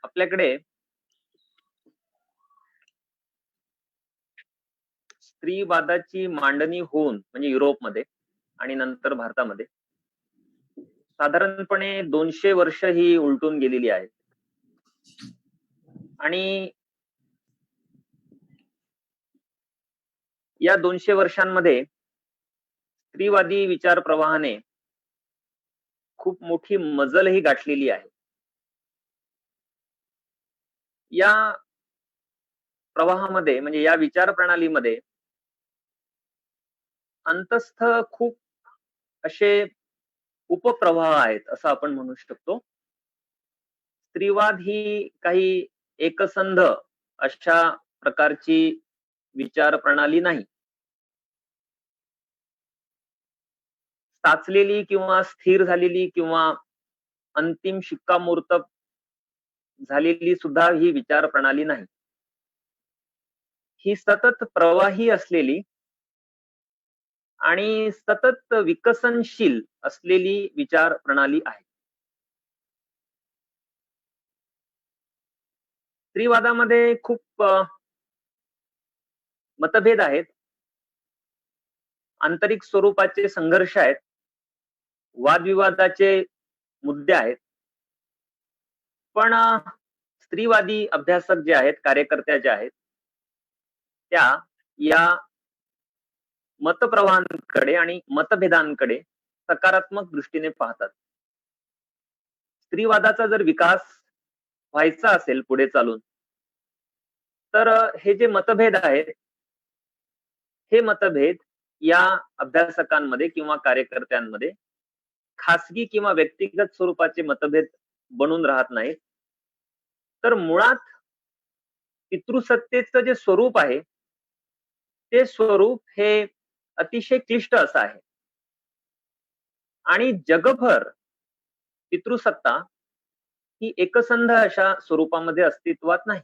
आपल्याकडे स्त्रीवादाची मांडणी होऊन म्हणजे युरोपमध्ये आणि नंतर भारतामध्ये साधारणपणे 200 वर्ष ही उलटून गेलेली आहेत. आणि या 200 वर्षांमध्ये स्त्रीवादी विचार प्रवाहाने खूप मोठी मजलही गाठलेली आहे. या प्रवाहामध्ये म्हणजे या विचार प्रणालीमध्ये अंतस्थ खूप असे उपप्रवाह आहेत असं आपण म्हणू शकतो. स्त्रीवाद ही काही एकसंध अशा प्रकारची विचार प्रणाली नाही. साचलेली किंवा स्थिर झालेली किंवा अंतिम शिक्कामोर्तब झालेली सुद्धा ही विचार प्रणाली नाही. ही सतत प्रवाही असलेली आणि सतत विकसनशील असलेली विचार प्रणाली आहे. स्त्रीवादामध्ये खूप मतभेद आहेत, आंतरिक स्वरूपाचे संघर्ष आहेत, वादविवादाचे मुद्दे आहेत. पण स्त्रीवादी अभ्यासक जे आहेत, कार्यकर्त्या ज्या आहेत, त्या या मतप्रवाहांकडे आणि मतभेदांकडे सकारात्मक दृष्टीने पाहतात. स्त्रीवादाचा जर विकास व्हायचा असेल पुढे चालून, तर हे जे मतभेद आहेत, हे मतभेद या अभ्यासकांमध्ये किंवा कार्यकर्त्यांमध्ये खासगी किंवा व्यक्तिगत स्वरूपाचे मतभेद बनून राहत नाहीत. तर मुळात पितृसत्तेचं जे स्वरूप आहे, ते स्वरूप हे अतिशय क्लिष्ट असं आहे. आणि जगभर पितृसत्ता ही एकसंध अशा स्वरूपामध्ये अस्तित्वात नाही.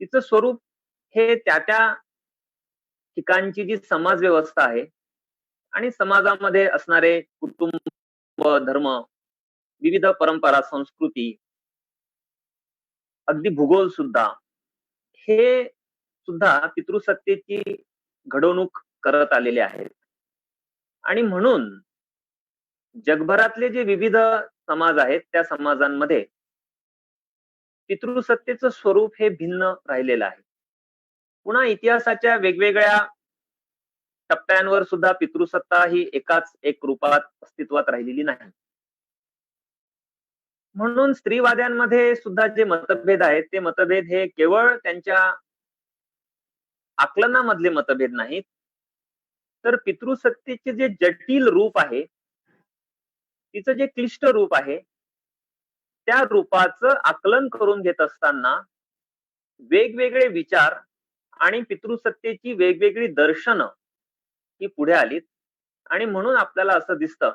तिचं स्वरूप हे त्या ठिकाणची जी समाज व्यवस्था आहे आणि समाजामध्ये असणारे कुटुंब, धर्म, विविध परंपरा, संस्कृती, अगदी भूगोल सुद्धा, हे सुद्धा पितृसत्तेची घडवणूक करत आलेले आहेत. आणि म्हणून जगभरातले जे विविध समाज आहेत, त्या समाजांमध्ये पितृसत्तेचं स्वरूप हे भिन्न राहिलेलं आहे. पुन्हा इतिहासाच्या वेगवेगळ्या टप्प्यांवर सुद्धा पितृसत्ता ही एकाच एक रूपात अस्तित्वात राहिलेली नाही. म्हणून स्त्रीवाद्यांमध्ये सुद्धा जे मतभेद आहेत, ते मतभेद हे केवळ त्यांच्या आकलनामधले मतभेद नाहीत, तर पितृसत्तेचे जे जटिल रूप आहे, तिचं जे क्लिष्ट रूप आहे, त्या रूपाचं आकलन करून घेत असताना वेगवेगळे विचार आणि पितृसत्तेची वेगवेगळी दर्शनं ही पुढे आलीत. आणि म्हणून आपल्याला असं दिसतं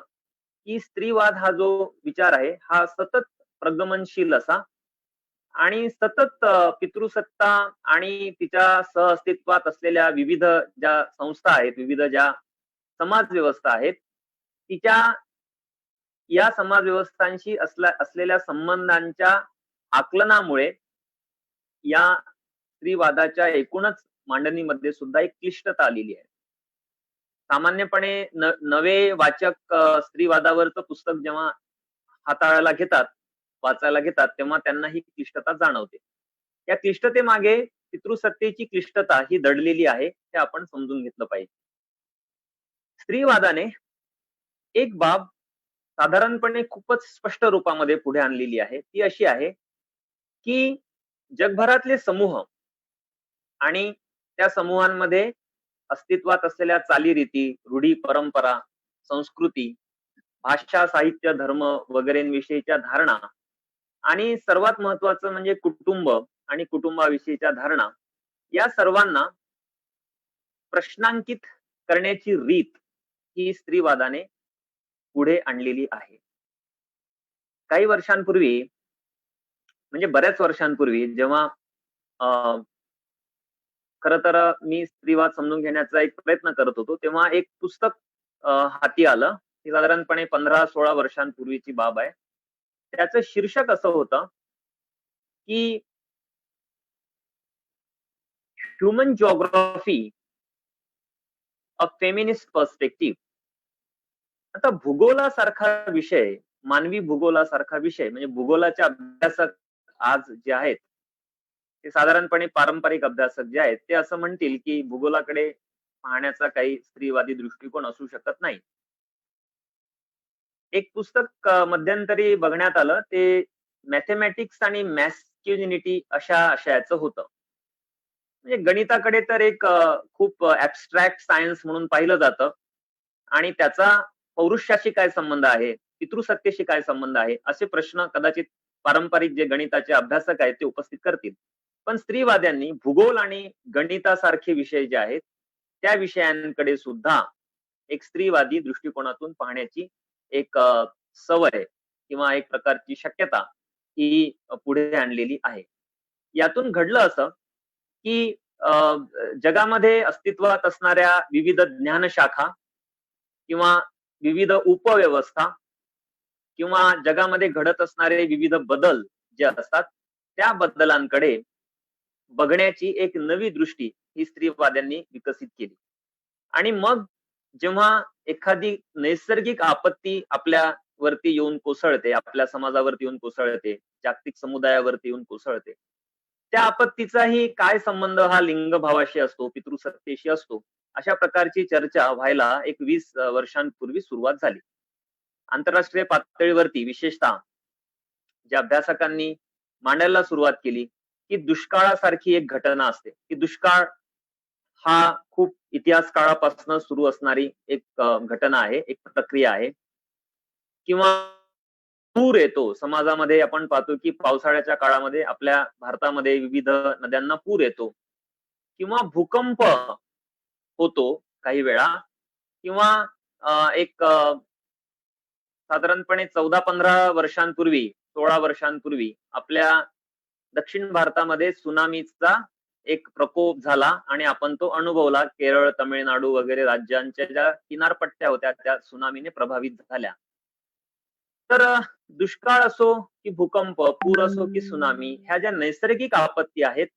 की स्त्रीवाद हा जो विचार आहे, हा सतत प्रगमनशील असा आणि सतत पितृसत्ता आणि तिच्या सहअस्तित्वात असलेल्या विविध ज्या संस्था आहेत, विविध ज्या समाज व्यवस्था आहेत, तिच्या या समाज व्यवस्थांशी असलेल्या संबंधांच्या आकलनामुळे या स्त्रीवादाच्या एकूणच मांडणीमध्ये सुद्धा एक क्लिष्टता आलेली आहे. सामान्यपणे नवे वाचक स्त्रीवादावरचं पुस्तक जेव्हा हाताळायला घेतात, वाचायला घेतात, तेव्हा त्यांना ही क्लिष्टता जाणवते. या क्लिष्टतेमागे पितृसत्तेची क्लिष्टता ही दडलेली आहे, हे आपण समजून घेतलं पाहिजे. स्त्रीवादाने एक बाब साधारणपणे खूपच स्पष्ट रूपामध्ये पुढे आणलेली आहे. ती अशी आहे की जगभरातले समूह आणि त्या समूहांमध्ये अस्तित्वात असलेल्या चालीरीती, रूढी, परंपरा, संस्कृती, भाषा, साहित्य, धर्म वगैरेंविषयीच्या धारणा आणि सर्वात महत्वाचं म्हणजे कुटुंब आणि कुटुंबाविषयीच्या धारणा, या सर्वांना प्रश्नांकित करण्याची रीत ही स्त्रीवादाने पुढे आणलेली आहे. काही वर्षांपूर्वी म्हणजे बऱ्याच वर्षांपूर्वी जेव्हा खर तर मी स्त्रीवाद समजून घेण्याचा एक प्रयत्न करत होतो, तेव्हा एक पुस्तक हाती आलं. ती साधारणपणे 15-16 वर्षांपूर्वीची बाब आहे. त्याचं शीर्षक असं होतं की human geography a feminist perspective. आता भूगोलासारखा विषय, मानवी भूगोलासारखा विषय म्हणजे भूगोलाचे अभ्यासक आज जे आहेत, ते साधारणपणे पारंपरिक अभ्यासक जे आहेत, ते असं म्हणतील की भूगोलाकडे पाहण्याचा काही स्त्रीवादी दृष्टिकोन असू शकत नाही. एक पुस्तक मध्यंतरी बघण्यात आलं, ते मॅथेमॅटिक्स आणि मॅस्क्युलिनिटी अशा आशयाचं होतं. म्हणजे गणिताकडे तर एक खूप ॲब्स्ट्रॅक्ट सायन्स म्हणून पाहिलं जातं आणि त्याचा पौरुष्याशी काय संबंध आहे, पितृसत्तेशी काय संबंध आहे, असे प्रश्न कदाचित पारंपरिक जे गणिताचे अभ्यासक आहेत ते उपस्थित करतील. पण स्त्रीवाद्यांनी भूगोल आणि गणितासारखे विषय जे आहेत, त्या विषयांकडे सुद्धा एक स्त्रीवादी दृष्टिकोनातून पाहण्याची एक सवय किंवा एक प्रकारची शक्यता ही पुढे आणलेली आहे. यातून घडलं असं, की जगामध्ये अस्तित्वात असणाऱ्या विविध ज्ञानशाखा किंवा विविध उपव्यवस्था किंवा जगामध्ये घडत असणारे विविध बदल जे असतात, त्या बदलांकडे बघण्याची एक नवी दृष्टी ही स्त्रीवाद्यांनी विकसित केली. आणि मग जेव्हा एखादी नैसर्गिक आपत्ती आपल्यावरती येऊन कोसळते, आपल्या समाजावरती येऊन कोसळते, जागतिक समुदायावरती येऊन कोसळते, त्या आपत्तीचाही काय संबंध हा लिंगभावाशी असतो, पितृसत्तेशी असतो, अशा प्रकारची चर्चा व्हायला एक 20 वर्षांपूर्वी सुरुवात झाली. आंतरराष्ट्रीय पातळीवरती विशेषतः ज्या अभ्यासकांनी मांडायला सुरुवात केली, की दुष्काळासारखी एक घटना असते, की दुष्काळ हा खूप इतिहास काळापासून सुरू असणारी एक घटना आहे, एक प्रक्रिया आहे. किंवा पूर येतो समाजामध्ये. आपण पाहतो की पावसाळ्याच्या काळामध्ये आपल्या भारतामध्ये विविध नद्यांना पूर येतो किंवा भूकंप होतो काही वेळा किंवा एक साधारणपणे 14-15 वर्षांपूर्वी, 16 वर्षांपूर्वी आपल्या दक्षिण भारतामध्ये त्सुनामीचा एक प्रकोप झाला आणि आपण तो अनुभवला. केरळ, तमिळनाडू वगैरे राज्यांच्या ज्या किनारपट्ट्या होत्या त्या त्सुनामीने प्रभावित झाल्या. तर दुष्काळ असो की भूकंप, पूर असो की त्सुनामी, ह्या ज्या नैसर्गिक आपत्ती आहेत,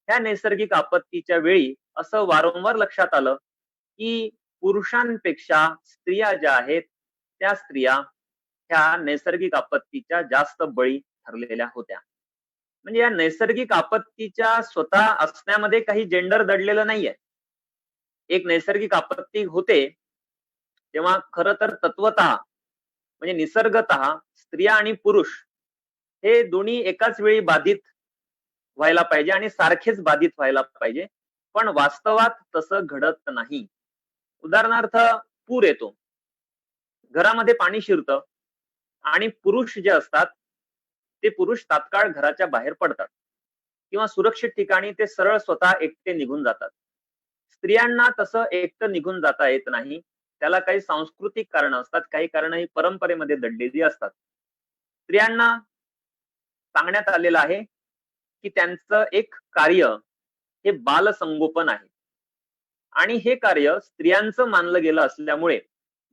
ह्या नैसर्गिक आपत्तीच्या वेळी असं वारंवार लक्षात आलं, की पुरुषांपेक्षा स्त्रिया ज्या आहेत, त्या स्त्रिया ह्या नैसर्गिक आपत्तीच्या जास्त बळी ठरलेल्या होत्या. म्हणजे या नैसर्गिक आपत्तीच्या स्वतः असण्यामध्ये काही जेंडर दडलेलं नाहीये. एक नैसर्गिक आपत्ती होते, तेव्हा खरं तर तत्वतः म्हणजे निसर्गतः स्त्रिया आणि पुरुष हे दोन्ही एकाच वेळी बाधित व्हायला पाहिजे आणि सारखेच बाधित व्हायला पाहिजे. पण वास्तवात तसं घडत नाही. उदाहरणार्थ पूर येतो. घरामध्ये पाणी शिरतं आणि पुरुष जे असतात, ते पुरुष तात्काळ घराच्या बाहेर पडतात किंवा सुरक्षित ठिकाणी ते सरळ स्वतः एकटे निघून जातात. स्त्रियांना तसं एकटं निघून जाता येत नाही. त्याला काही सांस्कृतिक कारणं असतात, काही कारणं ही परंपरेमध्ये दडलेली असतात. स्त्रियांना सांगण्यात आलेलं आहे, की त्यांचं एक कार्य हे बालसंगोपन आहे. आणि हे कार्य स्त्रियांचं मानलं गेलं असल्यामुळे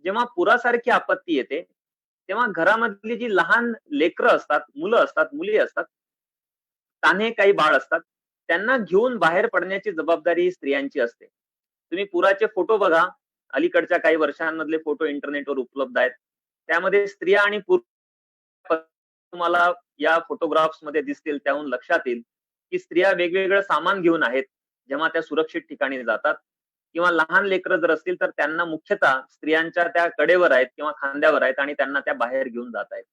जेव्हा पुरासारखी आपत्ती येते, तेव्हा घरामधली जी लहान लेकरं असतात, मुलं असतात, मुली असतात, तान्हे काही बाळ असतात, त्यांना घेऊन बाहेर पडण्याची जबाबदारी ही स्त्रियांची असते. तुम्ही पुराचे फोटो बघा, अलीकडच्या काही वर्षांमधले फोटो इंटरनेटवर उपलब्ध आहेत. त्यामध्ये स्त्रिया आणि पुरुष तुम्हाला या फोटोग्राफ्समध्ये दिसतील, त्याहून लक्षात येईल, की स्त्रिया वेगवेगळं सामान घेऊन आहेत, जेव्हा त्या सुरक्षित ठिकाणी जातात किंवा लहान लेकरं जर असतील, तर त्यांना मुख्यतः स्त्रियांच्या त्या कडेवर आहेत किंवा खांद्यावर आहेत आणि त्यांना त्या बाहेर घेऊन जात आहेत.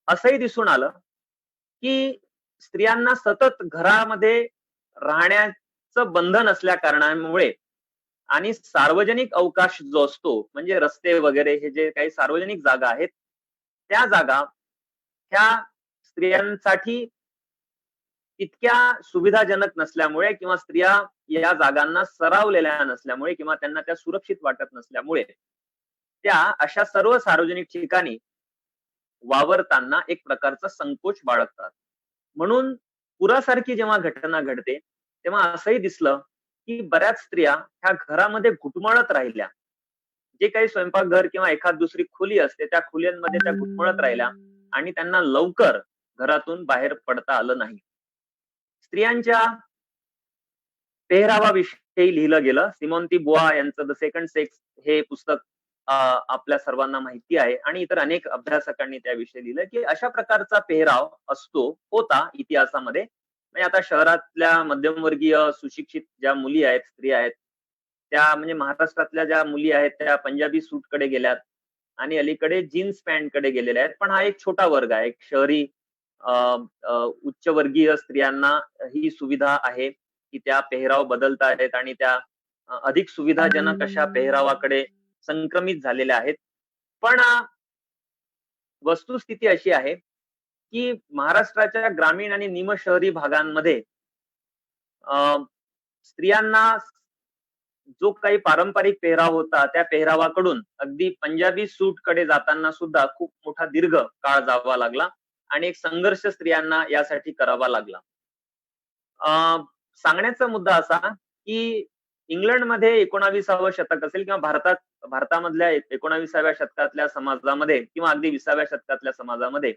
असंही दिसून आलं, की स्त्रियांना सतत घरामध्ये राहण्याचं बंधन असल्या कारणामुळे आणि सार्वजनिक अवकाश जो असतो, म्हणजे रस्ते वगैरे हे जे काही सार्वजनिक जागा आहेत, त्या जागा ह्या स्त्रियांसाठी इतक्या सुविधाजनक नसल्यामुळे किंवा स्त्रिया या जागांना सरावलेल्या नसल्यामुळे किंवा त्यांना त्या सुरक्षित वाटत नसल्यामुळे, त्या अशा सर्व सार्वजनिक ठिकाणी वावरताना एक प्रकारचा संकोच बाळगतात. म्हणून पुरासारखी जेव्हा घटना घडते, तेव्हा असंही दिसलं, की बऱ्याच स्त्रिया ह्या घरामध्ये घुटमळत राहिल्या. जे काही स्वयंपाकघर किंवा एखाद दुसरी खोली असते, त्या खोल्यांमध्ये त्या घुटमळत राहिल्या आणि त्यांना लवकर घरातून बाहेर पडता आलं नाही. स्त्रियांच्या पेहरावाविषयी लिहिलं गेलं. सिमोन ती बुआ यांचं द सेकंड सेक्स हे पुस्तक आपल्या सर्वांना माहिती आहे आणि इतर अनेक अभ्यासकांनी त्याविषयी लिहिलं, की अशा प्रकारचा पेहराव होता इतिहासामध्ये. म्हणजे आता शहरातल्या मध्यमवर्गीय सुशिक्षित ज्या मुली आहेत, स्त्रिया आहेत, त्या म्हणजे महाराष्ट्रातल्या ज्या मुली आहेत त्या पंजाबी सूटकडे गेल्यात आणि अलीकडे जीन्स पॅन्टकडे गेलेल्या आहेत. पण हा एक छोटा वर्ग आहे. एक शहरी अ, अ, उच्चवर्गीय स्त्रियांना ही सुविधा आहे, की त्या पेहराव बदलतायत आणि त्या अधिक सुविधाजनक अशा पेहरावाकडे संक्रमित झालेल्या आहेत. पण वस्तुस्थिती अशी आहे, की महाराष्ट्राच्या ग्रामीण आणि निमशहरी भागांमध्ये अ, स्त्रियांना जो काही पारंपरिक पेहराव होता, त्या पेहरावाकडून अगदी पंजाबी सूटकडे जाताना सुद्धा खूप मोठा दीर्घ काळ जावा लागला आणि एक संघर्ष स्त्रियांना यासाठी करावा लागला. अ, सांगण्याचा मुद्दा असा, की इंग्लंडमध्ये 19वे शतक असेल किंवा भारतामधल्या 19व्या शतकातल्या समाजामध्ये किंवा अगदी 20व्या शतकातल्या समाजामध्ये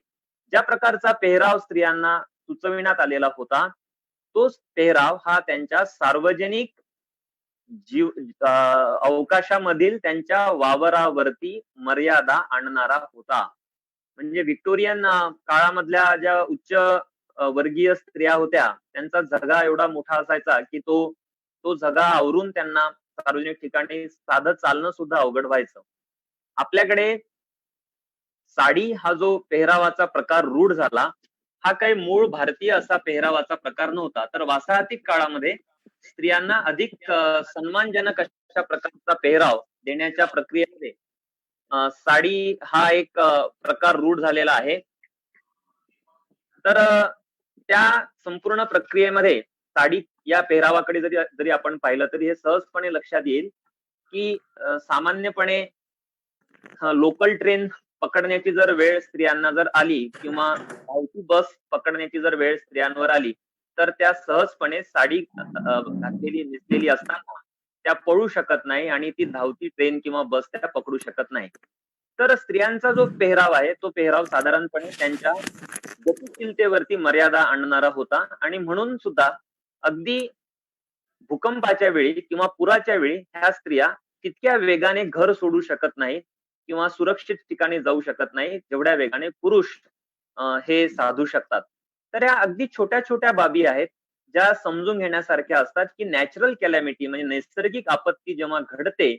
ज्या प्रकारचा पेहराव स्त्रियांना सुचविण्यात आलेला होता, तोच पेहराव हा त्यांच्या सार्वजनिक जीव अ, अवकाशामधील त्यांच्या वावरावरती मर्यादा आणणारा होता. म्हणजे व्हिक्टोरियन काळामधल्या ज्या उच्च वर्गीय स्त्रिया होत्या, त्यांचा झगा एवढा मोठा असायचा, की तो तो झगा आवरून त्यांना सार्वजनिक ठिकाणी साधं चालणं सुद्धा अवघड व्हायचं. आपल्याकडे साडी हा जो पेहरावाचा प्रकार रूढ झाला, हा काही मूळ भारतीय असा पेहरावाचा प्रकार नव्हता. तर वासाहतिक काळामध्ये स्त्रियांना अधिक सन्मानजनक अशा प्रकारचा पेहराव देण्याच्या प्रक्रियेमध्ये साडी हा एक प्रकार रूढ झालेला आहे. तर त्या संपूर्ण प्रक्रियेमध्ये साडी या पेहरावाकडे जरी जरी आपण पाहिलं तरी हे सहजपणे लक्षात येईल, की सामान्यपणे लोकल ट्रेन पकडण्याची जर वेळ स्त्रियांना जर आली किंवा धावती बस पकडण्याची जर वेळ स्त्रियांवर आली, तर त्या सहजपणे साडी घातलेली नेसलेली असताना त्या पळू शकत नाही आणि ती धावती ट्रेन किंवा बस त्या पकडू शकत नाही. तर स्त्रियांचा जो पेहराव आहे, तो पेहराव साधारणपणे त्यांच्या गतिशीलतेवरती मर्यादा आणणारा होता आणि म्हणून सुद्धा अगदी भूकंपाच्या वेळी किंवा पुराच्या वेळी ह्या स्त्रिया तितक्या वेगाने घर सोडू शकत नाहीत किंवा सुरक्षित ठिकाणी जाऊ शकत नाही, जेवढ्या वेगाने पुरुष हे साधू शकतात. तर या अगदी छोट्या-छोट्या बाबी आहेत, ज्या समजून घेण्यासारख्या असतात, की नॅचरल कॅलॅमिटी म्हणजे नैसर्गिक आपत्ती जेव्हा घडते,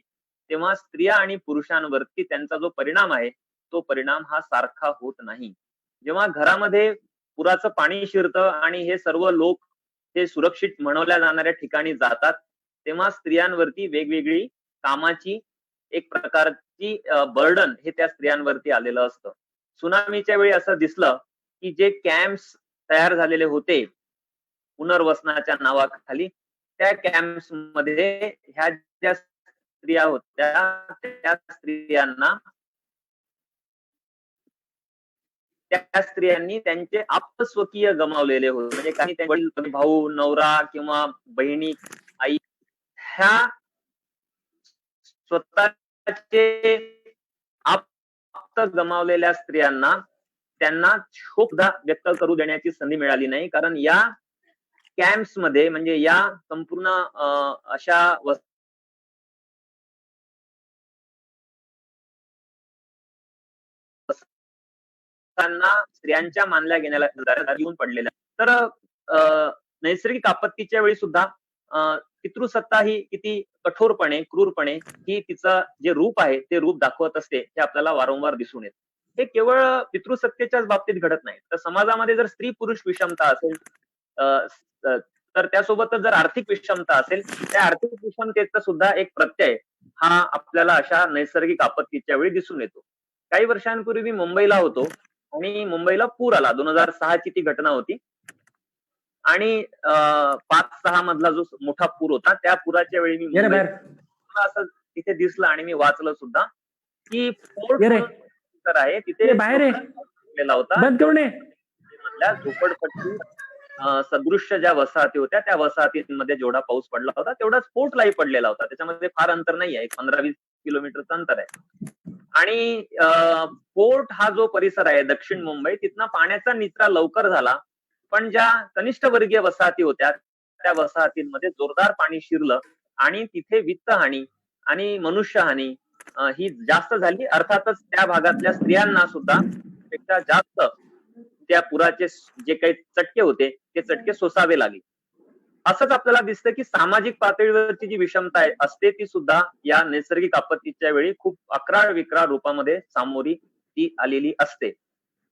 तेव्हा स्त्रिया आणि पुरुषांवरती त्यांचा जो परिणाम आहे, तो परिणाम हा सारखा होत नाही. जेव्हा घरामध्ये पुराचं पाणी शिरतं आणि हे सर्व लोक हे सुरक्षित म्हणवल्या जाणाऱ्या ठिकाणी जातात, तेव्हा स्त्रियांवरती वेगवेगळी कामाची एक प्रकारची बर्डन हे त्या स्त्रियांवरती आलेलं असतं. त्सुनामीच्या वेळी असं दिसलं, की जे कॅम्प्स तयार झालेले होते पुनर्वसनाच्या नावाखाली, त्या कॅम्प्समध्ये ह्या ज्या स्त्रिया होत्या, त्या स्त्रियांना त्या स्त्रियांनी त्यांचे आप्तस्वकीय गमावलेले होते. म्हणजे काही वडील, भाऊ, नवरा किंवा बहिणी, आई ह्या स्वतःचे आप्त गमावलेल्या स्त्रियांना त्यांना शोकदा व्यक्त करू देण्याची संधी मिळाली नाही. कारण या कॅम्प्समध्ये म्हणजे या संपूर्ण अशा स्त्रियांच्या मानल्या गेलेल्या येऊन पडलेल्या. तर नैसर्गिक आपत्तीच्या वेळी सुद्धा पितृसत्ता ही किती कठोरपणे, क्रूरपणे ही तिचं जे रूप आहे, ते रूप दाखवत असते, हे आपल्याला वारंवार दिसून येतं. हे केवळ पितृसत्तेच्याच बाबतीत घडत नाही. तर समाजामध्ये जर स्त्री-पुरुष विषमता असेल, अ, अ, तर त्यासोबतच जर आर्थिक विषमता असेल, त्या आर्थिक विषमतेचा सुद्धा एक प्रत्यय हा आपल्याला अशा नैसर्गिक आपत्तीच्या वेळी दिसून येतो. काही वर्षांपूर्वी मी मुंबईला होतो आणि मुंबईला पूर आला. 2006 ची ती घटना होती. आणि 5-6 मधला जो मोठा पूर होता, त्या पुराच्या वेळी मी ये रे बाहेर. मला असं तिथे दिसलं आणि मी वाचलं सुद्धा, की फोर्ट ये रे. म्हणून आहे तिथे ये बाहेर आहे. लोखंडाचा होता. बंद करून ये. मधल्या झोपडपट्टी सदृश्य ज्या वसाहती होत्या, त्या वसाहतींमध्ये जेवढा पाऊस पडला होता, तेवढाच फोर्टलाही पडलेला होता. त्याच्यामध्ये फार अंतर नाहीये. एक 15-20 किलोमीटरचं अंतर आहे. आणि पोर्ट हा जो परिसर आहे दक्षिण मुंबई, तिथनं पाण्याचा निचरा लवकर झाला. पण ज्या कनिष्ठ वर्गीय वसाहती होत्या, त्या वसाहतींमध्ये जोरदार पाणी शिरलं आणि तिथे वित्तहानी आणि मनुष्यहानी ही जास्त झाली. अर्थातच त्या भागातल्या स्त्रियांना सुद्धा पेक्षा जास्त त्या पुराचे जे काही चटके होते, ते चटके सोसावे लागले. असंच आपल्याला दिसतं, की सामाजिक पातळीवरची जी विषमता असते, ती सुद्धा या नैसर्गिक आपत्तीच्या वेळी खूप अक्राळ-विक्राळ रूपामध्ये सामोरी ती आलेली असते.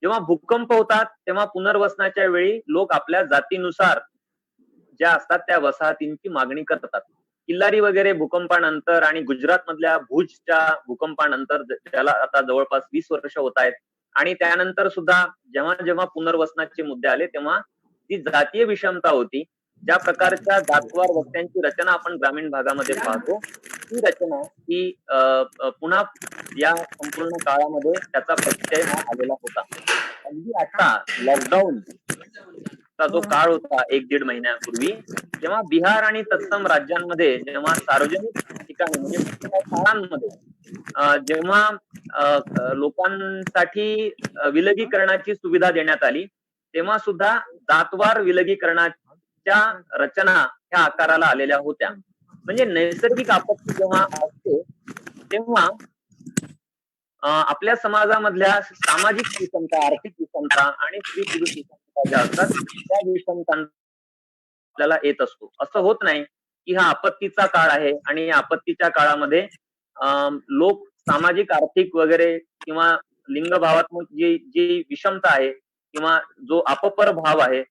जेव्हा भूकंप होतात, तेव्हा पुनर्वसनाच्या वेळी लोक आपल्या जातीनुसार ज्या असतात त्या वसाहतींची मागणी करतात. किल्लारी वगैरे भूकंपानंतर आणि गुजरातमधल्या भुजच्या भूकंपानंतर ज्याला आता जवळपास 20 वर्ष होत आहेत आणि त्यानंतर सुद्धा जेव्हा-जेव्हा पुनर्वसनाचे मुद्दे आले, तेव्हा ती जातीय विषमता होती. ज्या प्रकारच्या जातवार वस्त्यांची रचना आपण ग्रामीण भागामध्ये पाहतो, ती रचना ही पुन्हा या संपूर्ण काळामध्ये त्याचा प्रत्यय हा आलेला होता. अगदी आता लॉकडाऊन चा जो काळ होता 1-1.5 महिन्यापूर्वी, जेव्हा बिहार आणि तत्सम राज्यांमध्ये जेव्हा सार्वजनिक ठिकाणी म्हणजे मुख्यतः शाळांमध्ये जेव्हा लोकांसाठी विलगीकरणाची सुविधा देण्यात आली, तेव्हा सुद्धा जातवार विलगीकरणाच्या रचना ह्या आकाराला आलेल्या होत्या. म्हणजे नैसर्गिक आपत्ती जेव्हा असते, तेव्हा आपल्या समाजामधल्या सामाजिक विषमता, आर्थिक विषमता आणि स्त्री-पुरुष विषमता ज्या असतात, त्या विषमतांचा आपल्याला येत असतो. असं होत नाही, की हा आपत्तीचा काळ आहे आणि या आपत्तीच्या काळामध्ये लोक सामाजिक, आर्थिक वगैरे किंवा लिंगभावात्मक जी जी विषमता आहे किंवा जो अपपर भाव आहे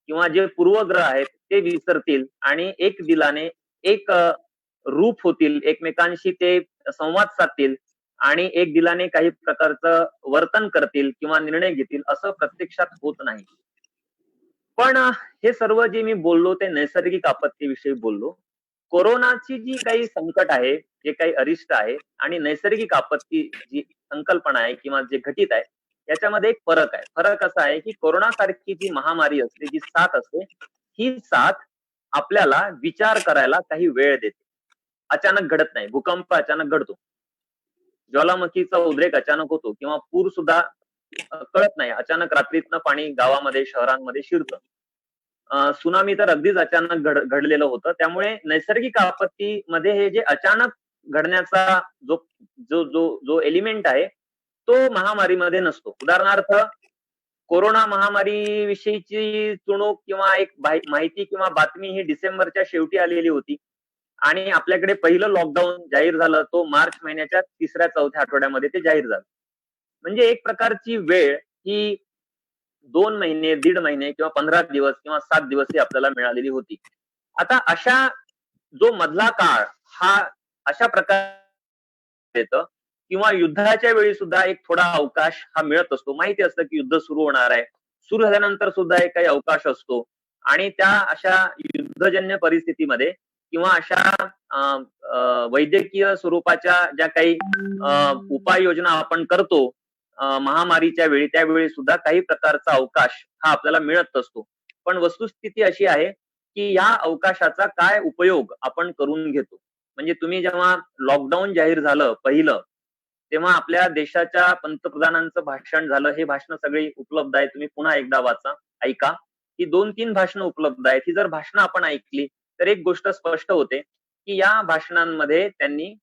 किंवा जे पूर्वग्रह आहेत ते विसरतील आणि एक दिलाने एक रूप होतील, एकमेकांशी ते संवाद साधतील आणि एक दिलाने काही प्रकारचं वर्तन करतील किंवा निर्णय घेतील असं प्रत्यक्षात होत नाही. पण हे सर्व जे मी बोललो ते नैसर्गिक आपत्तीविषयी बोललो. कोरोनाची जी काही संकट आहे, जे काही अरिष्ट आहे आणि नैसर्गिक आपत्ती जी संकल्पना आहे किंवा जे घटित आहे, याच्यामध्ये एक फरक आहे. फरक असा आहे, की कोरोनासारखी जी महामारी असते, जी साथ असते, ही साथ आपल्याला विचार करायला काही वेळ देते. अचानक घडत नाही. भूकंप अचानक घडतो. ज्वालामुखीचा उद्रेक अचानक होतो किंवा पूर सुद्धा कळत नाही. अचानक रात्रीतनं पाणी गावामध्ये, शहरांमध्ये शिरतं. सुनामी तर अगदीच अचानक घडलेलं होतं. त्यामुळे नैसर्गिक आपत्तीमध्ये हे जे अचानक घडण्याचा जो जो जो जो एलिमेंट आहे, तो महामारीमध्ये नसतो. उदाहरणार्थ कोरोना महामारी विषयीची चुणूक किंवा एक माहिती किंवा बातमी ही डिसेंबरच्या शेवटी आलेली होती. आणि आपल्याकडे पहिलं लॉकडाऊन जाहीर झालं तो मार्च महिन्याच्या 3ऱ्या-4थ्या आठवड्यामध्ये ते जाहीर झालं. म्हणजे एक प्रकारची वेळ ही 2 महिने, दीड महिने किंवा 15 दिवस किंवा 7 दिवस ही आपल्याला मिळालेली होती. आता अशा जो मधला काळ हा अशा प्रकारे येतं किंवा युद्धाच्या वेळी सुद्धा एक थोडा अवकाश हा मिळत असतो. माहिती असतं की युद्ध सुरू होणार आहे. सुरू झाल्यानंतर सुद्धा एक काही अवकाश असतो आणि त्या अशा युद्धजन्य परिस्थितीमध्ये किंवा अशा अ, वैद्यकीय स्वरूपाच्या ज्या काही उपाययोजना आपण करतो महामारीच्या वेळी, त्यावेळी सुद्धा काही प्रकारचा अवकाश हा आपल्याला मिळत असतो. पण वस्तुस्थिती अशी आहे, की या अवकाशाचा काय उपयोग आपण करून घेतो. म्हणजे तुम्ही जेव्हा लॉकडाऊन जाहीर झालं पहिलं, तेव्हा आपल्या देशाच्या पंतप्रधानांचं भाषण झालं. हे भाषणं सगळी उपलब्ध आहेत. तुम्ही पुन्हा एकदा वाचा, ऐका. ही 2-3 भाषणं उपलब्ध आहेत. ही जर भाषणं आपण ऐकली, तर एक गोष्ट स्पष्ट होते, की या भाषणांमध्ये त्यांनी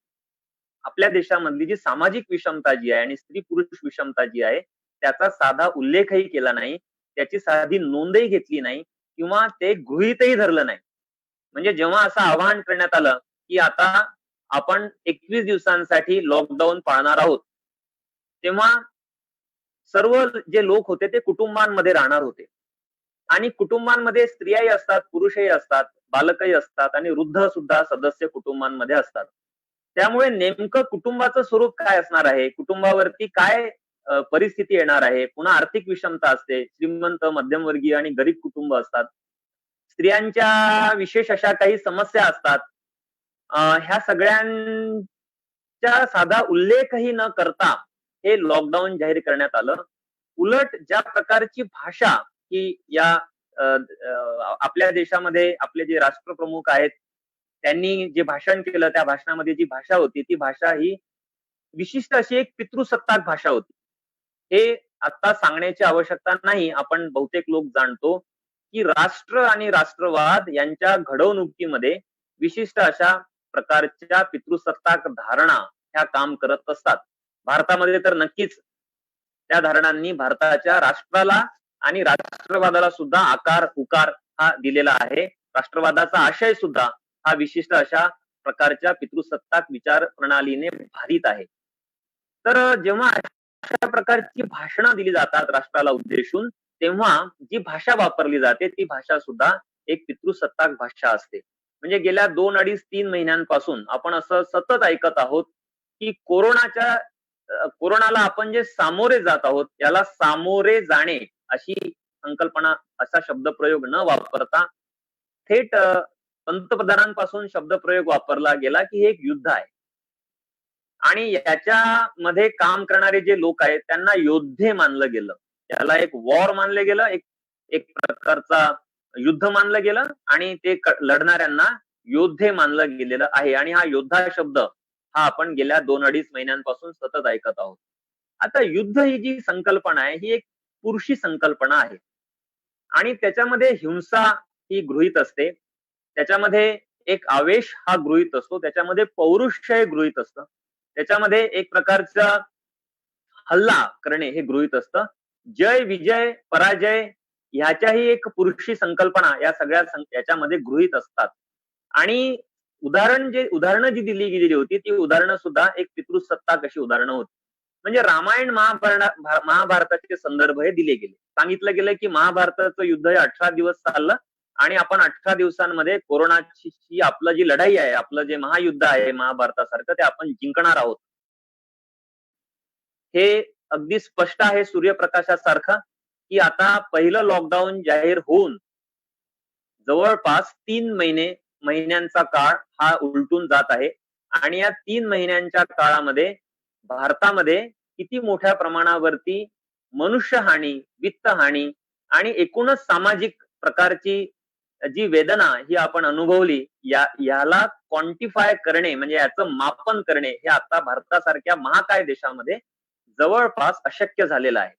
आपल्या देशामधली जी सामाजिक विषमता जी आहे आणि स्त्री-पुरुष विषमता जी आहे, त्याचा साधा उल्लेखही केला नाही. त्याची साधी नोंदही घेतली नाही किंवा ते गृहीतही धरलं नाही. म्हणजे जेव्हा असं आवाहन करण्यात आलं, की आता आपण 21 दिवसांसाठी लॉकडाऊन पाळणार आहोत. तेव्हा सर्व जे लोक होते ते कुटुंबांमध्ये राहणार होते. आणि कुटुंबांमध्ये स्त्रियाही असतात, पुरुषही असतात, बालकही असतात आणि वृद्ध सुद्धा सदस्य कुटुंबांमध्ये असतात. त्यामुळे नेमकं कुटुंबाचं स्वरूप काय असणार आहे? कुटुंबावरती काय परिस्थिती येणार आहे? पुन्हा आर्थिक विषमता असते. श्रीमंत, मध्यमवर्गीय आणि गरीब कुटुंब असतात. स्त्रियांच्या विशेष अशा काही समस्या असतात. ह्या सगळ्यांचा साधा उल्लेखही न करता हे लॉकडाऊन जाहीर करण्यात आलं. उलट ज्या प्रकारची भाषा ही या आपल्या देशामध्ये आपले जे राष्ट्रप्रमुख आहेत, त्यांनी जे भाषण केलं त्या भाषणामध्ये जी भाषा होती, ती भाषा ही विशिष्ट अशी एक पितृसत्ताक भाषा होती. हे आता सांगण्याची आवश्यकता नाही. आपण बहुतेक लोक जाणतो, की राष्ट्र आणि राष्ट्रवाद यांच्या घडवणुकीमध्ये विशिष्ट अशा प्रकारच्या पितृसत्ताक धारणा ह्या काम करत असतात. भारतामध्ये तर नक्कीच त्या धारणांनी भारताच्या राष्ट्राला आणि राष्ट्रवादाला सुद्धा आकार उकार हा दिलेला आहे. राष्ट्रवादाचा आशय सुद्धा हा विशिष्ट अशा प्रकारच्या पितृसत्ताक विचार प्रणालीने भारित आहे. तर जेव्हा अशा प्रकारची भाषणं दिली जातात राष्ट्राला उद्देशून, तेव्हा जी भाषा वापरली जाते ती भाषा सुद्धा एक पितृसत्ताक भाषा असते. म्हणजे गेल्या 2, 2.5, 3 महिन्यांपासून आपण असं सतत ऐकत आहोत, की कोरोनाला आपण जे सामोरे जात आहोत, याला सामोरे जाणे अशी संकल्पना, असा शब्दप्रयोग न वापरता थेट पंतप्रधानांपासून शब्दप्रयोग वापरला गेला, की हे एक युद्ध आहे. आणि याच्यामध्ये काम करणारे जे लोक आहेत त्यांना योद्धे मानलं गेलं. त्याला एक वॉर मानलं गेलं, एक एक प्रकारचा युद्ध मानलं गेलं आणि ते लढणाऱ्यांना योद्धे मानलं गेलेलं आहे. आणि हा योद्धा शब्द हा आपण गेल्या 2-2.5 महिन्यांपासून सतत ऐकत आहोत. आता युद्ध ही जी संकल्पना आहे ही एक पुरुषी संकल्पना आहे आणि त्याच्यामध्ये हिंसा ही गृहीत असते. त्याच्यामध्ये एक आवेश हा गृहीत असतो. त्याच्यामध्ये पौरुष्य हे गृहीत असतं. त्याच्यामध्ये एक प्रकारचा हल्ला करणे हे गृहीत असतं. जय, विजय, पराजय ह्याच्याही एक पुरुषी संकल्पना या सगळ्या याच्यामध्ये गृहीत असतात. आणि उदाहरणं जी दिली गेलेली होती ती उदाहरणं सुद्धा एक पितृसत्ताक अशी उदाहरणं होती. म्हणजे रामायण महाभारताचे संदर्भ हे दिले गेले. सांगितलं गेलं की महाभारताचं युद्ध हे 18 दिवस चाललं आणि आपण 18 दिवसांमध्ये कोरोनाची आपलं जी लढाई आहे, आपलं जे महायुद्ध आहे महाभारतासारखं, ते आपण जिंकणार आहोत. हे अगदी स्पष्ट आहे सूर्यप्रकाशासारखं, की आता पहिलं लॉकडाऊन जाहीर होऊन जवळपास 3 महिन्यांचा काळ हा उलटून जात आहे. आणि या 3 महिन्यांच्या काळामध्ये भारतामध्ये किती मोठ्या प्रमाणावरती मनुष्यहानी, वित्तहानी आणि एकूणच सामाजिक प्रकारची जी वेदना ही आपण अनुभवली, याला क्वांटिफाय करणे म्हणजे याचं मापन करणे हे आता भारतासारख्या महाकाय देशामध्ये जवळपास अशक्य झालेलं आहे.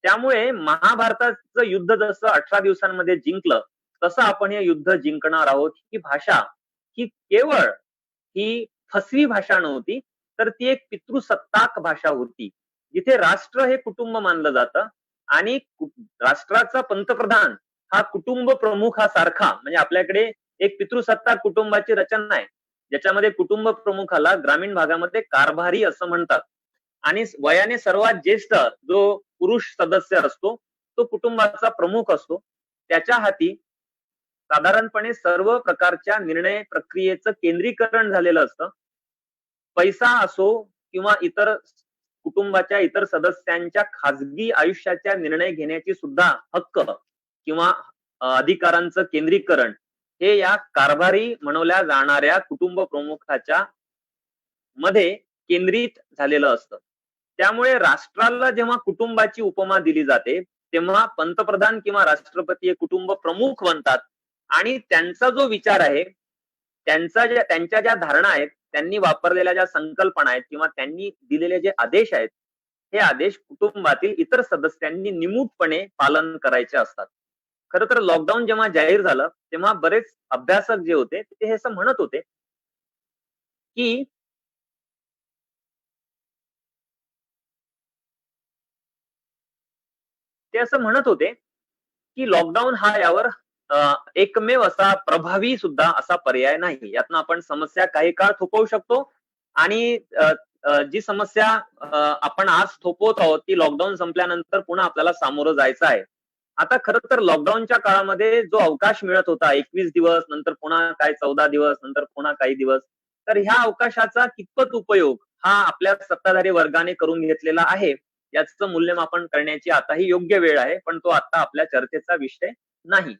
त्यामुळे महाभारताचं युद्ध जसं 18 दिवसांमध्ये जिंकलं, तसं आपण हे युद्ध जिंकणार आहोत. ही भाषा ही केवळ ही फसवी भाषा नव्हती, तर ती एक पितृसत्ताक भाषा होती. जिथे राष्ट्र हे कुटुंब मानलं जातं आणि राष्ट्राचा पंतप्रधान हा कुटुंब प्रमुखासारखा, म्हणजे आपल्याकडे एक पितृसत्ताक कुटुंबाची रचना आहे, ज्याच्यामध्ये कुटुंब प्रमुखाला ग्रामीण भागामध्ये कारभारी असं म्हणतात. आणि वयाने सर्वात ज्येष्ठ जो पुरुष सदस्य असतो, तो कुटुंबाचा प्रमुख असतो. त्याच्या हाती साधारणपणे सर्व प्रकारच्या निर्णय प्रक्रियेचं केंद्रीकरण झालेलं असतं. पैसा असो किंवा इतर कुटुंबाच्या इतर सदस्यांच्या खाजगी आयुष्याच्या निर्णय घेण्याची सुद्धा हक्क किंवा अधिकारांचं केंद्रीकरण हे या कारभारी म्हणवल्या जाणाऱ्या कुटुंब प्रमुखाच्या मध्ये केंद्रित झालेलं असतं. त्यामुळे राष्ट्राला जेव्हा कुटुंबाची उपमा दिली जाते, तेव्हा पंतप्रधान किंवा राष्ट्रपती हे कुटुंब प्रमुख बनतात आणि त्यांचा जो विचार आहे, त्यांच्या ज्या धारणा आहेत, त्यांनी वापरलेल्या ज्या संकल्पना आहेत किंवा त्यांनी दिलेले जे आदेश आहेत, हे आदेश कुटुंबातील इतर सदस्यांनी निमूटपणे पालन करायचे असतात. खरं तर लॉकडाऊन जेव्हा जाहीर झालं, तेव्हा बरेच अभ्यासक जे होते ते हे असं म्हणत होते, की ते असं म्हणत होते, की लॉकडाऊन हा यावर एकमेव असा प्रभावी सुद्धा असा पर्याय नाही. यातनं आपण समस्या काही काळ थोपवू शकतो आणि जी समस्या आपण आज थोपवत आहोत ती लॉकडाऊन संपल्यानंतर पुन्हा आपल्याला सामोरं जायचं आहे. आता खरं तर लॉकडाऊनच्या काळामध्ये जो अवकाश मिळत होता 21 दिवस, नंतर पुन्हा काय 14 दिवस, नंतर पुन्हा काही दिवस, तर ह्या अवकाशाचा कितपत उपयोग हा आपल्या सत्ताधारी वर्गाने करून घेतलेला आहे, याचं मूल्यमापन करण्याची आता ही योग्य वेळ आहे. पण तो आता आपल्या चर्चेचा विषय नाही.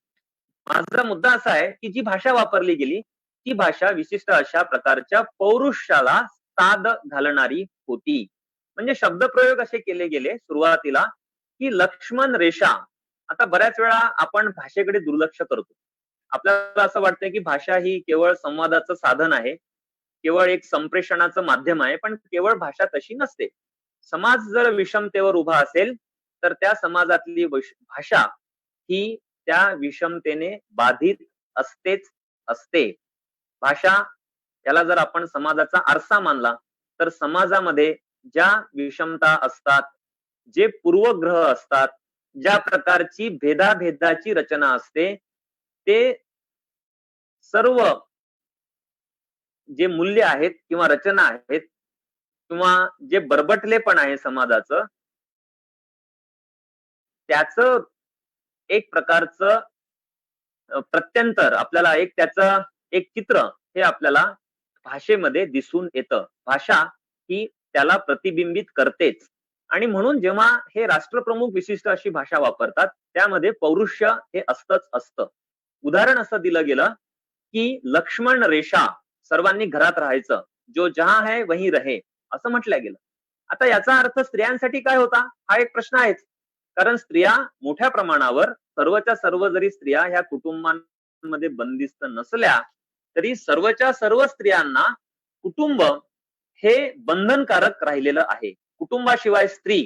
माझा मुद्दा असा आहे, की जी भाषा वापरली गेली, ती भाषा विशिष्ट अशा प्रकारच्या पौरुष्याला साद घालणारी होती. म्हणजे शब्दप्रयोग असे केले गेले सुरुवातीला, की लक्ष्मण रेषा. आता बऱ्याच वेळा आपण भाषेकडे दुर्लक्ष करतो. आपल्याला असं वाटतंय, की भाषा ही केवळ संवादाचं साधन आहे. केवळ एक संप्रेषणाचं माध्यम आहे, पण केवळ भाषा तशी नसते. समाज जर विषमतेवर उभा असेल, तर त्या समाजातली भाषा ही त्या विषमतेने बाधित असतेच असते. भाषा याला जर आपण समाजाचा आरसा मानला, तर समाजामध्ये ज्या विषमता असतात, जे पूर्वग्रह असतात, ज्या प्रकारची भेदाभेदाची रचना असते, ते सर्व जे मूल्य आहेत किंवा रचना आहेत किंवा जे बरबटलेपण आहे समाजाचं, त्याचं एक प्रकारचं प्रत्यंतर आपल्याला एक त्याचं एक चित्र हे आपल्याला भाषेमध्ये दिसून येतं. भाषा ही त्याला प्रतिबिंबित करतेच. आणि म्हणून जेव्हा हे राष्ट्रप्रमुख विशिष्ट अशी भाषा वापरतात, त्यामध्ये पौरुष्य हे असतंच असतं. उदाहरण असं दिलं गेलं, की लक्ष्मण रेषा सर्वांनी घरात राहायचं. जो जहां है वहीं रहे असं म्हटलं गेलं. आता याचा अर्थ स्त्रियांसाठी काय होता? हा एक प्रश्न आहेच. कारण स्त्रिया मोठ्या प्रमाणावर सर्वच्या सर्व जरी स्त्रिया ह्या कुटुंबांमध्ये बंदिस्त नसल्या, तरी सर्वच्या सर्व स्त्रियांना कुटुंब हे बंधनकारक राहिलेलं आहे. कुटुंबाशिवाय स्त्री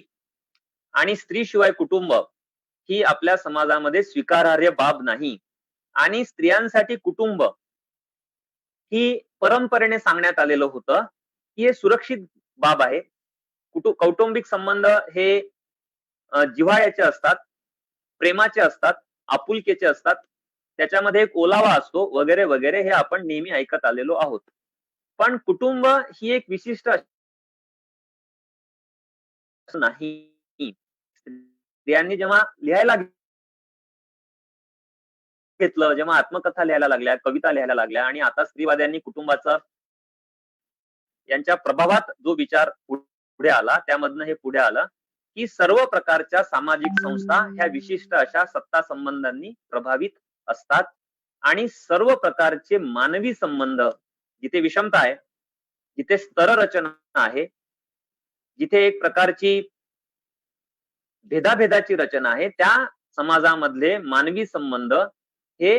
आणि स्त्रीशिवाय कुटुंब ही आपल्या समाजामध्ये स्वीकारार्ह बाब नाही. आणि स्त्रियांसाठी कुटुंब ही परंपरेने सांगण्यात आलेलं होतं, की हे सुरक्षित बाब आहे. कौटुंबिक संबंध हे जिव्हाळ्याचे असतात, प्रेमाचे असतात, आपुलकीचे असतात. त्याच्यामध्ये एक ओलावा असतो वगैरे, वगैरे हे आपण नेहमी ऐकत आलेलो आहोत. पण कुटुंब ही एक विशिष्ट नाही. स्त्रियांनी जेव्हा लिहायला घेतलं, जेव्हा आत्मकथा लिहायला लागल्या, कविता लिहायला लागल्या आणि आता स्त्रीवाद्यांनी कुटुंबाचा यांच्या प्रभावात जो विचार पुढे आला, त्यामधनं हे पुढे आलं, की सर्व प्रकारच्या सामाजिक संस्था ह्या विशिष्ट अशा सत्ता संबंधांनी प्रभावित असतात आणि सर्व प्रकारचे मानवी संबंध जिथे विषमता आहे, जिथे स्तररचना आहे, जिथे एक प्रकारची भेदाभेदाची रचना आहे, त्या समाजामधले मानवी संबंध हे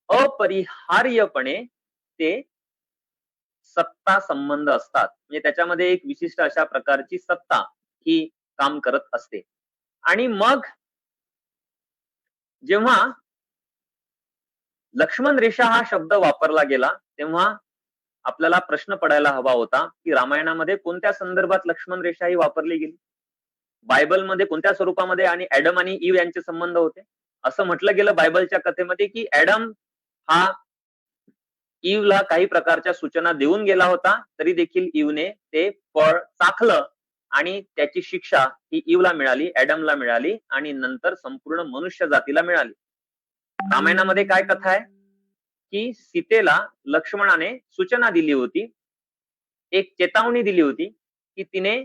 अपरिहार्यपणे ते सत्ता संबंध असतात. म्हणजे त्याच्यामध्ये एक विशिष्ट अशा प्रकारची सत्ता ही काम करत असते. आणि मग जेव्हा लक्ष्मण रेषा हा शब्द वापरला गेला, तेव्हा आपल्याला प्रश्न पडायला हवा होता, की रामायणामध्ये कोणत्या संदर्भात लक्ष्मण रेषा ही वापरली गेली? बायबलमध्ये कोणत्या स्वरूपामध्ये आणि ॲडम आणि ईव यांचे संबंध होते? असं म्हटलं गेलं बायबलच्या कथेमध्ये, की ॲडम हा ईवला काही प्रकारच्या सूचना देऊन गेला होता, तरी देखील ईवने ते फळ चाखलं आणि त्याची शिक्षा ही ईवला मिळाली, ॲडमला मिळाली आणि नंतर संपूर्ण मनुष्य जातीला मिळाली. रामायणामध्ये काय कथा आहे, की सीतेला लक्ष्मणाने सूचना दिली होती, एक चेतावणी दिली होती, की तिने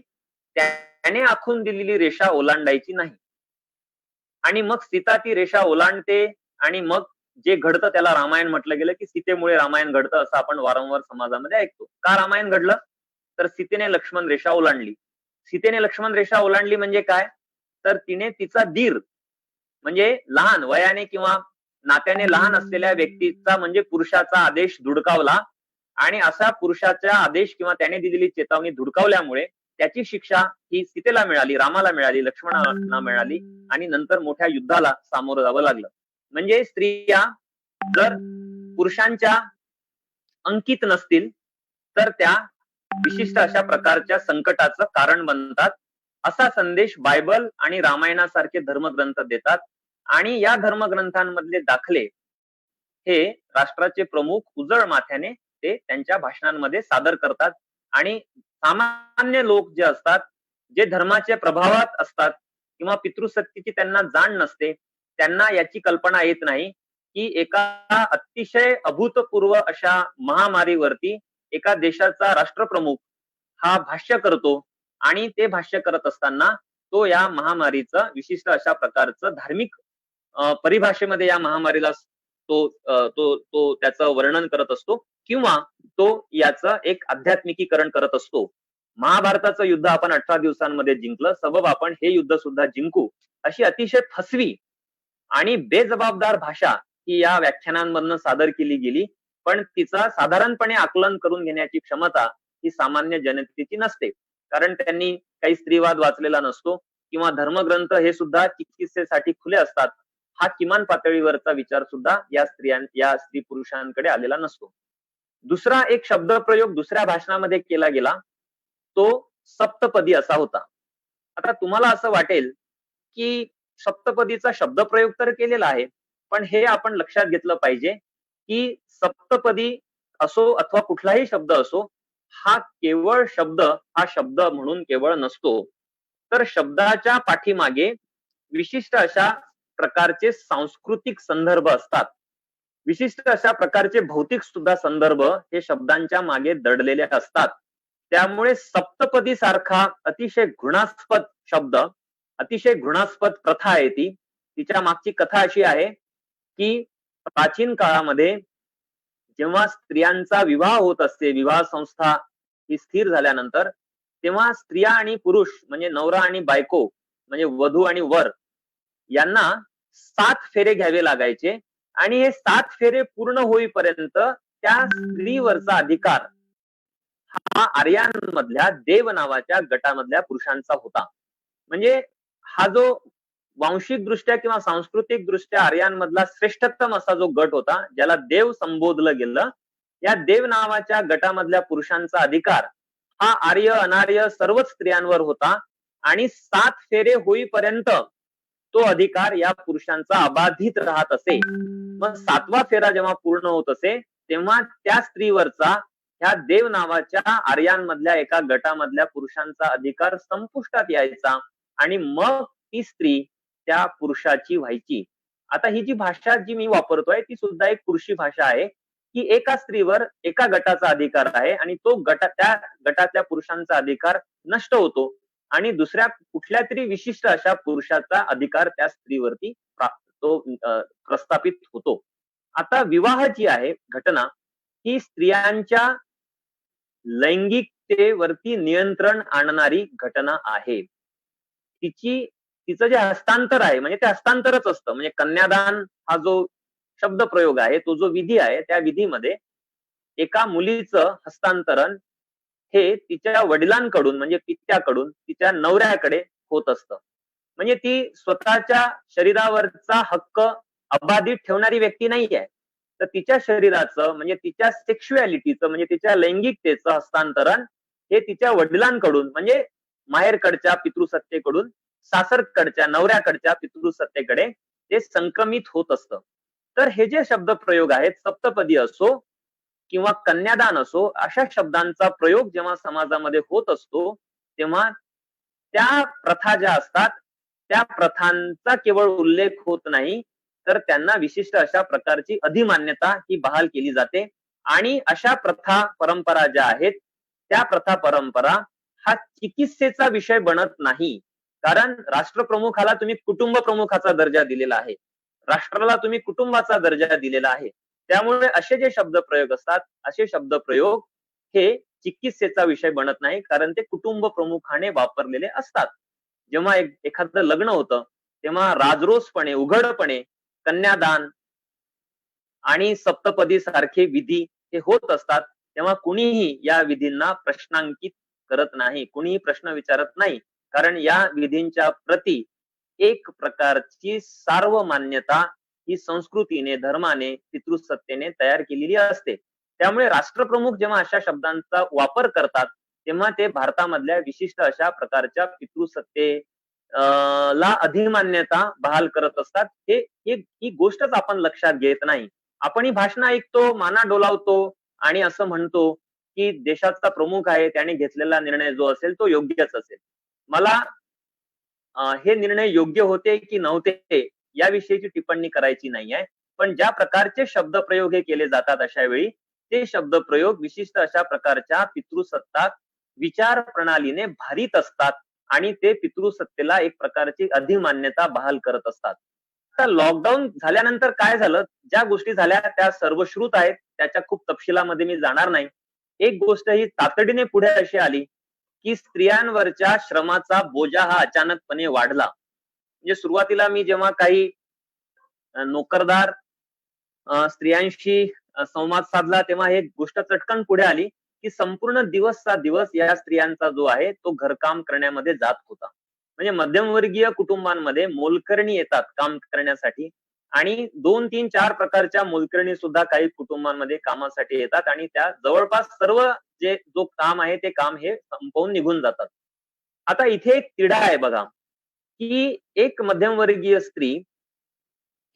त्याने आखून दिलेली रेषा ओलांडायची नाही. आणि मग सीता ती रेषा ओलांडते आणि मग जे घडतं त्याला रामायण म्हटलं गेलं, की सीतेमुळे रामायण घडतं असं आपण वारंवार समाजामध्ये ऐकतो. का रामायण घडलं? तर सीतेने लक्ष्मण रेषा ओलांडली. सीतेने लक्ष्मण रेषा ओलांडली म्हणजे काय? तर तिने तिचा दीर म्हणजे लहान वयाने किंवा नात्याने लहान असलेल्या व्यक्तीचा म्हणजे पुरुषाचा आदेश धुडकावला आणि असा पुरुषाचा आदेश किंवा त्याने दिलेली चेतावणी धुडकावल्यामुळे त्याची शिक्षा ही सीतेला मिळाली, रामाला मिळाली, लक्ष्मणाला मिळाली आणि नंतर मोठ्या युद्धाला सामोरं जावं लागलं. म्हणजे स्त्रिया जर पुरुषांच्या अंकित नसतील, तर त्या विशिष्ट अशा प्रकारच्या संकटाचं कारण बनतात. असा संदेश बायबल आणि रामायणासारखे धर्मग्रंथ देतात आणि या धर्मग्रंथांमधले दाखले हे राष्ट्राचे प्रमुख उजळ माथ्याने ते त्यांच्या भाषणांमध्ये सादर करतात आणि सामान्य लोक जे असतात, जे धर्माच्या प्रभावात असतात किंवा पितृसत्तेची त्यांना जाण नसते, त्यांना याची कल्पना येत नाही, की एका अतिशय अभूतपूर्व अशा महामारीवरती एका देशाचा राष्ट्रप्रमुख हा भाष्य करतो आणि ते भाष्य करत असताना तो या महामारीचं विशिष्ट अशा प्रकारचं धार्मिक परिभाषेमध्ये या महामारीला तो त्याचं वर्णन करत असतो किंवा तो याचं एक आध्यात्मिकीकरण करत असतो. महाभारताचं युद्ध आपण 18 दिवसांमध्ये जिंकलं, सबब आपण हे युद्ध सुद्धा जिंकू, अशी अतिशय फसवी आणि बेजबाबदार भाषा ही या व्याख्यानांमधनं सादर केली गेली पण तिचा साधारणपणे आकलन करून घेण्याची क्षमता ही सामान्य जनतेची नसते. कारण त्यांनी काही स्त्रीवाद वाचलेला नसतो किंवा धर्मग्रंथ हे सुद्धा चिकित्सेसाठी खुले असतात. हा किमान पातळीवरचा विचार सुद्धा या स्त्री पुरुषांकडे आलेला नसतो. दुसरा एक शब्दप्रयोग दुसऱ्या भाषणामध्ये केला गेला, तो सप्तपदी असा होता. आता तुम्हाला असं वाटेल, की सप्तपदीचा शब्दप्रयोग तर केलेला आहे, पण हे आपण लक्षात घेतलं पाहिजे, की सप्तपदी असो अथवा कुठलाही शब्द असो, हा केवळ शब्द हा शब्द म्हणून केवळ नसतो. तर शब्दाच्या पाठीमागे विशिष्ट अशा प्रकारचे सांस्कृतिक संदर्भ असतात. विशिष्ट अशा प्रकारचे भौतिक सुद्धा संदर्भ हे शब्दांच्या मागे दडलेले असतात. त्यामुळे सप्तपदी सारखा अतिशय घृणास्पद शब्द, अतिशय घृणास्पद प्रथा आहे ती. तिच्या मागची कथा अशी आहे, की प्राचीन काळामध्ये जेव्हा स्त्रियांचा विवाह होत असते, विवाह संस्था ही स्थिर झाल्यानंतर, तेव्हा स्त्रिया आणि पुरुष म्हणजे नवरा आणि बायको म्हणजे वधू आणि वर यांना 7 फेरे घ्यावे लागायचे आणि हे 7 फेरे पूर्ण होईपर्यंत त्या स्त्रीवरचा अधिकार हा आर्यांमधल्या देव नावाच्या गटामधल्या पुरुषांचा होता. म्हणजे हा जो वांशिक दृष्ट्या किंवा सांस्कृतिक दृष्ट्या आर्यांमधला श्रेष्ठतम असा जो गट होता, ज्याला देव संबोधलं गेलं, या देव नावाच्या गटामधल्या पुरुषांचा अधिकार हा आर्य अनार्य सर्वच स्त्रियांवर होता आणि 7 फेरे होईपर्यंत तो अधिकार या पुरुषांचा अबाधित राहत असे. मग 7वा फेरा जेव्हा पूर्ण होत असे, तेव्हा त्या स्त्रीवरचा ह्या देव नावाच्या आर्यांमधल्या एका गटामधल्या पुरुषांचा अधिकार संपुष्टात यायचा आणि मग ती स्त्री त्या पुरुषाची व्हायची. आता ही जी भाषा जी मी वापरतोय ती सुद्धा एक पुरुषी भाषा आहे, की एका स्त्रीवर एका गटाचा अधिकार आहे आणि तो त्या गटातल्या पुरुषांचा अधिकार नष्ट होतो आणि दुसऱ्या कुठल्या तरी विशिष्ट अशा पुरुषाचा अधिकार त्या स्त्रीवरती तो प्रस्थापित होतो. आता विवाह जी आहे घटना ही स्त्रियांच्या लैंगिकतेवरती नियंत्रण आणणारी घटना आहे. तिचं जे हस्तांतर आहे म्हणजे ते हस्तांतरच असतं. म्हणजे कन्यादान हा जो शब्द प्रयोग आहे, तो जो विधी आहे, त्या विधीमध्ये एका मुलीचं हस्तांतरण हे तिच्या वडिलांकडून म्हणजे पित्याकडून तिच्या नवऱ्याकडे होत असतं. म्हणजे ती स्वतःच्या शरीरावरचा हक्क अबाधित ठेवणारी व्यक्ती नाहीये. तर तिच्या शरीराचं म्हणजे तिच्या सेक्शुअलिटीचं म्हणजे तिच्या लैंगिकतेचं हस्तांतरण हे तिच्या वडिलांकडून म्हणजे माहेरकडच्या पितृसत्तेकडून सासरकडच्या नवऱ्याकडच्या पितृसत्तेकडे ते संक्रमित होत असतं. तर हे जे शब्द प्रयोग आहेत, सप्तपदी असो किंवा कन्यादान असो, अशा शब्दांचा प्रयोग जेव्हा समाजामध्ये होत असतो, तेव्हा त्या प्रथा ज्या असतात, त्या प्रथांचा केवळ उल्लेख होत नाही, तर त्यांना विशिष्ट अशा प्रकारची अधिमान्यता ही बहाल केली जाते आणि अशा प्रथा परंपरा ज्या आहेत, त्या प्रथा परंपरा हा चिकित्सेचा विषय बनत नाही. कारण राष्ट्रप्रमुखाला तुम्ही कुटुंब प्रमुखाचा दर्जा दिलेला आहे. राष्ट्राला तुम्ही कुटुंबाचा दर्जा दिलेला आहे. त्यामुळे असे जे शब्द प्रयोग असतात, असे शब्द प्रयोग हे चिकित्सेचा विषय बनत नाही, कारण ते कुटुंब प्रमुखाने वापरलेले असतात. जेव्हा एखादं लग्न होतं, तेव्हा राजरोसपणे, उघडपणे कन्यादान आणि सप्तपदी सारखे विधी हे होत असतात. तेव्हा कुणीही या विधींना प्रश्नांकित करत नाही, कुणीही प्रश्न विचारत नाही. कारण या विधींच्या प्रती एक प्रकारची सार्वमान्यता ही संस्कृतीने, धर्माने, पितृसत्तेने तयार केलेली असते. त्यामुळे राष्ट्रप्रमुख जेव्हा अशा शब्दांचा वापर करतात, तेव्हा ते भारतामधल्या विशिष्ट अशा प्रकारच्या पितृसत्ते ला अधिमान्यता बहाल करत असतात. ही गोष्टच आपण लक्षात घेत नाही. आपण ही भाषणं ऐकतो, माना डोलावतो आणि असं म्हणतो, की देशाचा प्रमुख आहे, त्याने घेतलेला निर्णय जो असेल तो योग्यच असेल. मला हे निर्णय योग्य होते की नव्हते याविषयीची टिप्पणी करायची नाहीये. पण ज्या प्रकारचे शब्दप्रयोग हे केले जातात अशा वेळी, ते शब्दप्रयोग विशिष्ट अशा प्रकारच्या पितृसत्ताक विचार प्रणालीने भारित असतात आणि ते पितृसत्तेला एक प्रकारची अधिमान्यता बहाल करत असतात. आता लॉकडाऊन झाल्यानंतर काय झालं, ज्या गोष्टी झाल्या त्या सर्वश्रुत आहेत. त्याच्या खूप तपशिलामध्ये मी जाणार नाही. एक गोष्ट ही तातडीने पुढे अशी आली, की स्त्रियांवरच्या श्रमाचा बोजा हा अचानकपणे वाढला. म्हणजे सुरुवातीला मी जेव्हा काही नोकरदार स्त्रियांशी संवाद साधला तेव्हा हे गोष्ट चटकन पुढे आली, की संपूर्ण दिवसचा दिवस या स्त्रियांचा जो आहे तो घरकाम करण्यामध्ये जात होता. म्हणजे मध्यमवर्गीय कुटुंबांमध्ये मोलकरणी येतात काम करण्यासाठी आणि 2, 3, 4 प्रकारच्या मोलकरणी सुद्धा काही कुटुंबांमध्ये कामासाठी येतात आणि त्या जवळपास सर्व जो काम आहे ते काम हे संपवून निघून जातात. आता इथे एक तिढा आहे बघा, की एक मध्यमवर्गीय स्त्री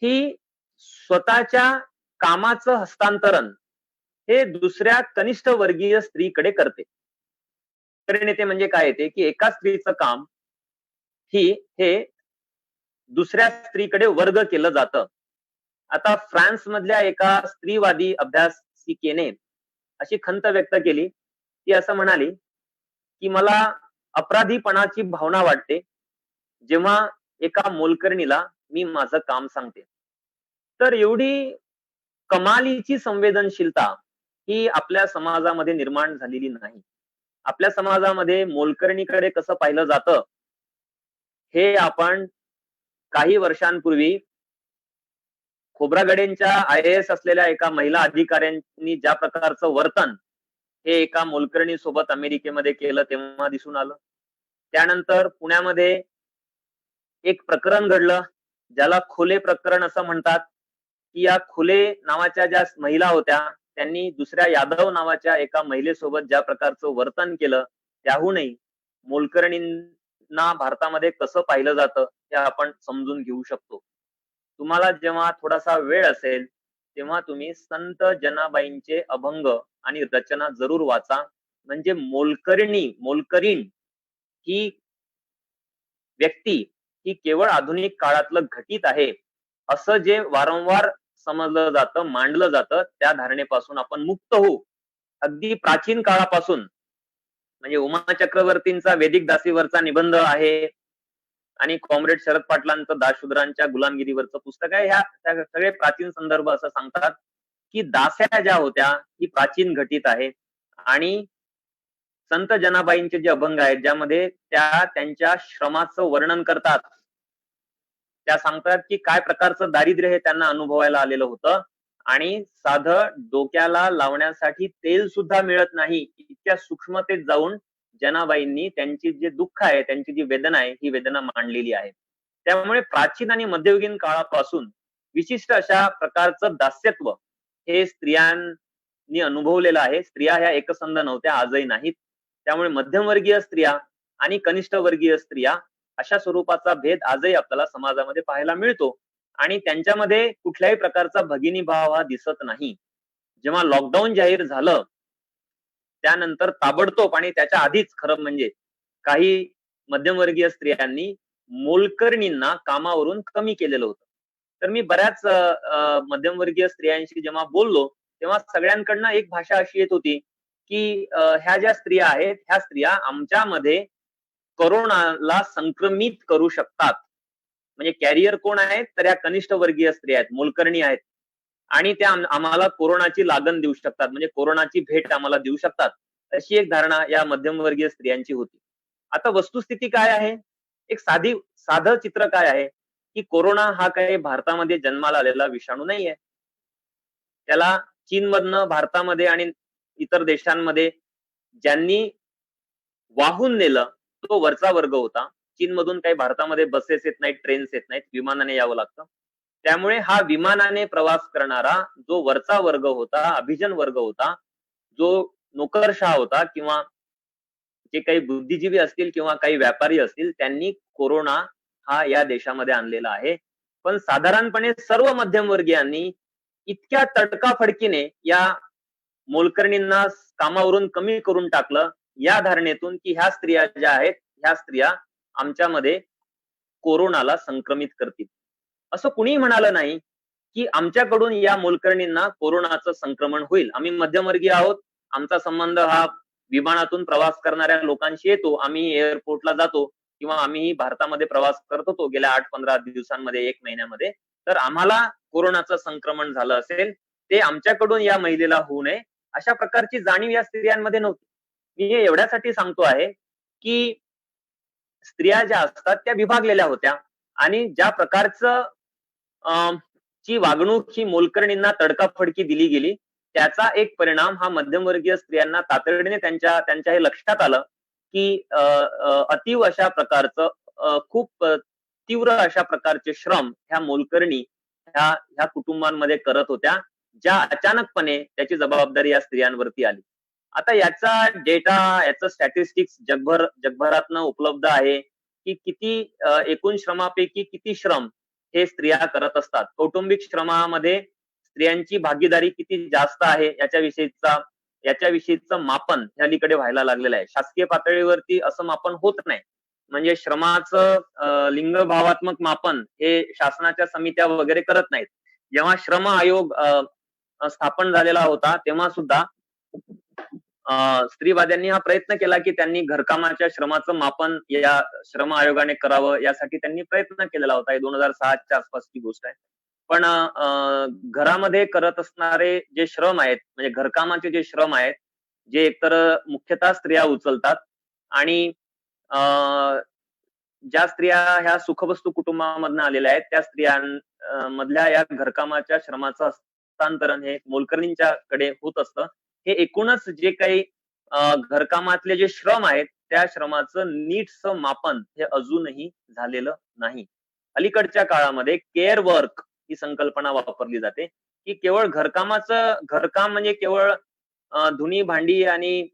ही स्वतःच्या कामाचं हस्तांतरण हे दुसऱ्या कनिष्ठ वर्गीय स्त्रीकडे करते. येते म्हणजे काय येते, की एका स्त्रीचं काम हे दुसऱ्या स्त्रीकडे वर्ग केलं जातं. आता फ्रान्स मधल्या एका स्त्रीवादी अभ्यासिकेने अशी खंत व्यक्त केली. ती असं म्हणाली, की मला अपराधीपणाची भावना वाटते, जेव्हा एका मोलकरणीला मी माझं काम सांगते. तर एवढी कमालीची संवेदनशीलता ही आपल्या समाजामध्ये निर्माण झालेली नाही. आपल्या समाजामध्ये मोलकरणीकडे कसं पाहिलं जातं, हे आपण काही वर्षांपूर्वी खोब्रागडेंच्या आय-ए-एस असलेल्या एका महिला अधिकाऱ्यांनी ज्या प्रकारचं वर्तन हे एका मोलकरणीसोबत अमेरिकेमध्ये केलं तेव्हा दिसून आलं. त्यानंतर पुण्यामध्ये एक प्रकरण घडलं, ज्याला खोले प्रकरण असं म्हणतात, की या खोले नावाच्या ज्या महिला होत्या, त्यांनी दुसऱ्या यादव नावाच्या एका महिलेसोबत ज्या प्रकारचं वर्तन केलं, त्याहूनही मोलकरणींना भारतामध्ये कसं पाहिलं जातं, हे आपण समजून घेऊ शकतो. तुम्हाला जेव्हा थोडासा वेळ असेल, तेव्हा तुम्ही संत जनाबाईंचे अभंग आणि रचना जरूर वाचा. म्हणजे मोलकरीण ही व्यक्ती ही केवळ आधुनिक काळातलं घटित आहे, असं जे वारंवार समजलं जातं, मांडलं जातं, त्या धारणेपासून आपण मुक्त होऊ. अगदी प्राचीन काळापासून म्हणजे उमा चक्रवर्तींचा वेदिक दासीवरचा निबंध आहे आणि कॉम्रेड शरद पाटलांचं दासशूद्रांच्या गुलामगिरीवरचं पुस्तक आहे. त्या सगळे प्राचीन संदर्भ असं सांगतात, की दास्या ज्या होत्या, ही प्राचीन घटित आहे आणि संत जनाबाईंचे जे अभंग आहेत, ज्यामध्ये त्या त्यांच्या श्रमाचं वर्णन करतात. त्या सांगतात, की काय प्रकारचं दारिद्र्य हे त्यांना अनुभवायला आलेलं होतं आणि साधं डोक्याला लावण्यासाठी तेल सुद्धा मिळत नाही. इतक्या सूक्ष्मतेत जाऊन जनाबाईंनी त्यांची जे दुःख आहे, त्यांची जी वेदना आहे, ही वेदना मांडलेली आहे. त्यामुळे प्राचीन आणि मध्ययुगीन काळापासून विशिष्ट अशा प्रकारचं दास्यत्व हे स्त्रियांनी अनुभवलेलं आहे. स्त्रिया ह्या एकसंध नव्हत्या, आजही नाहीत. त्यामुळे मध्यमवर्गीय स्त्रिया आणि कनिष्ठ वर्गीय स्त्रिया अशा स्वरूपाचा भेद आजही आपल्याला समाजामध्ये पाहायला मिळतो आणि त्यांच्यामध्ये कुठल्याही प्रकारचा भगिनीभाव हा दिसत नाही. जेव्हा लॉकडाऊन जाहीर झालं, त्यानंतर ताबडतोब आणि त्याच्या आधीच खरं म्हणजे काही मध्यमवर्गीय स्त्रियांनी मोलकरणींना कामावरून कमी केलेलं होतं. तर मी बऱ्याच मध्यमवर्गीय स्त्रियांशी जेव्हा बोललो, तेव्हा सगळ्यांकडनं एक भाषा अशी येत होती, की ह्या ज्या स्त्रिया आहेत, ह्या स्त्रिया आमच्यामध्ये कोरोनाला संक्रमित करू शकतात. म्हणजे कॅरियर कोण आहेत? तर या कनिष्ठ वर्गीय स्त्रिया आहेत, मोलकरणी आहेत. आणि त्या आम्हाला कोरोनाची लागण देऊ शकतात. म्हणजे कोरोनाची भेट आम्हाला देऊ शकतात. अशी एक धारणा या मध्यमवर्गीय स्त्रियांची होती. आता वस्तुस्थिती काय आहे? एक साधं चित्र काय आहे? की कोरोना हा काही भारतामध्ये जन्माला आलेला विषाणू नाहीये. त्याला चीनमधनं भारतामध्ये आणि इतर देशांमध्ये ज्यांनी वाहून नेलं, तो वरचा वर्ग होता. चीनमधून काही भारतामध्ये बसेस येत नाहीत, ट्रेन्स येत नाहीत. विमानाने यावं लागतं. त्यामुळे हा विमानाने प्रवास करणारा जो वरचा वर्ग होता, अभिजन वर्ग होता, जो नोकरशाह होता किंवा जे काही बुद्धिजीवी असतील किंवा काही व्यापारी असतील, त्यांनी कोरोना हा या देशामध्ये आणलेला आहे. पण साधारणपणे सर्व मध्यमवर्गीयांनी इतक्या तडकाफडकीने या मोलकरणींना कामावरून कमी करून टाकलं, या धारणेतून की ह्या स्त्रिया ज्या आहेत, ह्या स्त्रिया आमच्यामध्ये कोरोनाला संक्रमित करतील. असं कुणीही म्हणालं नाही, की आमच्याकडून या मोलकरणींना कोरोनाचं संक्रमण होईल. आम्ही मध्यमवर्गीय आहोत. आमचा संबंध हा विमानातून प्रवास करणाऱ्या लोकांशी येतो. आम्ही एअरपोर्टला जातो किंवा आम्हीही भारतामध्ये प्रवास करत होतो गेल्या 8-15 दिवसांमध्ये, 1 महिन्यामध्ये. तर आम्हाला कोरोनाचं संक्रमण झालं असेल, ते आमच्याकडून या महिलेला होऊ नये, अशा प्रकारची जाणीव या स्त्रियांमध्ये नव्हती. मी हे एवढ्यासाठी सांगतो आहे, की स्त्रिया ज्या असतात त्या विभागलेल्या होत्या आणि ज्या प्रकारचं ची वागणूक ही मोलकरणींना तडकाफडकी दिली गेली, त्याचा एक परिणाम हा मध्यमवर्गीय स्त्रियांना तातडीने त्यांच्या त्यांच्या हे लक्षात आलं, की अतीव अशा प्रकारचं खूप तीव्र अशा प्रकारचे श्रम ह्या मोलकरणी ह्या ह्या कुटुंबांमध्ये करत होत्या, ज्या अचानकपणे त्याची जबाबदारी या स्त्रियांवरती आली. आता याचा डेटा, याचं स्टॅटिस्टिक्स जगभरातनं उपलब्ध आहे, की किती एकूण श्रमापैकी किती श्रम हे स्त्रिया करत असतात. कौटुंबिक श्रमामध्ये स्त्रियांची भागीदारी किती जास्त आहे याच्याविषयीचं मापन अलीकडे व्हायला लागलेलं आहे. शासकीय पातळीवरती असं मापन होत नाही. म्हणजे श्रमाचं लिंगभावात्मक मापन हे शासनाच्या समित्या वगैरे करत नाहीत. जेव्हा श्रम आयोग स्थापन झालेला होता, तेव्हा सुद्धा स्त्रीवाद्यांनी हा प्रयत्न केला, की त्यांनी घरकामाच्या श्रमाचं मापन या श्रम आयोगाने करावं, यासाठी त्यांनी प्रयत्न केलेला होता. हे 2006च्या आसपासची गोष्ट आहे. पण घरामध्ये करत असणारे जे श्रम आहेत, म्हणजे घरकामाचे जे श्रम आहेत, जे एकतर मुख्यतः स्त्रिया उचलतात आणि अ, ज्या स्त्रिया ह्या सुखवस्तू कुटुंबामधनं आलेल्या आहेत, त्या मधल्या या घरकामाच्या श्रमाचं हस्तांतरण हे मोलकरणींच्याकडे होत असतं. हे एकूणच जे काही घरकामातले जे श्रम आहेत, त्या श्रमाचं नीटसं मापन हे अजूनही झालेलं नाही. अलीकडच्या काळामध्ये केअर वर्क ही संकल्पना वापरली जाते, की केवळ घरकाम म्हणजे केवळ धुनी, भांडी आणि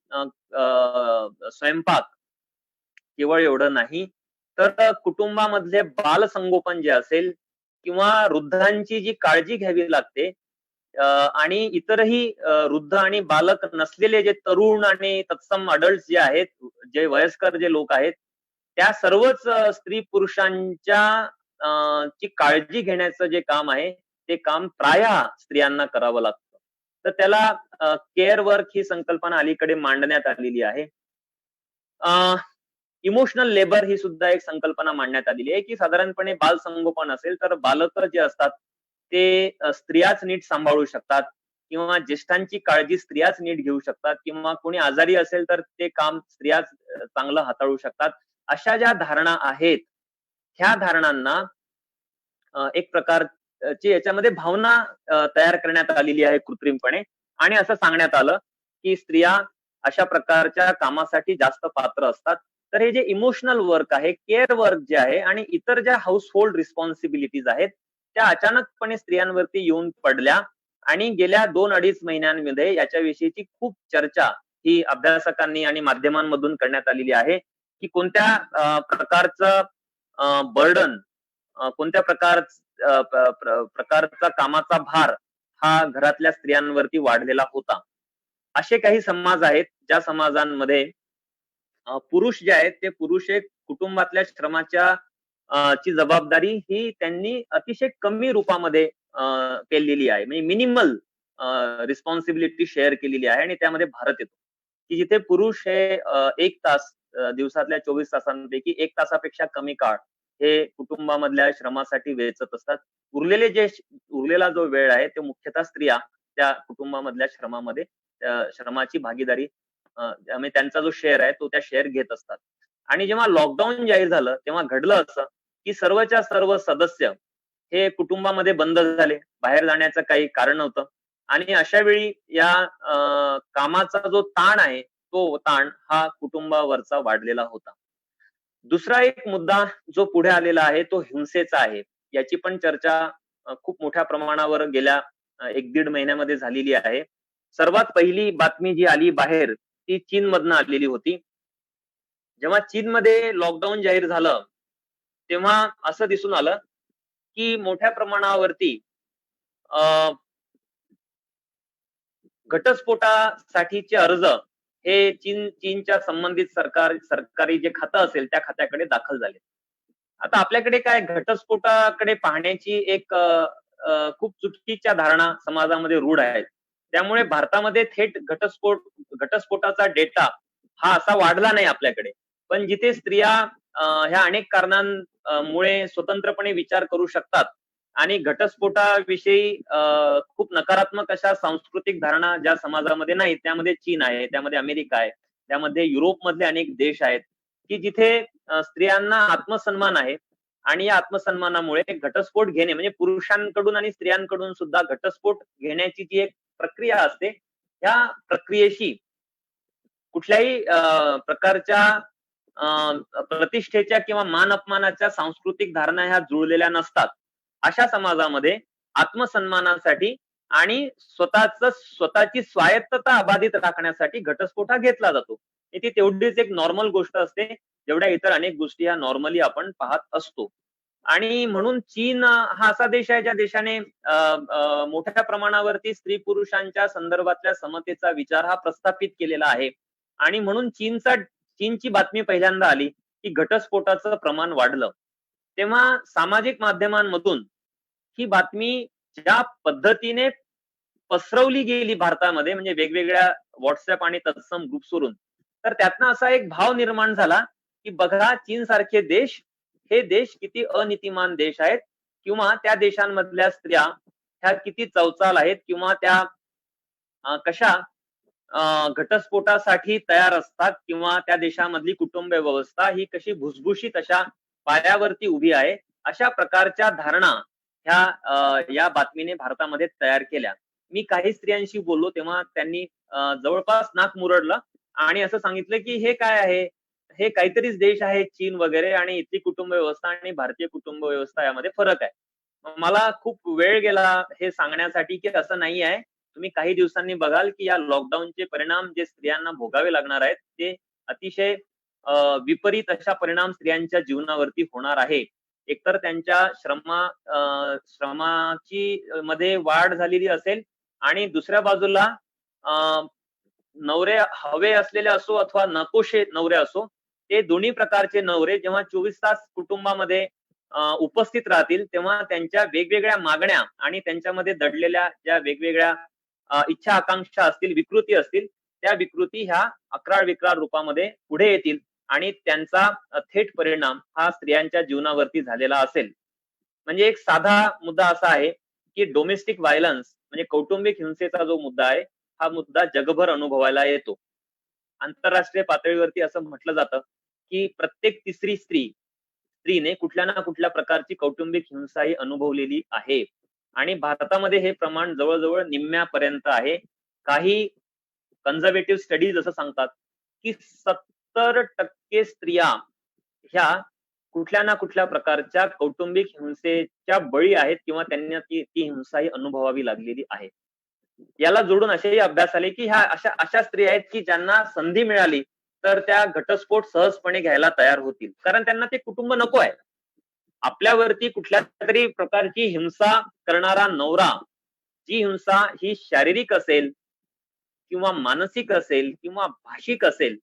स्वयंपाक केवळ एवढं नाही, तर कुटुंबामधले बालसंगोपन जे असेल किंवा वृद्धांची जी काळजी घ्यावी लागते आणि इतरही वृद्ध आणि बालक नसलेले जे तरुण आणि तत्सम अडल्ट जे आहेत, जे वयस्कर जे लोक आहेत, त्या सर्वच स्त्री-पुरुषांच्या ची काळजी घेण्याचं जे काम आहे, ते काम प्रायः स्त्रियांना करावं लागतं. तर त्याला केअर वर्क ही संकल्पना अलीकडे मांडण्यात आलेली आहे. इमोशनल लेबर ही सुद्धा एक संकल्पना मांडण्यात आलेली आहे, की साधारणपणे बालसंगोपन असेल तर बालकं जे असतात, ते स्त्रियाच नीट सांभाळू शकतात किंवा ज्येष्ठांची काळजी स्त्रियाच नीट घेऊ शकतात किंवा कोणी आजारी असेल तर ते काम स्त्रियाच चांगलं हाताळू शकतात. अशा ज्या धारणा आहेत, ह्या धारणांना एक प्रकारची याच्यामध्ये भावना तयार करण्यात आलेली आहे कृत्रिमपणे आणि असं सांगण्यात आलं, की स्त्रिया अशा प्रकारच्या कामासाठी जास्त पात्र असतात. तर हे जे इमोशनल वर्क आहे, केअर वर्क जे आहे आणि इतर ज्या हाउसहोल्ड रिस्पॉन्सिबिलिटीज आहेत, त्या अचानकपणे स्त्रियांवरती येऊन पडल्या आणि गेल्या 2-2.5 महिन्यांमध्ये याच्याविषयीची खूप चर्चा ही अभ्यासकांनी आणि माध्यमांमधून करण्यात आलेली आहे, की कोणत्या प्रकारचं बर्डन कोणत्या प्रकारचा कामाचा भार हा घरातल्या स्त्रियांवरती वाढलेला होता. असे काही समाज आहेत, ज्या समाजांमध्ये पुरुष जे आहेत, ते पुरुष एक कुटुंबातल्या श्रमाच्या ची जबाबदारी ही त्यांनी अतिशय कमी रूपामध्ये केलेली आहे. म्हणजे मिनिमल रिस्पॉन्सिबिलिटी शेअर केलेली आहे आणि त्यामध्ये भारत येतो, की जिथे पुरुष हे 1 तास दिवसातल्या 24 तासांपैकी 1 तासापेक्षा कमी काळ हे कुटुंबामधल्या श्रमासाठी वेचत असतात. उरलेला जो वेळ आहे, तो मुख्यतः स्त्रिया त्या कुटुंबामधल्या श्रमामध्ये श्रमाची भागीदारी म्हणजे त्यांचा जो शेअर आहे, तो त्या शेअर घेत असतात. आणि जेव्हा लॉकडाऊन जाहीर झालं, तेव्हा घडलं असं, की सर्वच्या सर्व सदस्य हे कुटुंबामध्ये बंद झाले. बाहेर जाण्याचं काही कारण नव्हतं. आणि अशा वेळी या कामाचा जो ताण आहे, तो ताण हा कुटुंबावरचा वाढलेला होता. दुसरा एक मुद्दा जो पुढे आलेला आहे, तो हिंसेचा आहे. याची पण चर्चा खूप मोठ्या प्रमाणावर गेल्या 1-1.5 महिन्यामध्ये झालेली आहे. सर्वात पहिली बातमी जी आली बाहेर, ती चीनमधनं आलेली होती. जेव्हा चीनमध्ये लॉकडाऊन जाहीर झालं, तेव्हा असं दिसून आलं, की मोठ्या प्रमाणावरती अ, घटस्फोटासाठीचे अर्ज हे चीनच्या संबंधित सरकारी जे खातं असेल, त्या खात्याकडे दाखल झाले. आता आपल्याकडे काय घटस्फोटाकडे पाहण्याची एक खूप चुकीच्या धारणा समाजामध्ये रूढ आहेत. त्यामुळे भारतामध्ये थेट घटस्फोटाचा डेटा हा असा वाढला नाही आपल्याकडे. पण जिथे स्त्रिया ह्या अनेक कारणांमुळे स्वतंत्रपणे विचार करू शकतात आणि घटस्फोटाविषयी खूप नकारात्मक अशा सांस्कृतिक धारणा ज्या समाजामध्ये नाहीत, त्यामध्ये चीन आहे, त्यामध्ये अमेरिका आहे, त्यामध्ये युरोपमधले अनेक देश आहेत, की जिथे स्त्रियांना आत्मसन्मान आहे आणि या आत्मसन्मानामुळे घटस्फोट घेणे म्हणजे पुरुषांकडून आणि स्त्रियांकडून सुद्धा घटस्फोट घेण्याची जी एक प्रक्रिया असते. ह्या प्रक्रियेशी कुठल्याही प्रकारच्या प्रतिष्ठेच्या किंवा मान अपमानाच्या सांस्कृतिक धारणा ह्या जुळलेल्या नसतात. अशा समाजामध्ये आत्मसन्मानासाठी आणि स्वतःची स्वायत्तता अबाधित राखण्यासाठी घटस्फोट हा घेतला जातो. ती तेवढीच एक नॉर्मल गोष्ट असते, जेवढ्या इतर अनेक गोष्टी ह्या नॉर्मली आपण पाहत असतो. आणि म्हणून चीन हा असा देश आहे ज्या देशाने मोठ्या प्रमाणावरती स्त्री पुरुषांच्या संदर्भातल्या समतेचा विचार हा प्रस्थापित केलेला आहे. आणि म्हणून चीनची बातमी पहिल्यांदा आली की घटस्फोटाचं प्रमाण वाढलं. तेव्हा सामाजिक माध्यमांमधून ही बातमी ज्या पद्धतीने पसरवली गेली भारतामध्ये, म्हणजे वेगवेगळ्या व्हॉट्सअप आणि तत्सम ग्रुप्सवरून, तर त्यातनं असा एक भाव निर्माण झाला की बघा चीन सारखे देश, हे देश किती अनीतिमान देश आहेत, किंवा त्या देशांमधल्या स्त्रिया ह्या किती चवचाल आहेत, किंवा त्या कशा घटस्फोटासाठी तयार असतात, किंवा त्या देशामधली कुटुंब व्यवस्था ही कशी भुसभुशीत अशा पायावरती उभी आहे. अशा प्रकारच्या धारणा ह्या या बातमीने भारतामध्ये तयार केल्या. मी काही स्त्रियांशी बोललो तेव्हा त्यांनी जवळपास नाक मुरडलं आणि असं सांगितलं की हे काय आहे, हे काहीतरीच देश आहे चीन वगैरे, आणि इथली कुटुंब व्यवस्था आणि भारतीय कुटुंब व्यवस्था यामध्ये फरक आहे. मला खूप वेळ गेला हे सांगण्यासाठी की असं नाही आहे. तुम्ही काही दिवसांनी बघाल की या लॉकडाऊनचे परिणाम जे स्त्रियांना भोगावे लागणार आहेत, ते अतिशय विपरीत अशा परिणाम स्त्रियांच्या जीवनावरती होणार आहे. एकतर त्यांच्या श्रमाची मध्ये वाढ झालेली असेल, आणि दुसऱ्या बाजूला नवरे हवे असलेले असो अथवा नकोशे नवरे असो, ते दोन्ही प्रकारचे नवरे जेव्हा 24 तास कुटुंबामध्ये उपस्थित राहतील, तेव्हा त्यांच्या वेगवेगळ्या मागण्या आणि त्यांच्यामध्ये दडलेल्या ज्या वेगवेगळ्या इच्छा आकांक्षा असतील, विकृती असतील, त्या विकृती ह्या अक्राळ विक्राळ रूपामध्ये पुढे येतील आणि त्यांचा थेट परिणाम हा स्त्रियांच्या जीवनावरती झालेला असेल. म्हणजे एक साधा मुद्दा असा आहे की डोमेस्टिक व्हायलन्स म्हणजे कौटुंबिक हिंसेचा जो मुद्दा आहे, हा मुद्दा जगभर अनुभवायला येतो. आंतरराष्ट्रीय पातळीवरती असं म्हटलं जातं की प्रत्येक तिसरी स्त्रीने कुठल्या ना कुठल्या प्रकारची कौटुंबिक हिंसा ही अनुभवलेली आहे. आणि भारतामध्ये हे प्रमाण जवळजवळ निम्म्यापर्यंत आहे. काही कन्झर्वेटिव्ह स्टडीज असं सांगतात की 70% स्त्रिया ह्या कुठल्या ना कुठल्या प्रकारच्या कौटुंबिक हिंसेच्या बळी आहेत, किंवा त्यांना ती हिंसा ही अनुभवावी लागलेली आहे. याला जोडून असेही अभ्यास आले की ह्या अशा स्त्री आहेत की ज्यांना संधी मिळाली तर त्या घटस्फोट सहजपणे घ्यायला तयार होतील, कारण त्यांना ते कुटुंब नको आहे. आपल्यावरती कुठल्या तरी प्रकारची हिंसा करणारा नवरा, जी हिंसा ही शारीरिक असेल किंवा मानसिक असेल किंवा भाषिक असेल,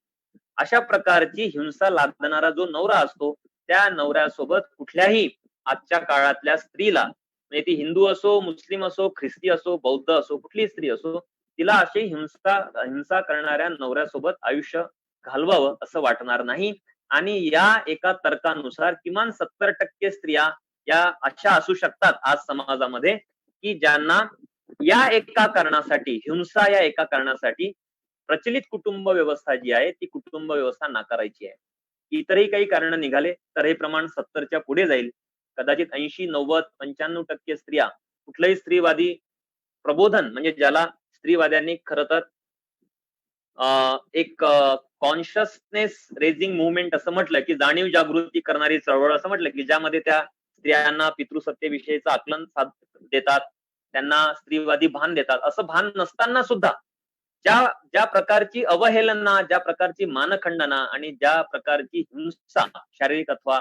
अशा प्रकारची हिंसा लादणारा जो नवरा असतो, त्या नवऱ्यासोबत कुठल्याही आजच्या काळातल्या स्त्रीला, म्हणजे ती हिंदू असो, मुस्लिम असो, ख्रिस्ती असो, बौद्ध असो, कुठली स्त्री असो, तिला अशी हिंसा करणाऱ्या नवऱ्यासोबत आयुष्य घालवावं असं वाटणार नाही. आणि या एका तर्कानुसार किमान 70% स्त्रिया या अशा असू शकतात आज समाजामध्ये की ज्यांना या एका कारणासाठी, हिंसा या एका कारणासाठी प्रचलित कुटुंब व्यवस्था जी आहे ती कुटुंब व्यवस्था नाकारायची आहे. इतरही काही कारण निघाले तर हे प्रमाण 70च्या पुढे जाईल. कदाचित 80, 90, 95% स्त्रिया कुठलंही स्त्रीवादी प्रबोधन, म्हणजे ज्याला स्त्रीवाद्यांनी खरं तर एक कॉन्शियसनेस रेझिंग मुवमेंट असं म्हटलं, की जाणीव जागृती करणारी चळवळ असं म्हटलं, की ज्यामध्ये त्या स्त्रियांना पितृसत्तेविषयीचं आकलन देतात, त्यांना स्त्रीवादी भान देतात. असं भान नसताना सुद्धा ज्या ज्या प्रकारची अवहेलना, ज्या प्रकारची मानखंडना आणि ज्या प्रकारची हिंसा, शारीरिक अथवा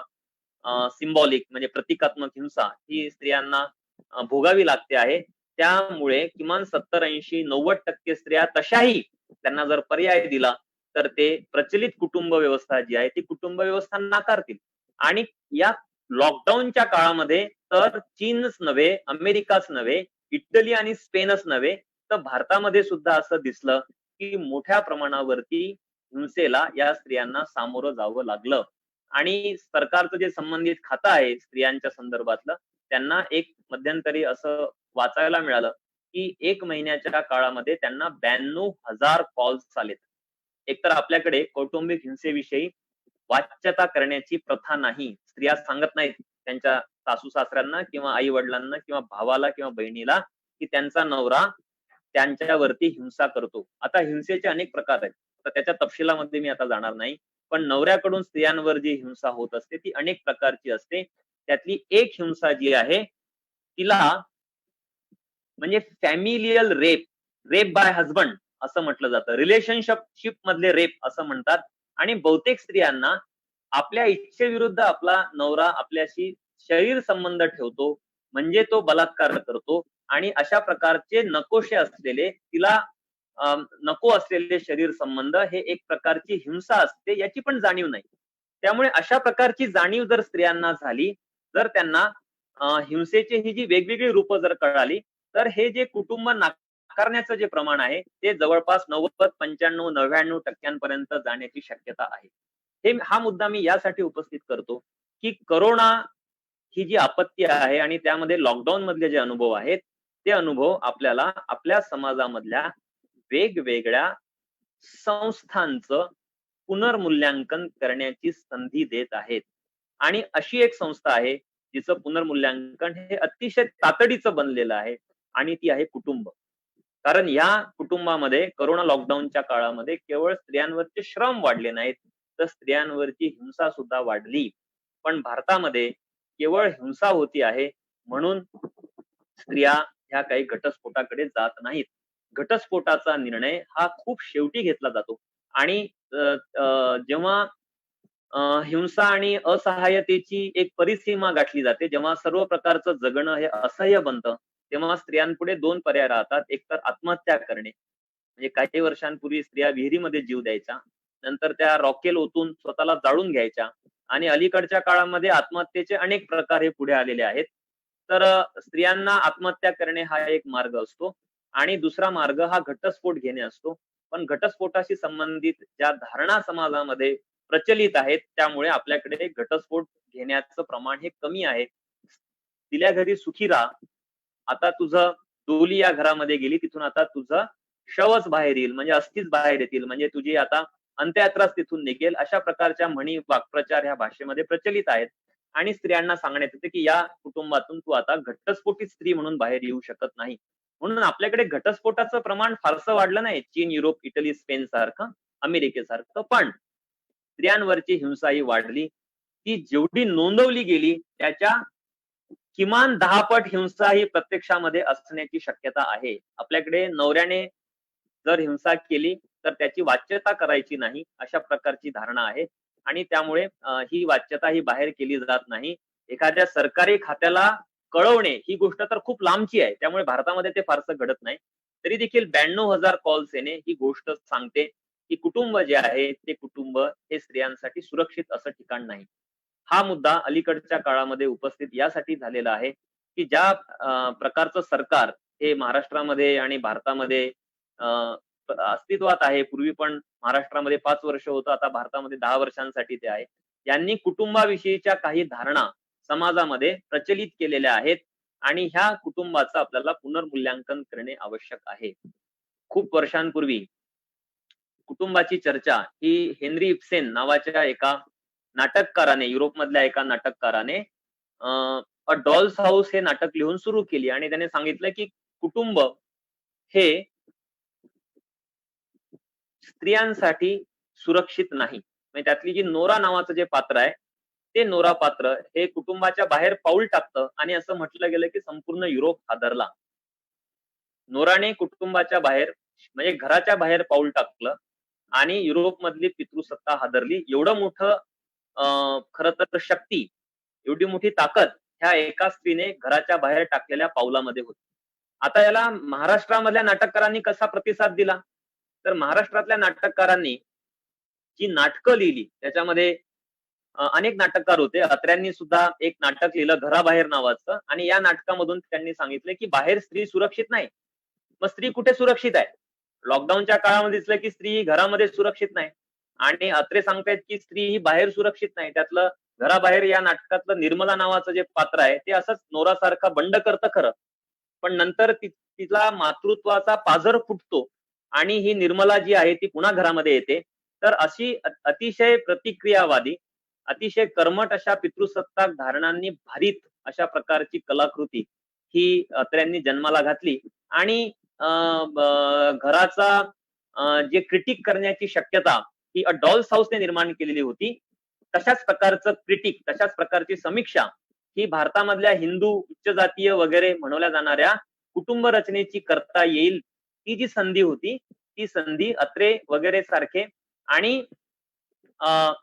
सिम्बॉलिक म्हणजे प्रतिकात्मक हिंसा ही स्त्रियांना भोगावी लागते आहे, त्यामुळे किमान 70, 80, 90% स्त्रिया तशाही त्यांना जर पर्याय दिला तर ते प्रचलित कुटुंब व्यवस्था जी आहे ती कुटुंब व्यवस्था नाकारतील. आणि या लॉकडाऊनच्या काळामध्ये तर चीनच नव्हे, अमेरिकाच नव्हे, इटली आणि स्पेनच नव्हे, तर भारतामध्ये सुद्धा असं दिसलं की मोठ्या प्रमाणावरती हिंसेला या स्त्रियांना सामोरं जावं लागलं. आणि सरकारचं जे संबंधित खातं आहे स्त्रियांच्या संदर्भातलं, त्यांना एक मध्यंतरी असं वाचायला मिळालं की 1 महिन्याच्या काळामध्ये त्यांना 92,000 कॉल्स आलेत. एकतर आपल्याकडे कौटुंबिक हिंसेविषयी वाच्यता करण्याची प्रथा नाही. स्त्रिया सांगत नाहीत त्यांच्या सासू सासऱ्यांना किंवा आई वडिलांना किंवा भावाला किंवा बहिणीला की त्यांचा नवरा त्यांच्यावरती हिंसा करतो. आता हिंसेचे अनेक प्रकार आहेत. तर त्याच्या तपशिलामध्ये मी आता जाणार नाही. पण नवऱ्याकडून स्त्रियांवर जी हिंसा होत असते ती अनेक प्रकारची असते. त्यातली एक हिंसा जी आहे, तिला म्हणजे फॅमिलियल रेप, रेप बाय हसबंड असं म्हटलं जातं. रिलेशनशिप मधले रेप असं म्हणतात. आणि बहुतेक स्त्रियांना आपल्या इच्छेविरुद्ध आपला नवरा आपल्याशी शरीर संबंध ठेवतो, म्हणजे तो बलात्कार करतो आणि अशा प्रकारचे नकोशे असलेले तिला नको असलेले शरीर संबंध हे एक प्रकारची हिंसा असते, याची पण जाणीव नाही. त्यामुळे अशा प्रकारची जाणीव जर स्त्रियांना झाली, जर त्यांना हिंसेची ही जी वेगवेगळी रूपं जर कळाली, तर हे जे कुटुंब नाकारण्याचं जे प्रमाण आहे, ते जवळपास 90, 95, 99% जाण्याची शक्यता आहे. हा मुद्दा मी यासाठी उपस्थित करतो, की कोरोना ही जी आपत्ती आहे आणि त्यामध्ये लॉकडाऊन मधले जे अनुभव आहेत, ते अनुभव आपल्याला आपल्या समाजामधल्या वेगवेगळ्या संस्थांचं पुनर्मूल्यांकन करण्याची संधी देत आहेत. आणि अशी एक संस्था आहे, जिचं पुनर्मूल्यांकन हे अतिशय तातडीचं बनलेलं आहे आणि ती आहे कुटुंब. कारण या कुटुंबामध्ये कोरोना लॉकडाऊनच्या काळामध्ये केवळ स्त्रियांवरचे श्रम वाढले नाहीत, तर स्त्रियांवरची हिंसा सुद्धा वाढली. पण भारतामध्ये केवळ हिंसा होती आहे म्हणून स्त्रिया ह्या काही घटस्फोटाकडे जात नाहीत. घटस्फोटाचा निर्णय हा खूप शेवटी घेतला जातो आणि जेव्हा हिंसा आणि असहाय्यतेची एक परिसीमा गाठली जाते, जेव्हा सर्व प्रकारचं जगणं हे असह्य बनतं, तेव्हा स्त्रियांपुढे 2 पर्याय राहतात. एक तर आत्महत्या करणे. म्हणजे काही वर्षांपूर्वी स्त्रिया विहिरीमध्ये जीव द्यायच्या. नंतर त्या रॉकेल ओतून स्वतःला जाळून घ्यायच्या आणि अलीकडच्या काळामध्ये आत्महत्येचे अनेक प्रकार हे पुढे आलेले आहेत. तर स्त्रियांना आत्महत्या करणे हा एक मार्ग असतो आणि दुसरा मार्ग हा घटस्फोट घेणे असतो. पण घटस्फोटाशी संबंधित ज्या धारणा समाजामध्ये प्रचलित आहेत, त्यामुळे आपल्याकडे घटस्फोट घेण्याचं प्रमाण हे कमी आहे. दिल्या घरी सुखी राहा. आता तुझं डोली या घरामध्ये गेली, तिथून आता तुझं शवच बाहेर येईल, म्हणजे अस्थिच बाहेर येतील, म्हणजे तुझी आता अंत्ययात्राच तिथून निघेल. अशा प्रकारच्या म्हणी, वाक्प्रचार ह्या भाषेमध्ये प्रचलित आहेत. आणि स्त्रियांना सांगण्यात येते, की या कुटुंबातून तू आता घटस्फोटित स्त्री म्हणून बाहेर येऊ शकत नाही. म्हणून आपल्याकडे घटस्फोटाचं प्रमाण फारसं वाढलं नाही. चीन, युरोप, इटली, स्पेन सारखं, अमेरिकेसारखं. पण स्त्रियांवरची हिंसा ही वाढली. ती जेवढी नोंदवली गेली, त्याच्या किमान 10 पट हिंसा ही प्रत्यक्षामध्ये असण्याची शक्यता आहे. आपल्याकडे नवऱ्याने जर हिंसा केली, तर त्याची वाच्यता करायची नाही, अशा प्रकारची धारणा आहे. आणि त्यामुळे ही वाच्यता ही बाहेर केली जात नाही. एखाद्या सरकारी खात्याला कळवणे ही गोष्ट तर खूप लांबची आहे. त्यामुळे भारतामध्ये ते फारसं घडत नाही. तरी देखील 92,000 कॉल्स येणे ही गोष्ट सांगते, की कुटुंब जे आहे, ते कुटुंब हे स्त्रियांसाठी सुरक्षित असं ठिकाण नाही. हा मुद्दा अलीकडच्या काळामध्ये उपस्थित यासाठी झालेला आहे, की ज्या प्रकारचं सरकार हे महाराष्ट्रामध्ये आणि भारतामध्ये अ, अस्तित्वात आहे. पूर्वी पण महाराष्ट्रामध्ये 5 वर्ष होतं, आता भारतामध्ये 10 वर्षांसाठी ते आहे. यांनी कुटुंबाविषयीच्या काही धारणा समाजामध्ये प्रचलित केलेल्या आहेत आणि ह्या कुटुंबाचं आपल्याला पुनर्मूल्यांकन करणे आवश्यक आहे. खूप वर्षांपूर्वी कुटुंबाची चर्चा ही हेनरी इब्सेन नावाच्या एका नाटककाराने, युरोपमधल्या एका नाटककाराने अ डॉल्स हाऊस हे नाटक लिहून सुरू केली आणि त्याने सांगितलं, की कुटुंब हे स्त्रियांसाठी सुरक्षित नाही. म्हणजे त्यातली जी नोरा नावाचं जे पात्र आहे, ते नोरा पात्र हे कुटुंबाच्या बाहेर पाऊल टाकतं आणि असं म्हटलं गेलं, की संपूर्ण युरोप हादरला. नोराने कुटुंबाच्या बाहेर म्हणजे घराच्या बाहेर पाऊल टाकलं आणि युरोपमधली पितृसत्ता हादरली. एवढं मोठं खरं तर शक्ती, एवढी मोठी ताकद ह्या एका स्त्रीने घराच्या बाहेर टाकलेल्या पाऊलामध्ये होती. आता याला महाराष्ट्रामधल्या नाटककारांनी कसा प्रतिसाद दिला? तर महाराष्ट्रातल्या नाटककारांनी जी नाटकं लिहिली त्याच्यामध्ये अनेक नाटककार होते. अत्र्यांनी सुद्धा एक नाटक लिहिलं घराबाहेर नावाचं आणि या नाटकामधून त्यांनी सांगितलं, की बाहेर स्त्री सुरक्षित नाही. मग स्त्री कुठे सुरक्षित आहे? लॉकडाऊनच्या काळामध्ये दिसलं, की स्त्री ही घरामध्ये सुरक्षित नाही. आणि अत्रे सांगतायत, की स्त्री ही बाहेर सुरक्षित नाही. त्यातलं घराबाहेर या नाटकातलं निर्मला नावाचं जे पात्र आहे, ते असंच नोरासारखा बंड करतं खरं. पण नंतर तिला मातृत्वाचा पाझर फुटतो आणि ही निर्मला जी आहे ती पुन्हा घरामध्ये येते. तर अशी अतिशय प्रतिक्रियावादी, अतिशय कर्मठ अशा पितृसत्ताक धारणांनी भारित अशा प्रकारची कलाकृती ही अत्र्यांनी जन्माला घातली आणि घराचा जे क्रिटिक करण्याची शक्यता ही अ डॉल्स हाऊसने निर्माण केलेली होती. तशाच प्रकारचं क्रिटिक, तशाच प्रकारची समीक्षा ही भारतामधल्या हिंदू उच्च जातीय वगैरे म्हणवल्या जाणाऱ्या कुटुंब रचनेची करता येईल, ती जी संधी होती, ती संधी अत्रे वगैरे सारखे आणि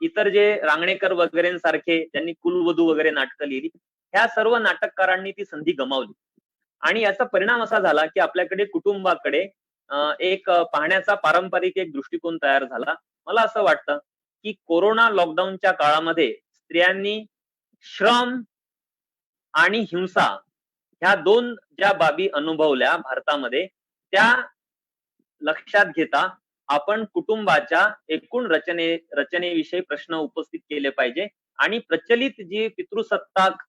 इतर जे रांगणेकर वगैरेंसारखे ज्यांनी कुलवधू वगैरे नाटकं लिहिली, ह्या सर्व नाटककारांनी ती संधी गमावली. आणि याचा परिणाम असा झाला, की आपल्याकडे कुटुंबाकडे एक पाहण्याचा पारंपरिक एक दृष्टिकोन तयार झाला. मला असं वाटतं, की कोरोना लॉकडाऊनच्या काळामध्ये स्त्रियांनी श्रम आणि हिंसा ह्या 2 ज्या बाबी अनुभवल्या भारतामध्ये, त्या लक्षात घेता आपण कुटुंबाच्या एकूण रचनेविषयी प्रश्न उपस्थित केले पाहिजे आणि प्रचलित जी पितृसत्ताक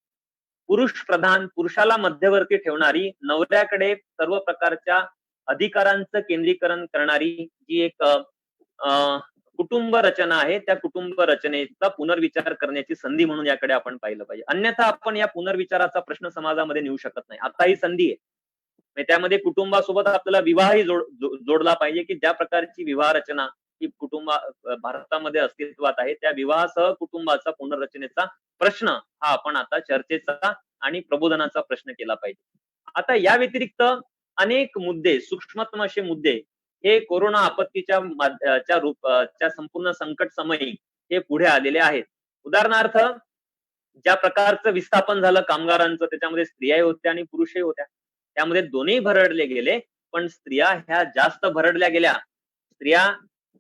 पुरुष प्रधान, पुरुषाला मध्यवर्ती ठेवणारी, नवऱ्याकडे सर्व प्रकारच्या अधिकारांचं केंद्रीकरण करणारी जी एक अ, कुटुंब रचना आहे, त्या कुटुंब रचनेचा पुनर्विचार करण्याची संधी म्हणून याकडे आपण पाहिलं पाहिजे. अन्यथा आपण या पुनर्विचाराचा प्रश्न समाजामध्ये नेऊ शकत नाही. आता ही संधी आहे. म्हणजे त्यामध्ये कुटुंबासोबत आपल्याला विवाहही जोडला पाहिजे, की ज्या प्रकारची विवाह रचना ही भारतामध्ये अस्तित्वात आहे, त्या विवाहासह कुटुंबाचा पुनर्रचनेचा प्रश्न हा आपण आता चर्चेचा आणि प्रबोधनाचा प्रश्न केला पाहिजे. आता या व्यतिरिक्त अनेक मुद्दे, सूक्ष्मतम असे मुद्दे हे कोरोना आपत्तीच्या च्या संपूर्ण संकट समयी हे पुढे आलेले आहेत. उदाहरणार्थ, ज्या प्रकारचं विस्थापन झालं कामगारांचं, त्याच्यामध्ये स्त्रियाही होत्या आणि पुरुषही होत्या. त्यामध्ये दोन्ही भरडले गेले, पण स्त्रिया ह्या जास्त भरडल्या गेल्या. स्त्रिया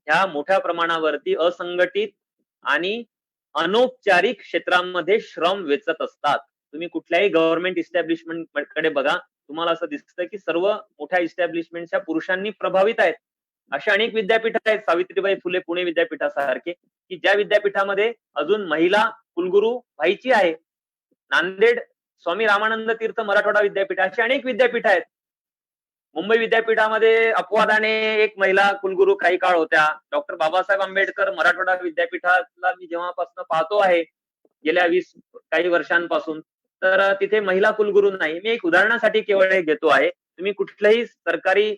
ह्या मोठ्या प्रमाणावरती असंघटित आणि अनौपचारिक क्षेत्रामध्ये श्रम वेचत असतात. तुम्ही कुठल्याही गव्हर्नमेंट इस्टॅब्लिशमेंट कडे बघा, तुम्हाला असं दिसतं की सर्व मोठ्या इस्टॅब्लिशमेंटच्या पुरुषांनी प्रभावित आहेत. अशा अनेक विद्यापीठ आहेत, सावित्रीबाई फुले पुणे विद्यापीठासारखे, की ज्या विद्यापीठामध्ये अजून महिला कुलगुरू व्हायची आहे. नांदेड स्वामी रामानंद तीर्थ मराठवाडा विद्यापीठ, अशी अनेक विद्यापीठ आहेत. मुंबई विद्यापीठामध्ये अपवादाने एक महिला कुलगुरू काही काळ होत्या. डॉक्टर बाबासाहेब आंबेडकर मराठवाडा विद्यापीठाला मी जेव्हापासून पाहतो आहे, गेल्या 20 काही वर्षांपासून, तर तिथे महिला कुलगुरू नाही. मी एक उदाहरणासाठी केवळ हे घेतो आहे. तुम्ही कुठल्याही सरकारी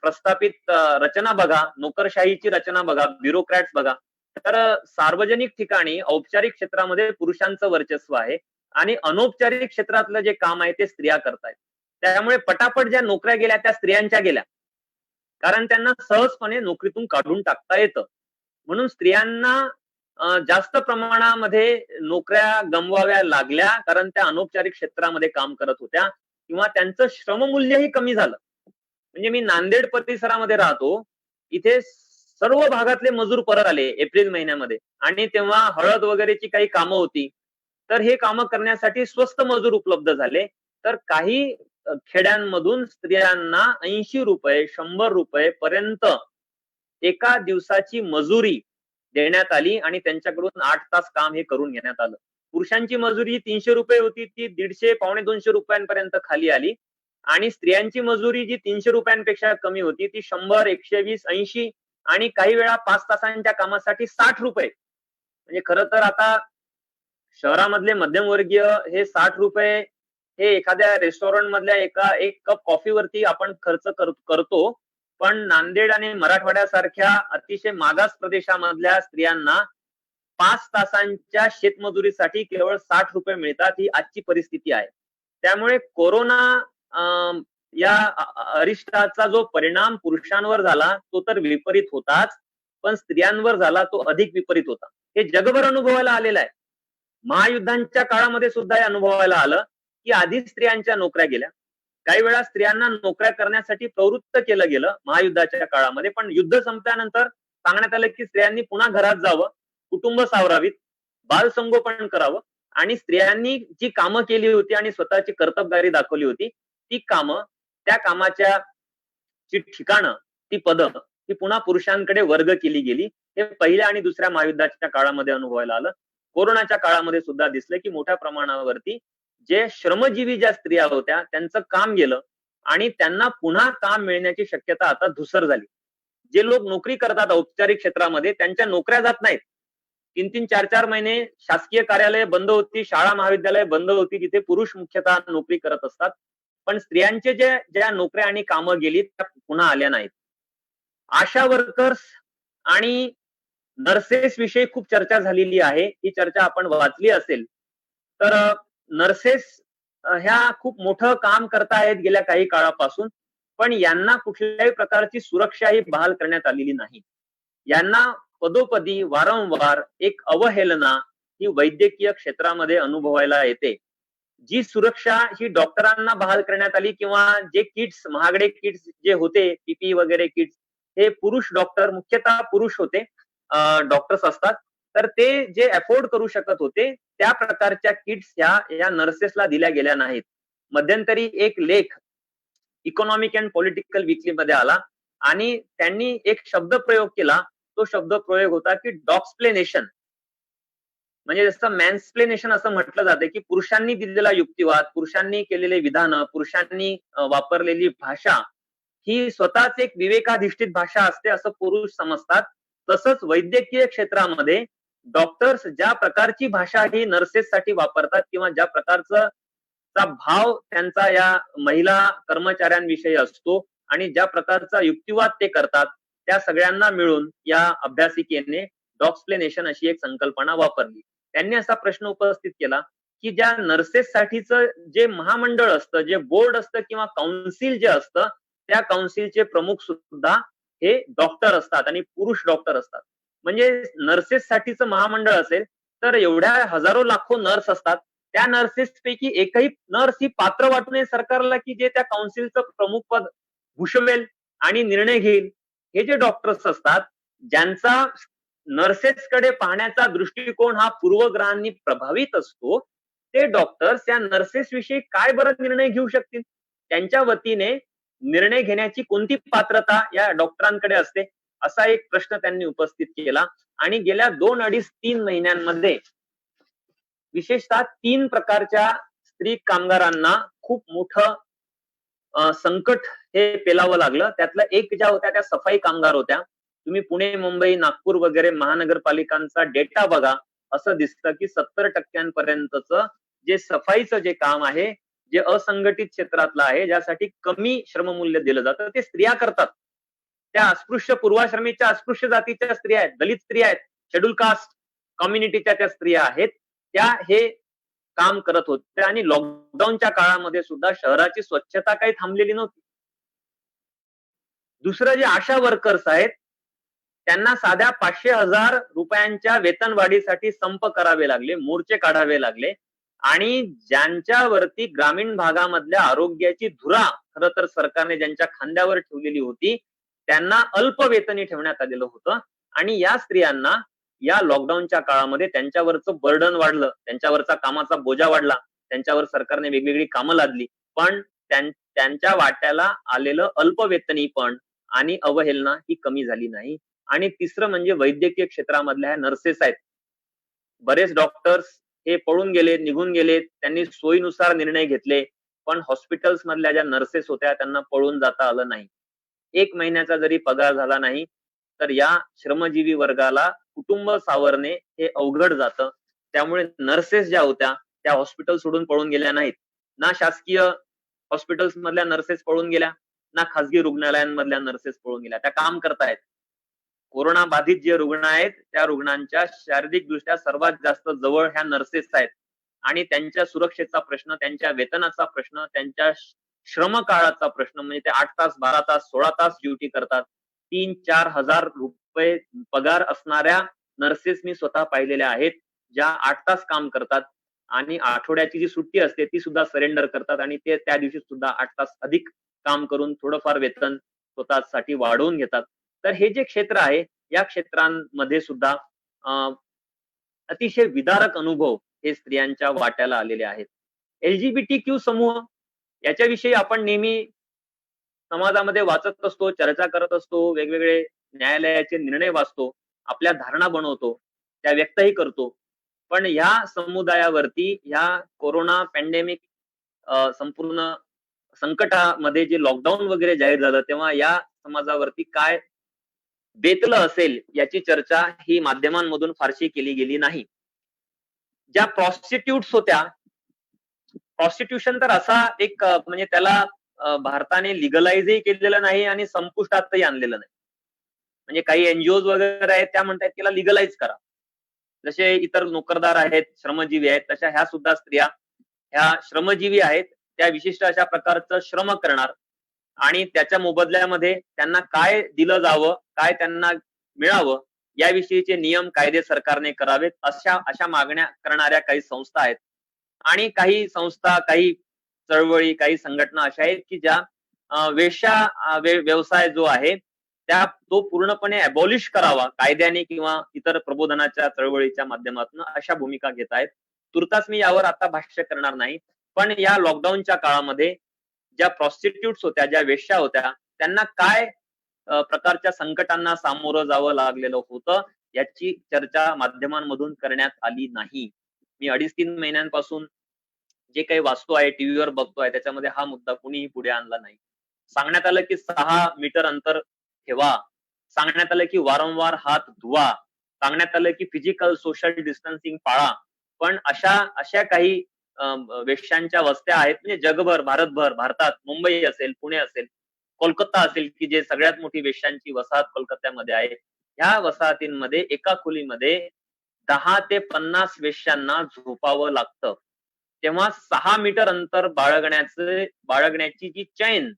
प्रस्थापित रचना बघा, नोकरशाहीची रचना बघा, ब्युरोक्रॅट्स बघा. तर सार्वजनिक ठिकाणी औपचारिक क्षेत्रामध्ये पुरुषांचं वर्चस्व आहे आणि अनौपचारिक क्षेत्रातलं जे काम आहे ते स्त्रिया करतायत. त्यामुळे पटापट ज्या नोकऱ्या गेल्या त्या स्त्रियांच्या गेल्या. कारण त्यांना सहजपणे नोकरीतून काढून टाकता येतं. म्हणून स्त्रियांना जास्त प्रमाणामध्ये नोकऱ्या गमवाव्या लागल्या, कारण त्या अनौपचारिक क्षेत्रामध्ये काम करत होत्या किंवा त्यांचं श्रममूल्यही कमी झालं. म्हणजे मी नांदेड परिसरामध्ये राहतो. इथे सर्व भागातले मजूर परत आले एप्रिल महिन्यामध्ये आणि तेव्हा हळद वगैरेची काही कामं होती. तर हे कामं करण्यासाठी स्वस्त मजूर उपलब्ध झाले. तर काही खेड्यांमधून स्त्रियांना ₹80, ₹100 पर्यंत एका दिवसाची मजुरी देण्यात आली आणि त्यांच्याकडून 8 तास काम हे करून घेण्यात आलं. पुरुषांची मजुरी ₹300 होती, ती 150 पावणे ₹200 खाली आली आणि स्त्रियांची मजुरी जी ₹300 कमी होती, ती 100, 120, 80 आणि काही वेळा 5 तासांच्या कामासाठी ₹60. म्हणजे खरं तर आता शहरामधले मध्यमवर्गीय हे ₹60 हे एखाद्या रेस्टॉरंट मधल्या एक कप कॉफीवरती आपण खर्च करतो. पण नांदेड आणि मराठवाड्यासारख्या अतिशय मागास प्रदेशामधल्या स्त्रियांना 5 तासांच्या शेतमजुरीसाठी केवळ ₹60 मिळतात. ही आजची परिस्थिती आहे. त्यामुळे कोरोना या अरिष्टाचा जो परिणाम पुरुषांवर झाला तो तर विपरीत होताच, पण स्त्रियांवर झाला तो अधिक विपरीत होता. हे जगभर अनुभवायला आलेलं आहे. महायुद्धांच्या काळामध्ये सुद्धा हे अनुभवायला आलं, की आधी स्त्रियांच्या नोकऱ्या गेल्या. काही वेळा स्त्रियांना नोकऱ्या करण्यासाठी प्रवृत्त केलं गेलं महायुद्धाच्या काळामध्ये, पण युद्ध संपल्यानंतर सांगण्यात आलं की स्त्रियांनी पुन्हा घरात जावं, कुटुंब सावरावीत, बालसंगोपन करावं आणि स्त्रियांनी जी कामं केली होती आणि स्वतःची कर्तबगारी दाखवली होती, ती कामं, त्या कामाच्या जी ठिकाणं, ती पदं, ती पुन्हा पुरुषांकडे वर्ग केली गेली. हे पहिल्या आणि दुसऱ्या महायुद्धाच्या काळामध्ये अनुभवायला आलं. कोरोनाच्या काळामध्ये सुद्धा दिसलं की मोठ्या प्रमाणावरती जे श्रमजीवी ज्या स्त्रिया होत्या त्यांचं काम गेलं आणि त्यांना पुन्हा काम मिळण्याची शक्यता आता धूसर झाली. जे लोक नोकरी करतात औपचारिक क्षेत्रामध्ये त्यांच्या नोकऱ्या जात नाहीत. 3-3, 4-4 महिने शासकीय कार्यालय बंद होती, शाळा महाविद्यालय बंद होती, जिथे पुरुष मुख्यतः नोकरी करत असतात. पण स्त्रियांचे ज्या नोकऱ्या आणि कामं गेली त्या पुन्हा आल्या नाहीत. आशा वर्कर्स आणि नर्सेस विषयी खूप चर्चा झालेली आहे. ही चर्चा आपण वाचली असेल. तर नर्सेस ह्या खूप मोठं काम करतायत गेल्या काही काळापासून. पण यांना कुठल्याही प्रकारची सुरक्षा ही बहाल करण्यात आलेली नाही. यांना पदोपदी वारंवार एक अवहेलना ही वैद्यकीय क्षेत्रामध्ये अनुभवायला येते. जी सुरक्षा ही डॉक्टरांना बहाल करण्यात आली किंवा जे किट्स, महागडे किट्स जे होते, पीपी वगैरे किट्स, हे पुरुष डॉक्टर, मुख्यतः पुरुष होते, डॉक्टर्स असतात. तर ते जे अफोर्ड करू शकत होते, त्या प्रकारच्या किट्स या नर्सेसला दिल्या गेल्या नाहीत. मध्यंतरी एक लेख इकॉनॉमिक अँड पॉलिटिकल वीकली मध्ये आला आणि त्यांनी एक शब्दप्रयोग केला. तो शब्दप्रयोग होता की डॉक्सप्लेनेशन. म्हणजे जसं मॅन्सप्लेनेशन असं म्हटलं जातं की पुरुषांनी दिलेला युक्तिवाद, पुरुषांनी केलेले विधानं, पुरुषांनी वापरलेली भाषा ही स्वतःच एक विवेकाधिष्ठित भाषा असते असं पुरुष समजतात. तसंच वैद्यकीय क्षेत्रामध्ये डॉक्टर्स ज्या प्रकारची भाषा ही नर्सेससाठी वापरतात किंवा ज्या प्रकारचा भाव त्यांचा या महिला कर्मचाऱ्यांविषयी असतो आणि ज्या प्रकारचा युक्तिवाद ते करतात, त्या सगळ्यांना मिळून या अभ्यासिकेने डॉक्सप्लेनेशन अशी एक संकल्पना वापरली. त्यांनी असा प्रश्न उपस्थित केला की ज्या नर्सेस साठीचं जे महामंडळ असतं, जे बोर्ड असतं किंवा काउन्सिल जे असतं, त्या काउन्सिलचे प्रमुख सुद्धा हे डॉक्टर असतात आणि पुरुष डॉक्टर असतात. म्हणजे नर्सेस साठीचं महामंडळ असेल तर एवढ्या हजारो लाखो नर्स असतात. त्या नर्सेस पैकी एकही नर्स ही पात्र वाटू नये सरकारला की जे त्या काउन्सिलचं प्रमुख पद भूषवेल आणि निर्णय घेईल. हे जे डॉक्टर्स असतात, ज्यांचा नर्सेसकडे पाहण्याचा दृष्टिकोन हा पूर्वग्रहांनी प्रभावित असतो, ते डॉक्टर्स या नर्सेस विषयी काय बरं निर्णय घेऊ शकतील? त्यांच्या वतीने निर्णय घेण्याची कोणती पात्रता या डॉक्टरांकडे असते? असा एक प्रश्न त्यांनी उपस्थित केला आणि गेल्या 2, 2.5, 3 महिन्यांमध्ये विशेषतः 3 प्रकारच्या स्त्री कामगारांना खूप मोठं संकट हे पेलावं लागलं. त्यातलं एक ज्या होत्या त्या सफाई कामगार होत्या. तुम्ही पुणे, मुंबई, नागपूर वगैरे महानगरपालिकांचा डेटा बघा. असं दिसतं की 70% पर्यंतचं जे सफाईचं जे काम आहे, जे असंघटित क्षेत्रातलं आहे, ज्यासाठी कमी श्रममूल्य दिलं जातं, ते स्त्रिया करतात. त्या अस्पृश्य पूर्वाश्रमीच्या अस्पृश्य जातीच्या स्त्रिया आहेत, दलित स्त्रिया आहेत, शेड्यूल कास्ट कम्युनिटीच्या त्या स्त्रिया आहेत. त्या हे काम करत होत्या आणि लॉकडाऊनच्या काळामध्ये सुद्धा शहराची स्वच्छता काही थांबलेली नव्हती. दुसरं जे आशा वर्कर्स आहेत, त्यांना साध्या 500,000 रुपयांच्या वेतनवाढीसाठी संप करावे लागले, मोर्चे काढावे लागले आणि ज्यांच्यावरती ग्रामीण भागामधल्या आरोग्याची धुरा खरं तर सरकारने ज्यांच्या खांद्यावर ठेवलेली होती, त्यांना अल्प वेतनी ठेवण्यात आलेलं होतं आणि या स्त्रियांना या लॉकडाऊनच्या काळामध्ये त्यांच्यावरचं बर्डन वाढलं, त्यांच्यावरचा कामाचा बोजा वाढला, त्यांच्यावर सरकारने वेगवेगळी कामं लादली. पण त्यांच्या वाट्याला आलेलं अल्पवेतनी पण आणि अवहेलना ही कमी झाली नाही. आणि तिसरं म्हणजे वैद्यकीय क्षेत्रामधल्या नर्सेस आहेत. बरेच डॉक्टर्स हे पळून गेले, निघून गेले. त्यांनी सोयीनुसार निर्णय घेतले. पण हॉस्पिटल्स मधल्या ज्या नर्सेस होत्या त्यांना पळून जाता आलं नाही. 1 महिन्याचा जरी पगार झाला नाही, तर या श्रमजीवी वर्गाला कुटुंब सावरणे हे अवघड जातं. त्यामुळे नर्सेस ज्या होत्या त्या हॉस्पिटल सोडून पळून गेल्या नाहीत. ना शासकीय हॉस्पिटल्स मधल्या नर्सेस पळून गेल्या, ना खासगी रुग्णालयांमधल्या नर्सेस पळून गेल्या. त्या काम करतायत. कोरोना बाधित जे रुग्ण आहेत, त्या रुग्णांच्या शारीरिकदृष्ट्या सर्वात जास्त जवळ ह्या नर्सेस आहेत आणि त्यांच्या सुरक्षेचा प्रश्न, त्यांच्या वेतनाचा प्रश्न, त्यांच्या श्रम काळाचा प्रश्न म्हणजे ते 8 तास, 12 तास, 16 तास ड्युटी करतात. 3-4 हजार रुपये पगार असणाऱ्या नर्सेस मी स्वतः पाहिलेल्या आहेत, ज्या 8 तास काम करतात आणि आठवड्याची जी सुट्टी असते ती सुद्धा सरेंडर करतात आणि ते त्या दिवशी सुद्धा 8 तास अधिक काम करून थोडंफार वेतन स्वतःसाठी वाढवून घेतात. तर हे जे क्षेत्र आहे, या क्षेत्रांमध्ये सुद्धा अतिशय विदारक अनुभव हे स्त्रियांच्या वाट्याला आलेले आहेत. LGBTQ समूह याच्याविषयी आपण नेहमी समाजामध्ये वाचत असतो, चर्चा करत असतो, वेगवेगळे न्यायालयाचे निर्णय वाचतो, आपल्या धारणा बनवतो, त्या व्यक्तही करतो. पण ह्या समुदायावरती ह्या कोरोना पॅन्डेमिक संपूर्ण संकटामध्ये जे लॉकडाऊन वगैरे जाहीर झालं, तेव्हा या समाजावरती काय बेतलं असेल याची चर्चा ही माध्यमांमधून फारशी केली गेली नाही. ज्या प्रॉस्टिट्यूट्स होत्या, प्रॉस्टिट्यूशन तर असा एक म्हणजे त्याला भारताने लिगलाइजही केलेलं नाही आणि संपुष्टातही आणलेलं नाही. म्हणजे काही एनजीओ वगैरे आहेत त्या म्हणतात त्याला लिगलाइज करा. जसे इतर नोकरदार आहेत, श्रमजीवी आहेत, तशा ह्या सुद्धा स्त्रिया ह्या श्रमजीवी आहेत. त्या विशिष्ट अशा प्रकारचं श्रम करणार आणि त्याच्या मोबदल्यामध्ये त्यांना काय दिलं जावं, काय त्यांना मिळावं याविषयीचे नियम, कायदे सरकारने करावेत. अशा अशा मागण्या करणाऱ्या काही संस्था आहेत. आणि काही संस्था, काही चळवळी, काही संघटना अशा आहेत, की ज्या वेश्या व्यवसाय जो आहे, तो पूर्णपणे अबॉलिश करावा कायद्याने किंवा इतर प्रबोधनाच्या चळवळीच्या माध्यमातून अशा भूमिका घेत आहेत. तुर्तास मी यावर आता भाष्य करणार नाही. पण या लॉकडाऊनच्या काळामध्ये ज्या प्रॉस्टिट्यूट्स होत्या, ज्या वेश्या होत्या, त्यांना काय प्रकारच्या संकटांना सामोरं जावं लागलेलं होतं, याची चर्चा माध्यमांमधून करण्यात आली नाही. मी 2.5-3 महिन्यांपासून जे काही वाचतो आहे, टीव्हीवर बघतोय, त्याच्यामध्ये हा मुद्दा कुणीही पुढे आणला नाही. सांगण्यात आलं की 6 मीटर अंतर ठेवा. सांगण्यात आलं की वारंवार हात धुवा. सांगण्यात आलं की फिजिकल सोशल डिस्टन्सिंग पाळा. पण अशा काही वेश्यांच्या वस्त्या आहेत म्हणजे जगभर, भारतभर, भारतात मुंबई असेल, पुणे असेल, कोलकाता असेल, की जे सगळ्यात मोठी वेश्यांची वसाहत कोलकात्यामध्ये आहे. ह्या वसाहतींमध्ये एका खोलीमध्ये 10 ते 50 वेश्यांना झोपावं लागतं. तेव्हा 6 मीटर अंतर बाळगण्याची जी चैन,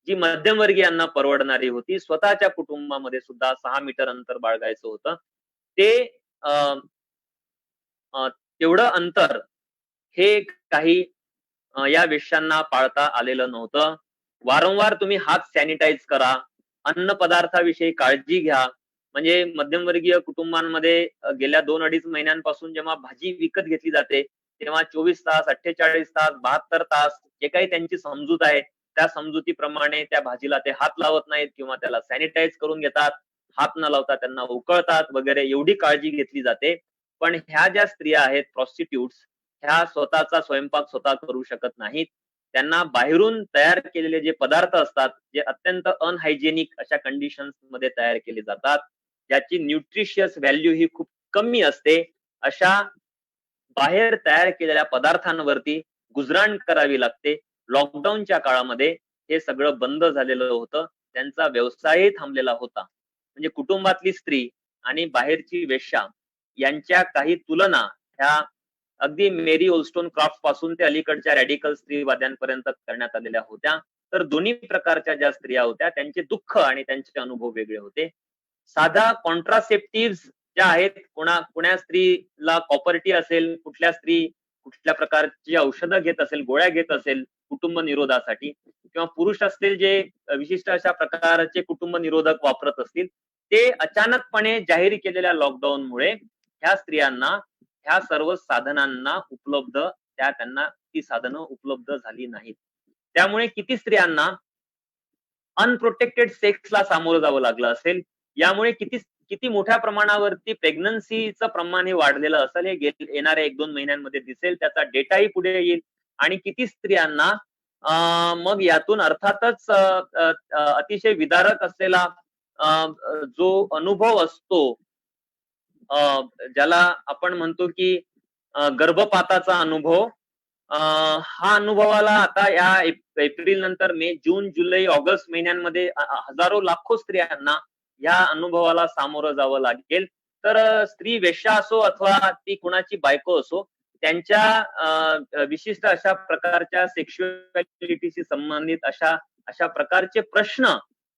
जी मध्यमवर्गीयांना परवडणारी होती, स्वतःच्या कुटुंबामध्ये सुद्धा 6 मीटर अंतर बाळगायचं होतं. ते अ, अ, तेवढं अंतर हे काही या वेश्यांना पाळता आलेलं नव्हतं. वारंवार तुम्ही हात सॅनिटाईज करा. अन्न पदार्थाविषयी काळजी घ्या. म्हणजे मध्यमवर्गीय कुटुंबांमध्ये गेल्या 2-2.5 महिन्यांपासून जेव्हा भाजी विकत घेतली जाते, तेव्हा 24 तास, 48 तास, 72 तास जे काही त्यांची समजूत आहे, त्या समजुतीप्रमाणे त्या भाजीला ते हात लावत नाहीत किंवा त्याला सॅनिटाईज करून घेतात. हात न लावता त्यांना उकळतात वगैरे एवढी काळजी घेतली जाते. पण ह्या ज्या स्त्रिया आहेत प्रॉस्टिट्यूट्स, ह्या स्वतःचा स्वयंपाक स्वतः करू शकत नाहीत. त्यांना बाहेरून तयार केलेले जे पदार्थ असतात, जे अत्यंत अनहायजेनिक अशा कंडिशन्स मध्ये तयार केले जातात, ज्याची न्यूट्रिशियस व्हॅल्यू ही खूप कमी असते, अशा बाहेर तयार केलेल्या पदार्थांवरती गुजराण करावी लागते. लॉकडाऊनच्या काळामध्ये हे सगळं बंद झालेलं होतं. त्यांचा व्यवसायही थांबलेला होता. म्हणजे कुटुंबातली स्त्री आणि बाहेरची वेश्या यांच्या काही तुलना ह्या अगदी मेरी क्राफ्ट पासून ते अलीकडच्या रॅडिकल स्त्रीवाद्यांपर्यंत करण्यात आलेल्या होत्या. तर दोन्ही प्रकारच्या ज्या स्त्रिया होत्या त्यांचे दुःख आणि त्यांचे अनुभव वेगळे होते. साधा कॉन्ट्रासेप्टिव्ह ज्या आहेत, कोण्या स्त्रीला कॉपर्टी असेल, कुठल्या स्त्री कुठल्या प्रकारची औषधं घेत असेल, गोळ्या घेत असेल कुटुंब निरोधासाठी किंवा पुरुष असतील जे विशिष्ट अशा प्रकारचे कुटुंब निरोधक वापरत असतील, ते अचानकपणे जाहीर केलेल्या लॉकडाऊनमुळे ह्या स्त्रियांना ह्या सर्व साधनांना त्यांना ती साधनं उपलब्ध झाली नाहीत. त्यामुळे किती स्त्रियांना अनप्रोटेक्टेड सेक्सला सामोरं जावं लागलं असेल. यामुळे किती किती मोठ्या प्रमाणावरती प्रेग्नन्सीचं प्रमाण हे वाढलेलं असेल हे येणाऱ्या 1-2 महिन्यांमध्ये दिसेल. त्याचा डेटाही पुढे येईल आणि किती स्त्रियांना मग यातून अर्थातच अतिशय विदारक असलेला जो अनुभव असतो, ज्याला आपण म्हणतो की गर्भपाताचा अनुभव, हा अनुभवाला आता या एप्रिल नंतर मे, जून, जुलै, ऑगस्ट महिन्यांमध्ये हजारो लाखो स्त्रियांना या अनुभवाला सामोरं जावं लागेल. तर स्त्री वेश्या असो अथवा ती कुणाची बायको असो, त्यांच्या विशिष्ट अशा प्रकारच्या सेक्शुअलिटीशी संबंधित अशा प्रकारचे प्रश्न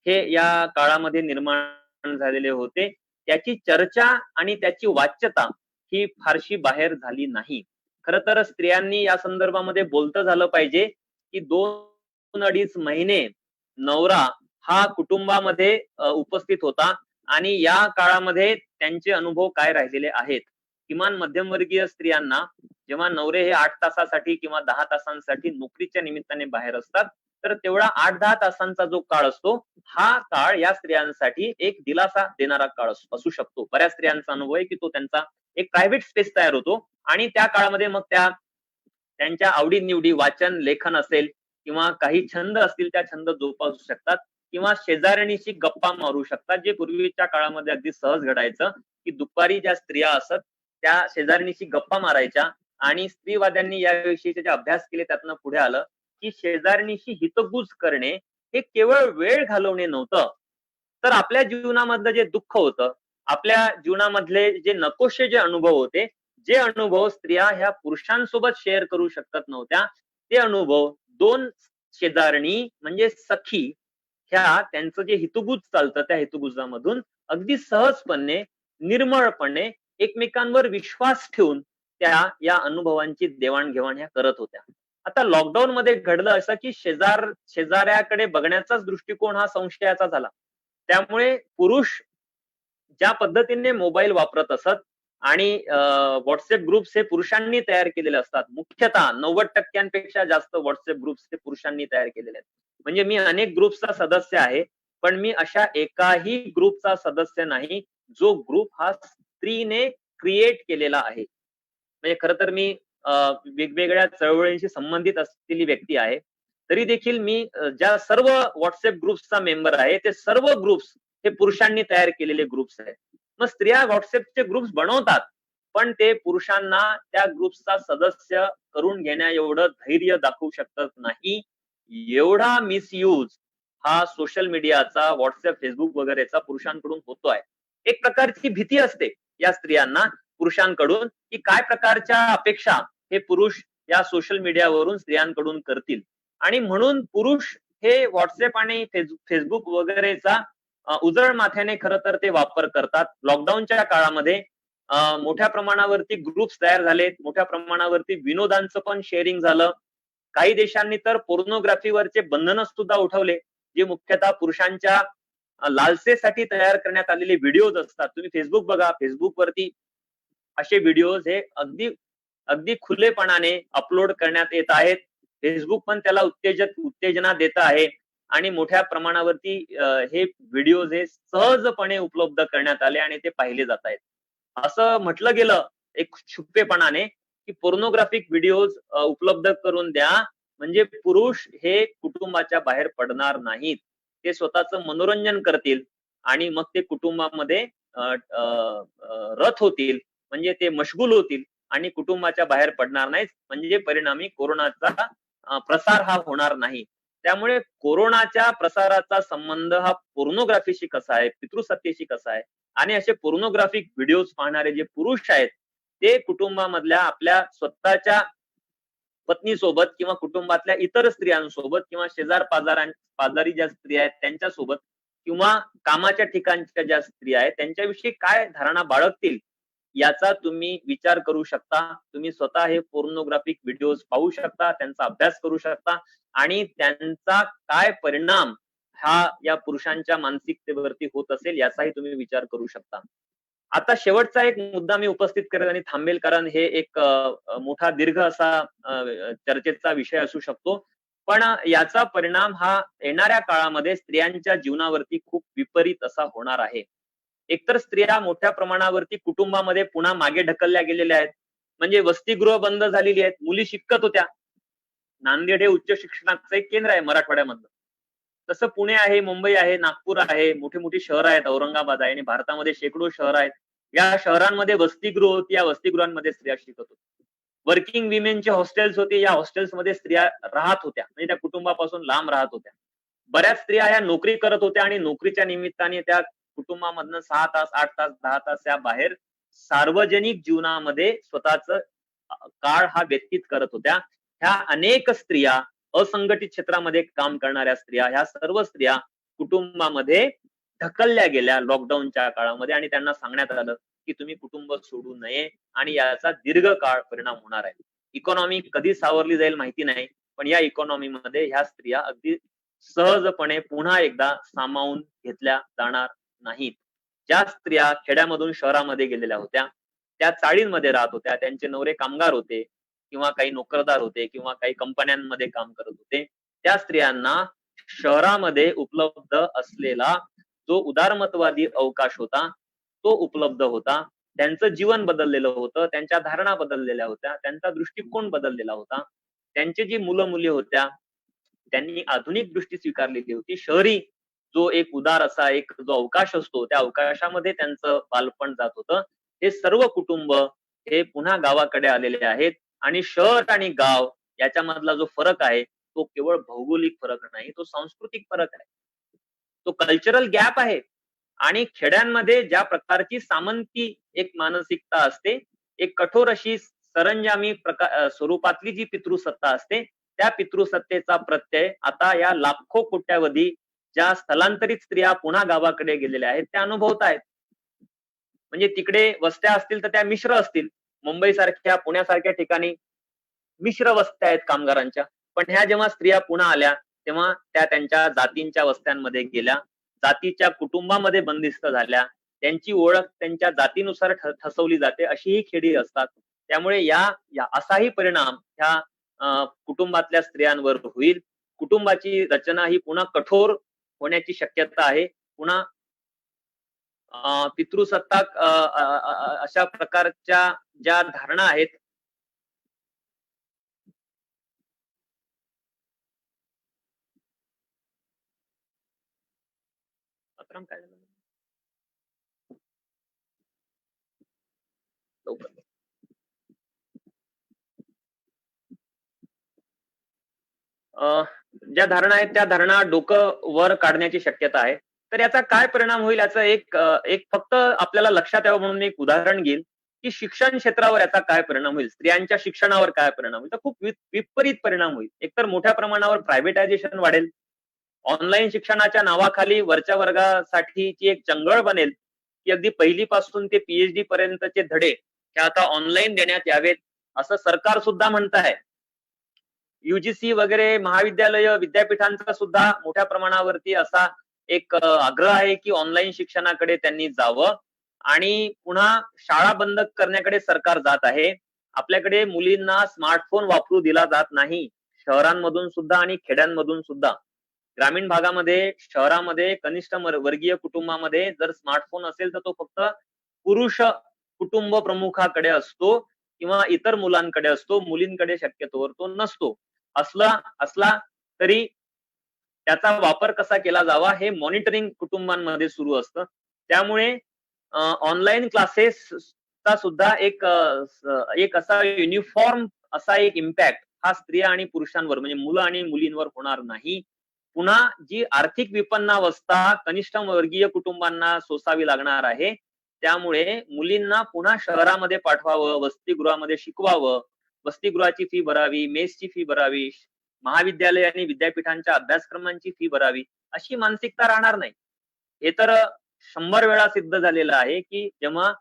हे या काळामध्ये निर्माण झालेले होते. त्याची चर्चा आणि त्याची वाच्यता ही फारशी बाहेर झाली नाही. खरं तर स्त्रियांनी या संदर्भामध्ये बोलतं झालं पाहिजे, की 2-2.5 महिने नवरा हा कुटुंबामध्ये उपस्थित होता आणि या काळामध्ये त्यांचे अनुभव काय राहिलेले आहेत. किमान मध्यमवर्गीय स्त्रियांना जेव्हा नवरे हे 8 तासासाठी किंवा 10 तासांसाठी नोकरीच्या निमित्ताने बाहेर असतात, तर तेवढा 8-10 तासांचा जो काळ असतो, हा काळ या स्त्रियांसाठी एक दिलासा देणारा काळ असू शकतो. बऱ्याच स्त्रियांचा अनुभव आहे, की तो त्यांचा एक प्रायव्हेट स्पेस तयार होतो आणि त्या काळामध्ये मग त्यांच्या आवडी-निवडी वाचन, लेखन असेल किंवा काही छंद असतील, त्या छंद जोपासू शकतात किंवा शेजारणीशी गप्पा मारू शकतात. जे पूर्वीच्या काळामध्ये अगदी सहज घडायचं, की दुपारी ज्या स्त्रिया असत, त्या शेजारणीशी गप्पा मारायच्या आणि स्त्रीवाद्यांनी याविषयीचे जे अभ्यास केले त्यातनं पुढे आलं, की शेजारणीशी हितगुज करणे हे केवळ वेळ घालवणे नव्हतं, तर आपल्या जीवनामधलं जे दुःख होतं, आपल्या जीवनामधले जे नकोशे जे अनुभव होते, जे अनुभव स्त्रिया ह्या पुरुषांसोबत शेअर करू शकत नव्हत्या, ते अनुभव 2 शेजारणी म्हणजे सखी ह्या त्यांचं जे हितगुज चालतं त्या हितगुजामधून अगदी सहजपणे, निर्मळपणे एकमेकांवर विश्वास ठेवून त्या या अनुभवांची देवाण-घेवाण ह्या करत होत्या. आता लॉकडाऊनमध्ये घडलं असं, की शेजाऱ्याकडे बघण्याचाच दृष्टिकोन हा संशयाचा झाला. त्यामुळे पुरुष ज्या पद्धतीने मोबाईल वापरत असत आणि WhatsApp ग्रुप्स हे पुरुषांनी तयार केलेले असतात. मुख्यतः 90% जास्त WhatsApp ग्रुप्स हे पुरुषांनी तयार केलेले आहेत. म्हणजे मी अनेक ग्रुप्सचा सदस्य आहे, पण मी अशा एकाही ग्रुपचा सदस्य नाही, जो ग्रुप हा स्त्रीने क्रिएट केलेला आहे. म्हणजे खरं तर मी अ, वेगवेगळ्या चळवळींशी संबंधित असलेली व्यक्ती आहे. तरी देखील मी ज्या सर्व WhatsApp ग्रुप्सचा मेंबर आहे, ते सर्व ग्रुप्स हे पुरुषांनी तयार केलेले ग्रुप्स आहेत. मग स्त्रिया WhatsAppचे ग्रुप्स बनवतात, पण ते पुरुषांना त्या ग्रुप्सचा सदस्य करून घेण्या एवढं धैर्य दाखवू शकत नाही. एवढा मिसयूज हा सोशल मीडियाचा, WhatsApp, Facebook वगैरेचा पुरुषांकडून होतोय. एक प्रकारची भीती असते या स्त्रियांना पुरुषांकडून, की काय प्रकारच्या अपेक्षा हे पुरुष या सोशल मीडियावरून स्त्रियांकडून करतील. आणि म्हणून पुरुष हे WhatsApp आणि Facebook वगैरेचा उजळ माथ्याने खरं तर ते वापर करतात. लॉकडाऊनच्या काळामध्ये मोठ्या प्रमाणावरती ग्रुप्स तयार झालेत. मोठ्या प्रमाणावरती विनोदांचं पण शेअरिंग झालं. काही देशांनी तर पोर्नोग्राफीवरचे बंधनं सुद्धा उठवले, जे मुख्यतः पुरुषांच्या लालसेसाठी तयार करण्यात आलेले व्हिडिओज असतात. तुम्ही Facebook बघा. Facebookवरती असे व्हिडिओज हे अगदी अगदी खुलेपणाने अपलोड करण्यात येत आहेत. Facebook पण त्याला उत्तेजना देत आहे आणि मोठ्या प्रमाणावरती हे व्हिडिओज हे सहजपणे उपलब्ध करण्यात आले आणि ते पाहिले जात आहेत. असं म्हटलं गेलं एक छुपेपणाने, की पोर्नोग्राफिक व्हिडिओज उपलब्ध करून द्या, म्हणजे पुरुष हे कुटुंबाच्या बाहेर पडणार नाहीत. ते स्वतःचं मनोरंजन करतील आणि मग ते कुटुंबामध्ये अ, अ, रत होतील, म्हणजे ते मशगूल होतील आणि कुटुंबाच्या बाहेर पडणार नाहीत. म्हणजे परिणामी कोरोनाचा प्रसार हा होणार नाही. त्यामुळे कोरोनाच्या प्रसाराचा संबंध हा पोर्नोग्राफीशी कसा आहे, पितृसत्तेशी कसा आहे आणि असे पोर्नोग्राफिक व्हिडिओज पाहणारे जे पुरुष आहेत, ते कुटुंबामधल्या आपल्या स्वतःच्या पत्नीसोबत किंवा कुटुंबातल्या इतर स्त्रियांसोबत किंवा पाजारी ज्या स्त्रिया आहेत त्यांच्यासोबत किंवा कामाच्या ठिकाणच्या ज्या स्त्रिया आहेत त्यांच्याविषयी काय धारणा बाळगतील याचा तुम्ही विचार करू शकता. तुम्ही स्वतः हे पोर्नोग्राफिक व्हिडिओज पाहू शकता, त्यांचा अभ्यास करू शकता आणि त्यांचा काय परिणाम हा या पुरुषांच्या मानसिकतेवरती होत असेल याचाही तुम्ही विचार करू शकता. आता शेवटचा एक मुद्दा मी उपस्थित करेल आणि थांबेल कारण हे एक मोठा दीर्घ असा चर्चेचा विषय असू शकतो. पण याचा परिणाम हा येणाऱ्या काळामध्ये स्त्रियांच्या जीवनावरती खूप विपरीत असा होणार आहे. एकतर स्त्रिया मोठ्या प्रमाणावरती कुटुंबामध्ये पुन्हा मागे ढकलल्या गेलेल्या आहेत. म्हणजे वसतिगृह बंद झालेली आहेत. मुली शिकत होत्या. नांदेड हे उच्च शिक्षणाचं एक केंद्र आहे मराठवाड्यामधलं. तसं पुणे आहे, मुंबई आहे, नागपूर आहे, मोठी-मोठी शहरं आहेत, औरंगाबाद आहे आणि भारतामध्ये शेकडो शहरं आहेत. या शहरांमध्ये वसतिगृह होती, या वसतिगृहांमध्ये स्त्रिया शिकत होत्या. वर्किंग विमेनचे हॉस्टेल्स होते, या हॉस्टेल्समध्ये स्त्रिया राहत होत्या. म्हणजे त्या कुटुंबापासून लांब राहत होत्या. बऱ्याच स्त्रिया ह्या नोकरी करत होत्या आणि नोकरीच्या निमित्ताने त्या कुटुंबामधनं 6 तास, 8 तास, 10 तास त्या बाहेर सार्वजनिक जीवनामध्ये स्वतःच काळ हा व्यतीत करत होत्या. ह्या अनेक स्त्रिया असंघटित क्षेत्रामध्ये काम करणाऱ्या स्त्रिया, ह्या सर्व स्त्रिया कुटुंबामध्ये ढकलल्या गेल्या लॉकडाऊनच्या काळामध्ये आणि त्यांना सांगण्यात आलं, की तुम्ही कुटुंब सोडू नये आणि याचा दीर्घकाळ परिणाम होणार आहे. इकॉनॉमी कधी सावरली जाईल माहिती नाही, पण या इकॉनॉमीमध्ये ह्या स्त्रिया अगदी सहजपणे पुन्हा एकदा सामावून घेतल्या जाणार नाहीत. ज्या स्त्रिया खेड्यामधून शहरामध्ये गेलेल्या होत्या, त्या चाळींमध्ये राहत होत्या, त्यांचे नवरे कामगार होते किंवा काही नोकरदार होते किंवा काही कंपन्यांमध्ये काम करत होते. त्या स्त्रियांना शहरामध्ये उपलब्ध असलेला जो उदारमतवादी अवकाश होता, तो उपलब्ध होता. त्यांचं जीवन बदललेलं होतं, त्यांच्या धारणा बदललेल्या होत्या, त्यांचा दृष्टिकोन बदललेला होता. त्यांची जी मुलं-मुली होत्या, त्यांनी आधुनिक दृष्टी स्वीकारलेली होती. शहरी जो एक उदार असा एक जो अवकाश असतो, त्या अवकाशामध्ये त्यांचं बालपण जात होतं. हे सर्व कुटुंब हे पुन्हा गावाकडे आलेले आहेत आणि शहर आणि गाव याच्यामधला जो फरक आहे, तो केवळ भौगोलिक फरक नाही, तो सांस्कृतिक फरक आहे. तो कल्चरल गॅप आहे. आणि खेड्यांमध्ये ज्या प्रकारची सामंती एक मानसिकता असते, एक कठोर अशी सरंजामी स्वरूपातली जी पितृसत्ता असते, त्या पितृसत्तेचा प्रत्यय आता या लाखो कोट्यावधी ज्या स्थलांतरित स्त्रिया पुन्हा गावाकडे गेलेल्या आहेत, त्या अनुभवतायत. म्हणजे तिकडे वस्त्या असतील तर त्या मिश्र असतील. मुंबईसारख्या, पुण्यासारख्या ठिकाणी मिश्र वस्त्या आहेत कामगारांच्या. पण ह्या जेव्हा स्त्रिया पुन्हा आल्या, तेव्हा त्या त्यांच्या जातींच्या वस्त्यांमध्ये गेल्या. जातीच्या कुटुंबामध्ये बंदिस्त झाल्या. त्यांची ओळख त्यांच्या जातीनुसार ठसवली जाते, अशी ही खेडी असतात. त्यामुळे या या असाही परिणाम ह्या कुटुंबातल्या स्त्रियांवर होईल. कुटुंबाची रचना ही पुन्हा कठोर होण्याची शक्यता आहे. पुन्हा पितृसत्ताक अशा प्रकारच्या ज्या धारणा आहेत. अक्रम काय झालं? लवकर. अ, ज्या धारणा आहेत त्या धारणा डोकं वर काढण्याची शक्यता आहे. तर याचा काय परिणाम होईल याचं एक फक्त आपल्याला लक्षात यावं म्हणून मी एक उदाहरण घेईल, की शिक्षण क्षेत्रावर याचा काय परिणाम होईल? स्त्रियांच्या शिक्षणावर काय परिणाम होईल? तर खूप विपरीत परिणाम होईल. एकतर मोठ्या प्रमाणावर प्रायव्हेटायझेशन वाढेल. ऑनलाईन शिक्षणाच्या नावाखाली वरच्या वर्गासाठीची एक चंगळ बनेल, की अगदी पहिलीपासून ते पी पर्यंतचे धडे हे आता ऑनलाईन देण्यात यावेत, असं सरकार सुद्धा म्हणत आहे. युजीसी वगैरे महाविद्यालय, विद्यापीठांचा सुद्धा मोठ्या प्रमाणावरती असा एक आग्रह आहे, की ऑनलाईन शिक्षणाकडे त्यांनी जावं आणि पुन्हा शाळा बंद करण्याकडे सरकार जात आहे. आपल्याकडे मुलींना स्मार्टफोन वापरू दिला जात नाही. शहरांमधून सुद्धा आणि खेड्यांमधून सुद्धा. ग्रामीण भागामध्ये, शहरामध्ये कनिष्ठ वर्गीय कुटुंबामध्ये जर स्मार्टफोन असेल, तर तो फक्त पुरुष कुटुंब प्रमुखाकडे असतो किंवा इतर मुलांकडे असतो. मुलींकडे शक्यतोवर तो नसतो. असला तरी त्याचा वापर कसा केला जावा हे मॉनिटरिंग कुटुंबांमध्ये सुरू असतं. त्यामुळे ऑनलाईन क्लासेसचा सुद्धा एक असा युनिफॉर्म असा एक इम्पॅक्ट हा स्त्रिया आणि पुरुषांवर म्हणजे मुलं आणि मुलींवर होणार नाही. पुन्हा जी आर्थिक विपन्नावस्था कनिष्ठ वर्गीय कुटुंबांना सोसावी लागणार आहे. त्यामुळे मुलींना पुन्हा शहरामध्ये पाठवावं, वसतिगृहामध्ये शिकवावं, वसतिगृहाची फी भरावी, मेसची फी भरावी, महाविद्यालय आणि विद्यापीठांच्या अभ्यासक्रमांची फी भरावी, अशी मानसिकता राहणार नाही. हे तर 100 वेळा सिद्ध झालेलं आहे, की जेव्हा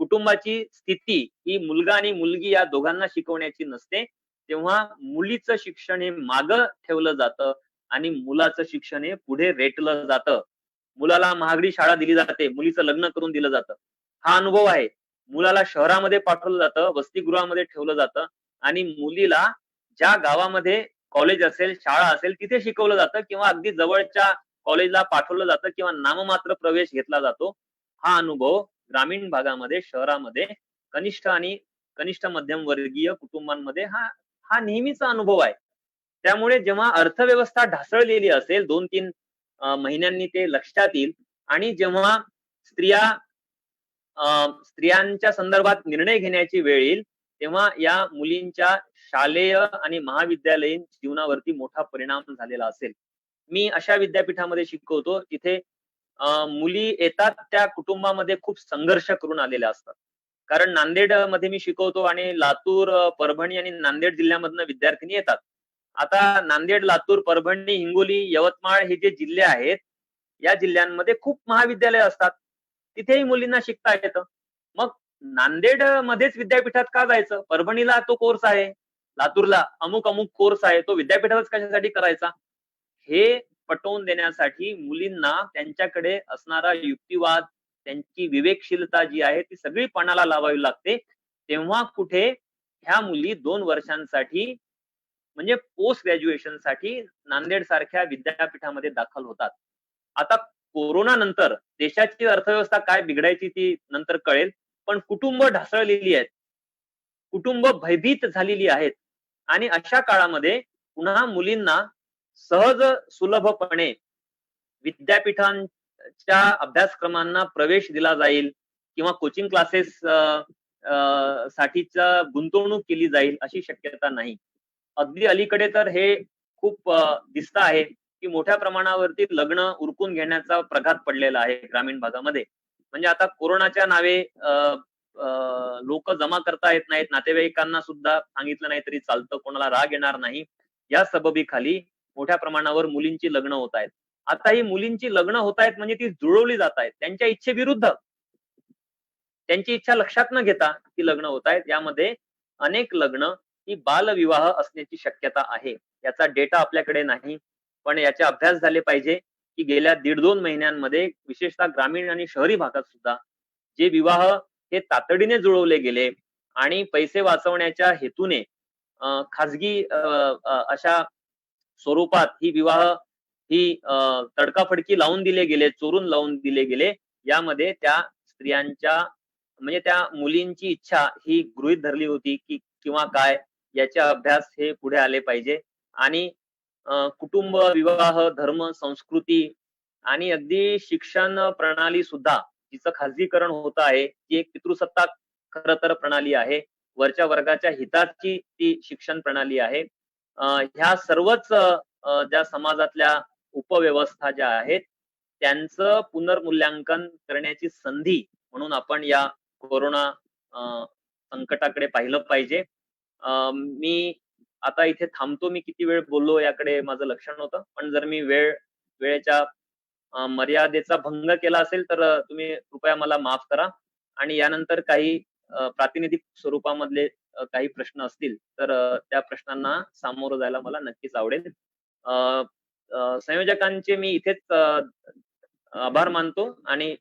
कुटुंबाची स्थिती ही मुलगा आणि मुलगी या दोघांना शिकवण्याची नसते, तेव्हा मुलीचं शिक्षण हे मागं ठेवलं जातं आणि मुलाचं शिक्षण हे पुढे रेटलं जातं. मुलाला महागडी शाळा दिली जाते, मुलीचं लग्न करून दिलं जातं. हा अनुभव आहे. मुलाला शहरामध्ये पाठवलं जातं, वसतिगृहामध्ये ठेवलं जातं आणि मुलीला ज्या गावामध्ये कॉलेज असेल, शाळा असेल तिथे शिकवलं जातं किंवा अगदी जवळच्या कॉलेजला पाठवलं जातं किंवा नाममात्र प्रवेश घेतला जातो. हा अनुभव ग्रामीण भागामध्ये, शहरामध्ये कनिष्ठ मध्यमवर्गीय कुटुंबांमध्ये हा हा नेहमीचा अनुभव आहे. त्यामुळे जेव्हा अर्थव्यवस्था ढासळलेली असेल 2-3 महिन्यांनी ते लक्षात येईल आणि जेव्हा स्त्रिया स्त्रियांच्या संदर्भात निर्णय घेण्याची वेळ येईल, तेव्हा या मुलींच्या शालेय आणि महाविद्यालयीन जीवनावरती मोठा परिणाम झालेला असेल. मी अशा विद्यापीठामध्ये शिकवतो, तिथे मुली येतात त्या कुटुंबामध्ये खूप संघर्ष करून आलेल्या असतात. कारण नांदेडमध्ये मी शिकवतो आणि लातूर, परभणी आणि नांदेड जिल्ह्यामधनं विद्यार्थिनी येतात. आता नांदेड, लातूर, परभणी, हिंगोली, यवतमाळ हे जे जिल्हे आहेत, या जिल्ह्यांमध्ये खूप महाविद्यालय असतात. तिथेही मुलींना शिकता येतं. मग नांदेडमध्येच विद्यापीठात का जायचं? परभणीला तो कोर्स आहे. लातूरला अमुक कोर्स आहे. तो विद्यापीठातच कशासाठी करायचा? हे पटवून देण्यासाठी मुलींना त्यांच्याकडे असणारा युक्तिवाद, त्यांची विवेकशीलता जी आहे ती सगळी पणाला लावावी लागते. तेव्हा कुठे ह्या मुली 2 वर्षांसाठी म्हणजे पोस्ट ग्रॅज्युएशनसाठी नांदेड सारख्या विद्यापीठामध्ये दाखल होतात. आता कोरोना नंतर देशाची अर्थव्यवस्था काय बिघडायची ती नंतर कळेल. पण कुटुंब ढासळलेली आहेत. कुटुंब भयभीत झालेली आहेत आणि अशा काळामध्ये पुन्हा मुलींना सहज सुलभपणे विद्यापीठांच्या अभ्यासक्रमांना प्रवेश दिला जाईल किंवा कोचिंग क्लासेस साठीचा गुंतवणूक केली जाईल अशी शक्यता नाही. अगदी अलीकडे तर हे खूप दिसतं आहे की मोठ्या प्रमाणावरती लग्न उरकून घेण्याचा प्रघात पडलेला आहे ग्रामीण भागामध्ये. म्हणजे आता कोरोनाच्या नावे लोक जमा करता येत नाहीत, नातेवाईकांना सुद्धा सांगितलं नाही तरी चालतं, कोणाला राग येणार नाही. या सबबी खाली मोठ्या प्रमाणावर मुलींची लग्न होत आहेत. आता ही मुलींची लग्न होत आहेत म्हणजे ती जुळवली जात आहेत त्यांच्या इच्छेविरुद्ध. त्यांची इच्छा लक्षात न घेता ती लग्न होत आहेत. यामध्ये अनेक लग्न ही बालविवाह असण्याची शक्यता आहे. याचा डेटा आपल्याकडे नाही, पण याचे अभ्यास झाले पाहिजे की गेल्या 1.5-2 महिन्यांमध्ये विशेषतः ग्रामीण आणि शहरी भागात सुद्धा जे विवाह हे तातडीने जुळवले गेले आणि पैसे वाचवण्याच्या हेतूने खाजगी अशा स्वरूपात ही विवाह ही तडकाफडकी लावून दिले गेले, चोरून लावून दिले गेले. यामध्ये त्या स्त्रियांच्या म्हणजे त्या मुलींची इच्छा ही गृहीत धरली होती की किंवा काय, याचे अभ्यास हे पुढे आले पाहिजे. आणि कुटुंब, विवाह, धर्म, संस्कृती आणि अगदी शिक्षण प्रणाली सुद्धा जिचं खाजगीकरण होत आहे, ती एक पितृसत्ताक खरं तर प्रणाली आहे. वरच्या वर्गाच्या हिताची ती शिक्षण प्रणाली आहे. ह्या सर्वच ज्या समाजातल्या उपव्यवस्था ज्या आहेत, त्यांचं पुनर्मूल्यांकन करण्याची संधी म्हणून आपण या कोरोना संकटाकडे पाहिलं पाहिजे. मी आता इथे थांबतो. मी किती वेळ बोललो याकडे माझं लक्ष नव्हतं. पण जर मी वेळेच्या मर्यादेचा भंग केला असेल तर तुम्ही कृपया मला माफ करा. आणि यानंतर काही प्रातिनिधिक स्वरूपामधले काही प्रश्न असतील तर त्या प्रश्नांना सामोरं जायला मला नक्कीच आवडेल. संयोजकांचे मी इथेच आभार मानतो आणि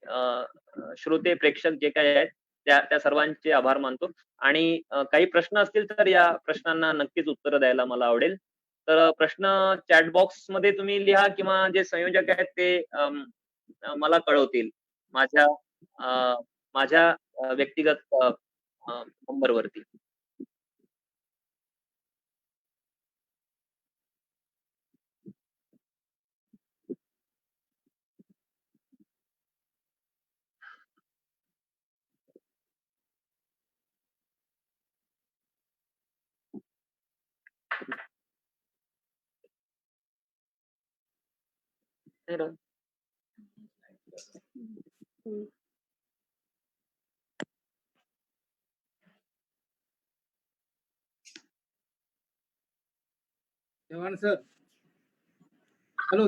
श्रोते, प्रेक्षक जे काही आहेत त्या सर्वांचे आभार मानतो. आणि काही प्रश्न असतील तर या प्रश्नांना नक्कीच उत्तरं द्यायला मला आवडेल. तर प्रश्न चॅट बॉक्समध्ये तुम्ही लिहा किंवा जे संयोजक आहेत ते मला कळवतील माझ्या माझ्या व्यक्तिगत नंबरवरती. Chavan sir, hello.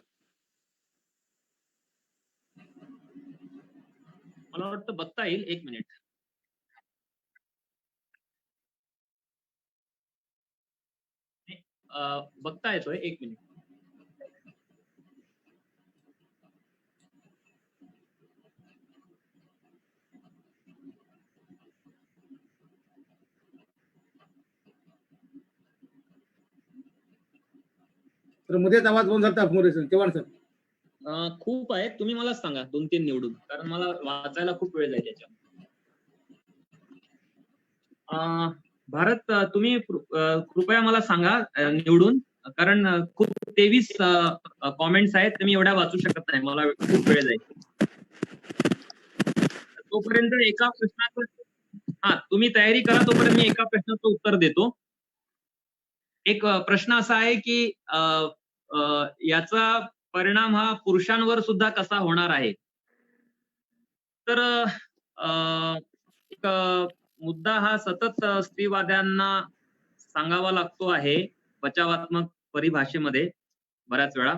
मला वाटतं बघता येईल. 1 मिनिट. बघता येतोय. 1 मिनिट. तर मुझेच आवाज बंद झाला मोरे सर, चव्हाण सर. खूप आहेत. तुम्ही मलाच सांगा 2-3 निवडून, कारण मला वाचायला खूप वेळ जाईल याच्यात. भारत, तुम्ही कृपया मला सांगा निवडून, कारण खूप 23 कॉमेंट्स आहेत. तर मी एवढ्या वाचू शकत नाही, मला खूप वेळ जाईल. तोपर्यंत एका प्रश्नाचं तुम्ही तयारी करा, तोपर्यंत मी एका प्रश्नाचं उत्तर देतो. एक प्रश्न असा आहे की याचा परिणाम हा पुरुषांवर सुद्धा कसा होणार आहे. तर एक मुद्दा हा सतत स्त्रीवाद्यांना सांगावा लागतो आहे बचावात्मक परिभाषेमध्ये बऱ्याच वेळा,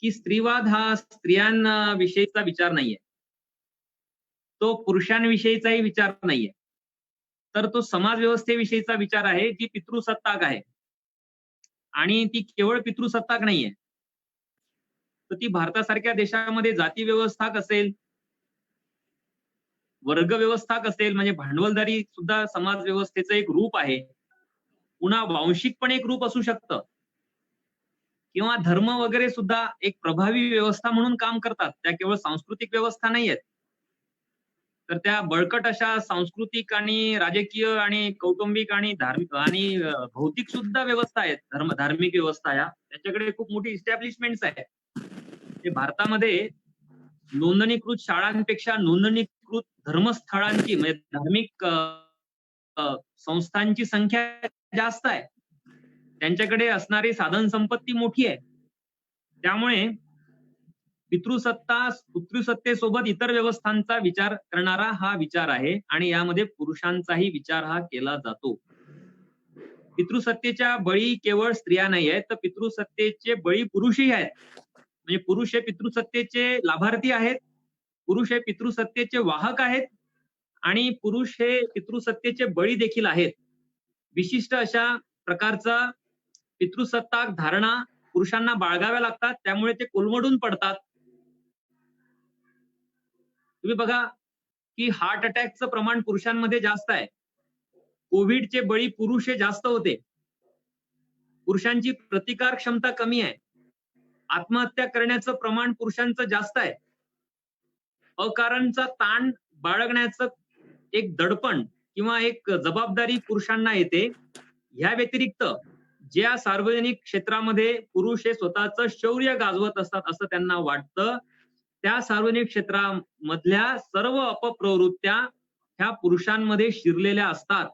की स्त्रीवाद हा स्त्रियांविषयीचा विचार नाहीये, तो पुरुषांविषयीचाही विचार नाहीये, तर तो समाज व्यवस्थेविषयीचा विचार आहे जी पितृसत्ताक आहे. आणि ती केवळ पितृसत्ताक नाहीये, तर ती भारतासारख्या देशामध्ये जाती व्यवस्था असेल, वर्ग व्यवस्था असेल, म्हणजे भांडवलदारी सुद्धा समाज व्यवस्थेचं एक रूप आहे. पुन्हा वांशिक पण एक रूप असू शकतं, किंवा धर्म वगैरे सुद्धा एक प्रभावी व्यवस्था म्हणून काम करतात. त्या केवळ सांस्कृतिक व्यवस्था नाहीयेत. तर त्या बळकट अशा सांस्कृतिक आणि राजकीय आणि कौटुंबिक आणि धार्मिक आणि भौतिक सुद्धा व्यवस्था आहेत. धार्मिक व्यवस्था या त्याच्याकडे खूप मोठी इस्टॅब्लिशमेंट्स आहेत. ते भारतामध्ये नोंदणीकृत शाळांपेक्षा नोंदणीकृत धर्मस्थळांची म्हणजे धार्मिक संस्थांची संख्या जास्त आहे, त्यांच्याकडे असणारी साधन संपत्ती मोठी आहे. त्यामुळे पितृसत्तेसोबत इतर व्यवस्थांचा विचार करणारा हा विचार आहे आणि यामध्ये पुरुषांचाही विचार हा केला जातो. पितृसत्तेच्या बळी केवळ स्त्रिया नाही आहेत, तर पितृसत्तेचे बळी पुरुषही आहेत. म्हणजे पुरुष हे पितृसत्तेचे लाभार्थी आहेत, पुरुष हे पितृसत्तेचे वाहक आहेत आणि पुरुष हे पितृसत्तेचे बळी देखील आहेत. विशिष्ट अशा प्रकारचा पितृसत्ताक धारणा पुरुषांना बाळगाव्या लागतात, त्यामुळे ते कोलमडून पडतात. तुम्ही बघा की हार्ट अटॅकचं प्रमाण पुरुषांमध्ये जास्त आहे. कोविडचे बळी पुरुष हे जास्त होते. पुरुषांची प्रतिकार क्षमता कमी आहे. आत्महत्या करण्याचं प्रमाण पुरुषांचं जास्त आहे. अकारणचा ताण बाळगण्याचं एक दडपण किंवा एक जबाबदारी पुरुषांना येते. ह्या व्यतिरिक्त ज्या सार्वजनिक क्षेत्रामध्ये पुरुष हे स्वतःचं शौर्य गाजवत असतात असं त्यांना वाटतं, त्या सार्वजनिक क्षेत्रामधल्या सर्व अपप्रवृत्त्या ह्या पुरुषांमध्ये शिरलेल्या असतात.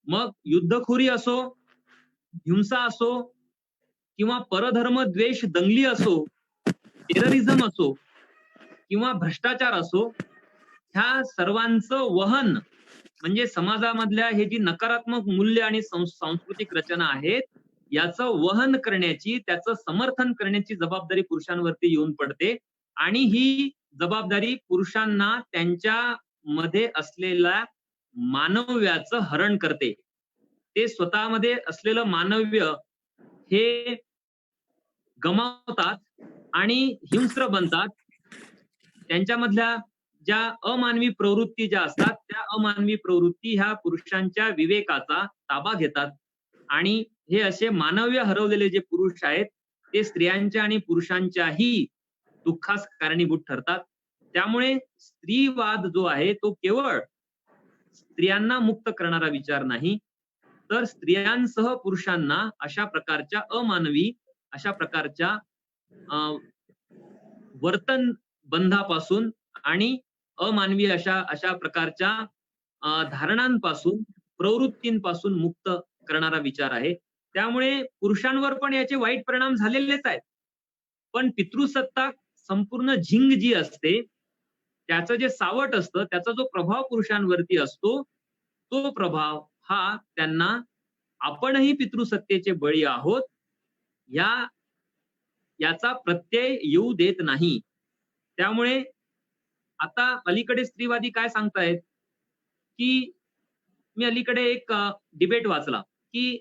मग युद्धखोरी असो, हिंसा असो किंवा परधर्म द्वेष दंगली असो, टेररिझम असो किंवा भ्रष्टाचार असो, ह्या सर्वांचं वहन म्हणजे समाजामधल्या हे जी नकारात्मक मूल्य आणि सांस्कृतिक रचना आहेत याचं वहन करण्याची, त्याचं समर्थन करण्याची जबाबदारी पुरुषांवरती येऊन पडते आणि ही जबाबदारी पुरुषांना त्यांच्यामध्ये असलेल्या मानव्याचं हरण करते. ते स्वतःमध्ये असलेलं मानव्य हे गमावतात आणि हिंस्र बनतात. त्यांच्यामधल्या ज्या अमानवी प्रवृत्ती ज्या असतात त्या अमानवी प्रवृत्ती ह्या पुरुषांच्या विवेकाचा ताबा घेतात आणि हे असे मानव्य हरवलेले जे पुरुष आहेत ते स्त्रियांच्या आणि पुरुषांच्याही दुःखास कारणीभूत ठरतात. त्यामुळे स्त्रीवाद जो आहे तो केवळ स्त्रियांना मुक्त करणारा विचार नाही, तर स्त्रियांसह पुरुषांना अशा प्रकारच्या अमानवी, अशा प्रकारच्या वर्तन बंधापासून आणि अमानवी अशा प्रकारच्या धारणांपासून, प्रवृत्तींपासून मुक्त करणारा विचार आहे. त्यामुळे पुरुषांवर पण याचे वाईट परिणाम झालेलेच आहेत. पण पितृसत्ताक संपूर्ण झिंग जी असते त्याचं जे सावट असतं, त्याचा जो प्रभाव पुरुषांवरती असतो, तो प्रभाव हा त्यांना आपणही पितृसत्तेचे बळी आहोत याचा प्रत्यय येऊ देत नाही. त्यामुळे आता अलीकडे स्त्रीवादी काय सांगतायत की मी अलीकडे एक डिबेट वाचला की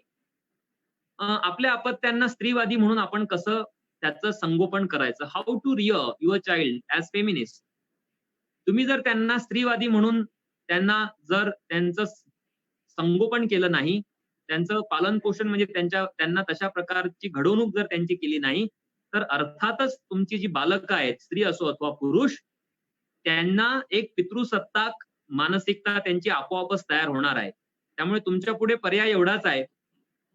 आपल्या अपत्यांना स्त्रीवादी म्हणून आपण कसं त्याचं संगोपन करायचं, how to rear your child as feminist. तुम्ही जर त्यांना स्त्रीवादी म्हणून जर त्यांचं संगोपन केलं नाही, त्यांचं पालन पोषण म्हणजे त्यांना तशा प्रकारची घडवणूक जर त्यांची केली नाही, तर अर्थातच तुमची जी बालकं आहेत, स्त्री असो अथवा पुरुष, त्यांना एक पितृसत्ताक मानसिकता त्यांची आपोआपच तयार होणार आहे. त्यामुळे तुमच्या पुढे पर्याय एवढाच आहे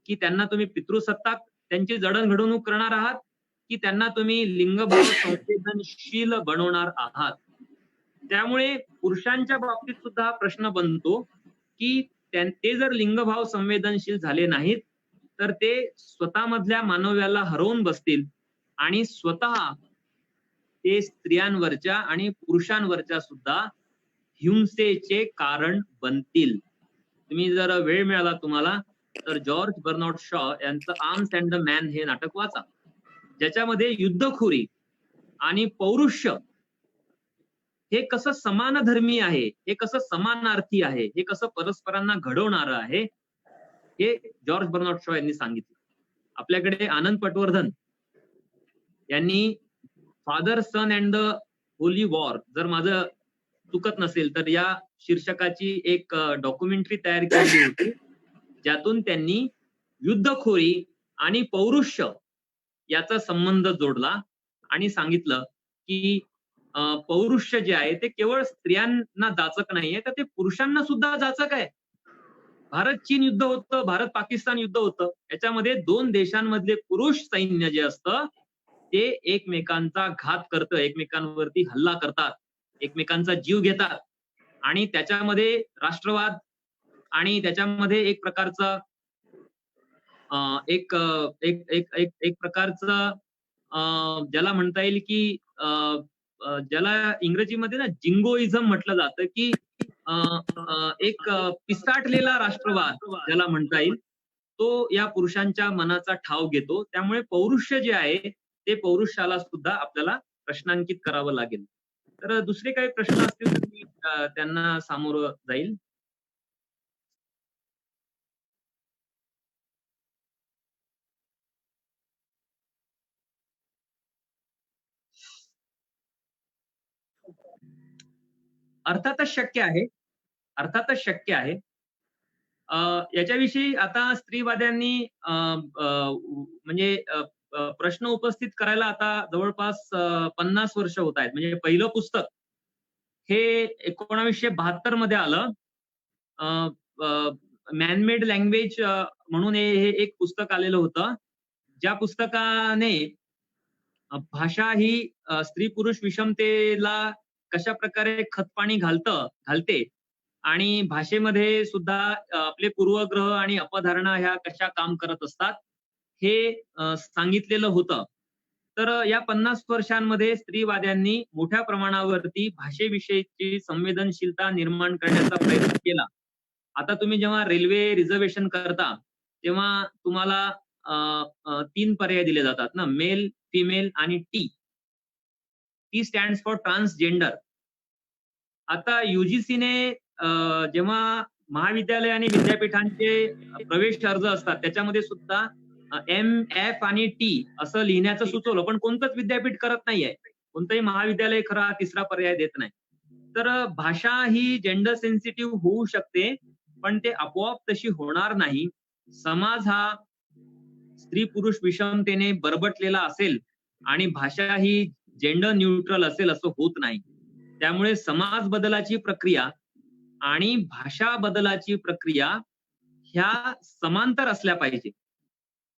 की त्यांना तुम्ही पितृसत्ताक त्यांची जडणघडवणूक करणार आहात की त्यांना तुम्ही लिंगभाव संवेदनशील बनवणार आहात. त्यामुळे पुरुषांच्या बाबतीत सुद्धा हा प्रश्न बनतो की ते जर लिंगभाव संवेदनशील झाले नाहीत तर ते स्वतःमधल्या मानव्याला हरवून बसतील आणि स्वतः ते स्त्रियांवरच्या आणि पुरुषांवरच्या सुद्धा हिंसेचे कारण बनतील. तुम्ही जर वेळ मिळाला तुम्हाला तर जॉर्ज बर्नार्ड शॉ यांचं आर्म्स अँड द मॅन हे नाटक वाचा, ज्याच्यामध्ये युद्धखोरी आणि पौरुष्य हे कसं समानधर्मी आहे, हे कसं समानार्थी आहे, हे कसं परस्परांना घडवणारं आहे, हे जॉर्ज बर्नार्ड शॉ यांनी सांगितलं. आपल्याकडे आनंद पटवर्धन यांनी father son and the holy war, जर माझं चुकत नसेल तर या शीर्षकाची एक डॉक्युमेंटरी तयार केली होती, ज्यातून त्यांनी युद्धखोरी आणि पौरुष्य याचा संबंध जोडला आणि सांगितलं की पौरुष्य जे आहे ते केवळ स्त्रियांना जाचक नाहीये, तर ते पुरुषांना सुद्धा जाचक आहे. भारत चीन युद्ध होतं, भारत पाकिस्तान युद्ध होतं, याच्यामध्ये दोन देशांमधले पुरुष सैन्य जे असतं ते एकमेकांचा घात करतं, एकमेकांवरती हल्ला करतात, एकमेकांचा जीव घेतात आणि त्याच्यामध्ये राष्ट्रवाद आणि त्याच्यामध्ये एक प्रकारचं एक एक एक एक एक प्रकारचं ज्याला म्हणता येईल की ज्याला इंग्रजीमध्ये ना जिंगोइझम म्हटलं जातं, की अ, एक पिसाटलेला राष्ट्रवाद ज्याला म्हणता येईल, तो या पुरुषांच्या मनाचा ठाव घेतो. त्यामुळे पौरुष्य जे आहे ते पौरुषाला सुद्धा आपल्याला प्रश्नांकित करावं लागेल. तर दुसरे काही प्रश्न असतील तर मी त्यांना सामोरं जाईल. अर्थातच शक्य आहे. अर्थातच शक्य आहे. याच्याविषयी आता स्त्रीवाद्यांनी म्हणजे प्रश्न उपस्थित करायला आता जवळपास 50 वर्ष होत आहेत. म्हणजे पहिलं पुस्तक हे 1972 मध्ये आलं. मॅनमेड लँग्वेज म्हणून हे हे एक पुस्तक आलेलं होतं. ज्या पुस्तकाने भाषा ही स्त्री-पुरुष विषमतेला कशा प्रकारे खतपाणी घालते आणि भाषेमध्ये सुद्धा आपले पूर्वग्रह आणि अपधारणा ह्या कशा काम करत असतात, हे सांगितलेलं होतं. तर या 50 वर्षांमध्ये स्त्रीवाद्यांनी मोठ्या प्रमाणावरती भाषेविषयीची संवेदनशीलता निर्माण करण्याचा प्रयत्न केला. आता तुम्ही जेव्हा रेल्वे रिझर्व्हेशन करता, तेव्हा तुम्हाला 3 पर्याय दिले जातात ना, मेल, फिमेल आणि T. T stands for transgender. आता UGCने जेव्हा महाविद्यालय आणि विद्यापीठांचे प्रवेश अर्ज असतात, त्याच्यामध्ये सुद्धा एम, एफ आणि टी असं लिहिण्याचं सुचवलं, पण कोणतंच विद्यापीठ करत नाहीये. कोणतंही महाविद्यालय खरा तिसरा पर्याय देत नाही. तर भाषा ही जेंडर सेन्सिटिव्ह होऊ शकते, पण ते आपोआप तशी होणार नाही. समाज हा स्त्री-पुरुष विषमतेने बरबटलेला असेल आणि भाषा ही जेंडर न्यूट्रल असेल असं होत नाही. त्यामुळे समाज बदलाची प्रक्रिया आणि भाषा बदलाची प्रक्रिया ह्या समांतर असल्या पाहिजे.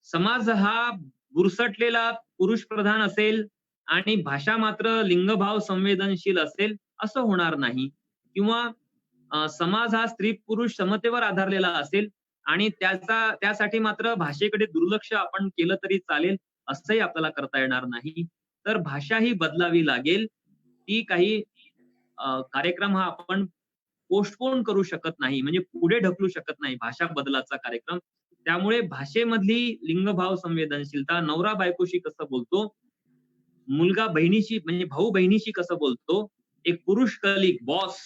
समाज हा बुरसटलेला पुरुष प्रधान असेल आणि भाषा मात्र लिंगभाव संवेदनशील असेल असं होणार नाही. किंवा समाज हा स्त्री-पुरुष समतेवर आधारलेला असेल आणि त्यासाठी मात्र भाषेकडे दुर्लक्ष आपण केलं तरी चालेल असंही आपल्याला करता येणार नाही. तर भाषा ही बदलावी लागेल. ती काही कार्यक्रम हा आपण पोस्टपोन करू शकत नाही, म्हणजे पुढे ढकलू शकत नाही भाषा बदलाचा कार्यक्रम. त्यामुळे भाषेमधली लिंगभाव संवेदनशीलता, नवरा बायकोशी कसं बोलतो, मुलगा बहिणीशी म्हणजे भाऊ बहिणीशी कसं बोलतो, एक पुरुष कलिग बॉस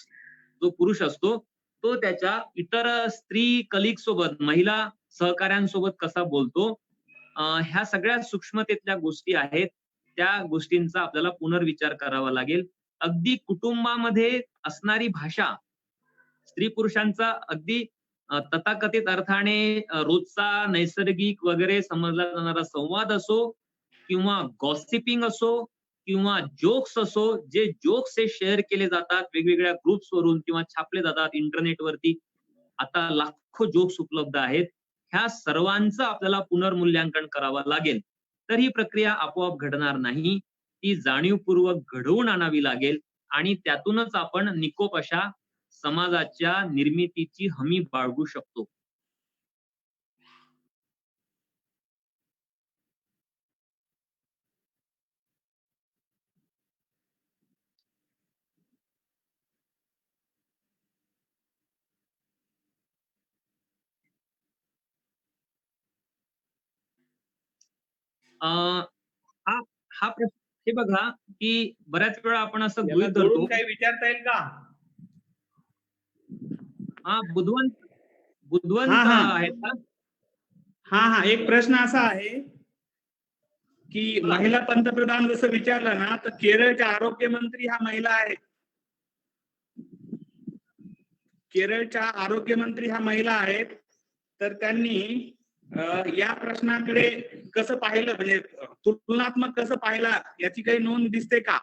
जो पुरुष असतो तो त्याच्या इतर स्त्री कलिग सोबत, महिला सहकाऱ्यांसोबत कसा बोलतो, ह्या सगळ्या सूक्ष्मतेतल्या गोष्टी आहेत. त्या गोष्टींचा आपल्याला पुनर्विचार करावा लागेल. अगदी कुटुंबामध्ये असणारी भाषा, स्त्री पुरुषांचा अगदी तथाकथित अर्थाने रोजचा नैसर्गिक वगैरे समजला जाणारा संवाद असो किंवा गॉसिपिंग असो किंवा जोक्स असो, जे जोक्स हे शेअर केले जातात वेगवेगळ्या ग्रुप्सवरून किंवा छापले जातात इंटरनेटवरती. आता लाखो जोक्स उपलब्ध आहेत. ह्या सर्वांचं आपल्याला पुनर्मूल्यांकन करावं लागेल. तर ही प्रक्रिया आपोआप घडणार नाही. ती जाणीवपूर्वक घडवून आणावी लागेल आणि त्यातूनच आपण निकोप अशा समाजाच्या निर्मितीची हमी बाळगू शकतो. हा हा प्रश्न हे बघा, की बऱ्याच वेळा आपण असं याला गृहीत धरतो. जोडून काही विचारता येईल का? हा बुधवंत हा, हा. आहेत का? हा, एक प्रश्न असा आहे की महिला पंतप्रधान जसं विचारलं ना, तर केरळच्या आरोग्य मंत्री ह्या महिला आहेत. केरळच्या आरोग्य मंत्री ह्या महिला आहेत. तर त्यांनी या प्रश्नाकडे कसं पाहिलं, म्हणजे तुलनात्मक कसं पाहिलं, याची काही नोंद दिसते का?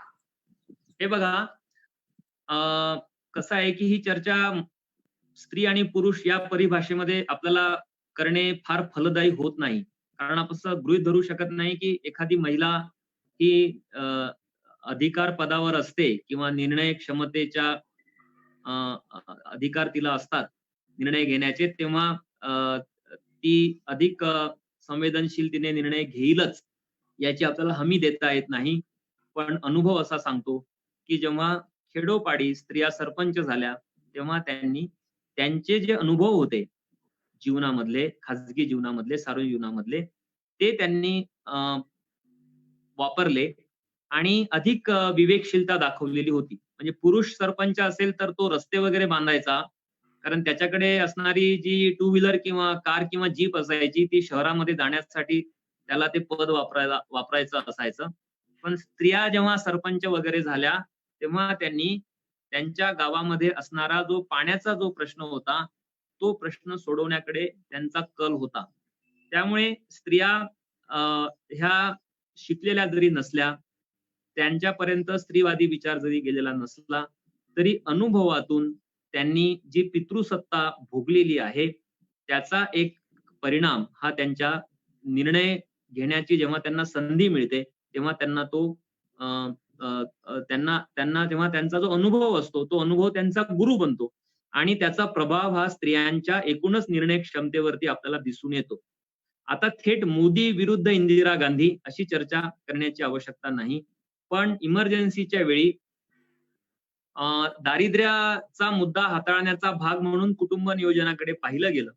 हे बघा, कसं आहे की ही चर्चा स्त्री आणि पुरुष या परिभाषेमध्ये आपल्याला करणे फार फलदायी होत नाही. कारण आपण असं गृहीत धरू शकत नाही की एखादी महिला ही अधिकार पदावर असते किंवा निर्णय क्षमतेच्या अधिकार तिला असतात निर्णय घेण्याचे, तेव्हा ती अधिक संवेदनशीलतेने निर्णय घेईलच याची आपल्याला हमी देता येत नाही. पण अनुभव असा सांगतो, की जेव्हा खेडोपाडी स्त्रिया सरपंच झाल्या, तेव्हा त्यांनी त्यांचे जे अनुभव होते जीवनामधले, खाजगी जीवनामधले, सार्वजनिक जीवनामधले, ते त्यांनी वापरले आणि अधिक विवेकशीलता दाखवलेली होती. म्हणजे पुरुष सरपंच असेल तर तो रस्ते वगैरे बांधायचा. कारण त्याच्याकडे असणारी जी टू व्हीलर किंवा कार किंवा जीप असायची ती शहरामध्ये जाण्यासाठी त्याला ते पद वापरायचं असायचं. पण स्त्रिया जेव्हा सरपंच वगैरे झाल्या, तेव्हा त्यांनी त्यांच्या गावामध्ये असणारा जो पाण्याचा जो प्रश्न होता, तो प्रश्न सोडवण्याकडे त्यांचा कल होता. त्यामुळे स्त्रिया अ, ह्या शिकलेल्या जरी नसल्या, त्यांच्यापर्यंत स्त्रीवादी विचार जरी गेलेला नसला, तरी अनुभवातून त्यांनी जी पितृसत्ता भोगलेली आहे, त्याचा एक परिणाम हा त्यांच्या निर्णय घेण्याची जेव्हा त्यांना संधी मिळते, तेव्हा त्यांना तो अ, अ, त्यांना त्यांना जेव्हा त्यांचा जो अनुभव असतो, तो अनुभव त्यांचा गुरु बनतो आणि त्याचा प्रभाव हा स्त्रियांच्या एकूणच निर्णय क्षमतेवरती आपल्याला दिसून येतो. आता थेट मोदी विरुद्ध इंदिरा गांधी अशी चर्चा करण्याची आवश्यकता नाही. पण इमर्जन्सीच्या वेळी दारिद्र्याचा मुद्दा हाताळण्याचा भाग म्हणून कुटुंब नियोजनाकडे पाहिलं गेलं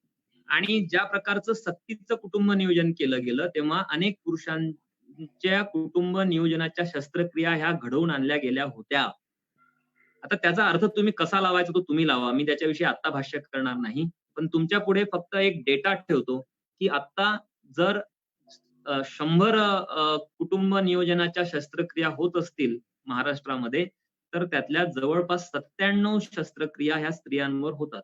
आणि ज्या प्रकारचं सक्तीचं कुटुंब नियोजन केलं गेलं, तेव्हा अनेक पुरुषांच्या कुटुंब नियोजनाच्या शस्त्रक्रिया ह्या घडवून आणल्या गेल्या होत्या. आता त्याचा अर्थ तुम्ही कसा लावायचा तो तुम्ही लावा. मी त्याच्याविषयी आत्ता भाष्य करणार नाही. पण तुमच्या पुढे फक्त एक डेटा ठेवतो, की आत्ता जर 100 कुटुंब नियोजनाच्या शस्त्रक्रिया होत असतील महाराष्ट्रामध्ये, तर त्यातल्या जवळपास 97 शस्त्रक्रिया ह्या स्त्रियांवर होतात.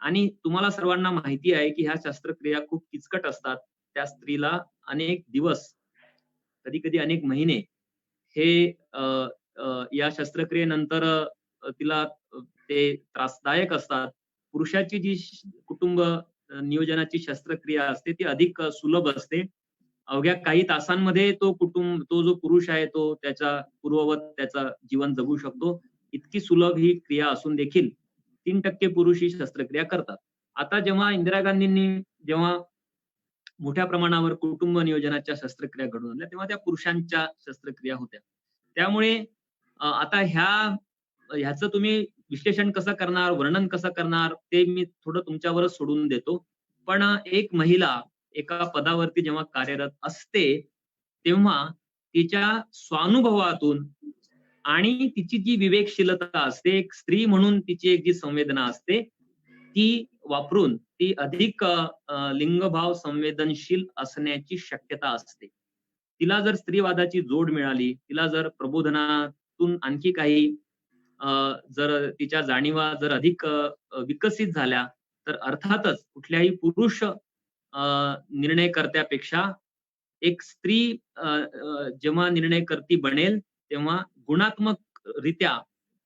आणि तुम्हाला सर्वांना माहिती आहे, की ह्या शस्त्रक्रिया खूप किचकट असतात. त्या स्त्रीला अनेक दिवस, कधी-कधी अनेक महिने हे अ, या शस्त्रक्रियेनंतर तिला ते त्रासदायक असतात. पुरुषाची जी कुटुंब नियोजनाची शस्त्रक्रिया असते ती अधिक सुलभ असते. अवघ्या काही तासांमध्ये तो जो पुरुष आहे तो त्याच्या पूर्ववत त्याचं जीवन जगू शकतो. इतकी सुलभ ही क्रिया असून देखील 3% पुरुष ही शस्त्रक्रिया करतात. आता जेव्हा इंदिरा गांधींनी जेव्हा मोठ्या प्रमाणावर कुटुंब नियोजनाच्या शस्त्रक्रिया घडवून आणल्या, तेव्हा त्या पुरुषांच्या शस्त्रक्रिया होत्या. त्यामुळे आता ह्याचं तुम्ही विश्लेषण कसं करणार, वर्णन कसं करणार, ते मी थोडं तुमच्यावरच सोडून देतो. पण एक महिला एका पदावरती जेव्हा कार्यरत असते, तेव्हा तिच्या स्वानुभवातून आणि तिची जी विवेकशीलता असते, एक स्त्री म्हणून तिची एक जी संवेदना असते, ती वापरून ती अधिक लिंगभाव संवेदनशील असण्याची शक्यता असते. तिला जर स्त्रीवादाची जोड मिळाली, तिला जर प्रबोधनातून आणखी काही जर तिच्या जाणीवा जर अधिक विकसित झाल्या, तर अर्थातच कुठल्याही पुरुष निर्णयकर्त्यापेक्षा एक स्त्री जेव्हा निर्णयकर्ती बनेल, तेव्हा गुणात्मकरित्या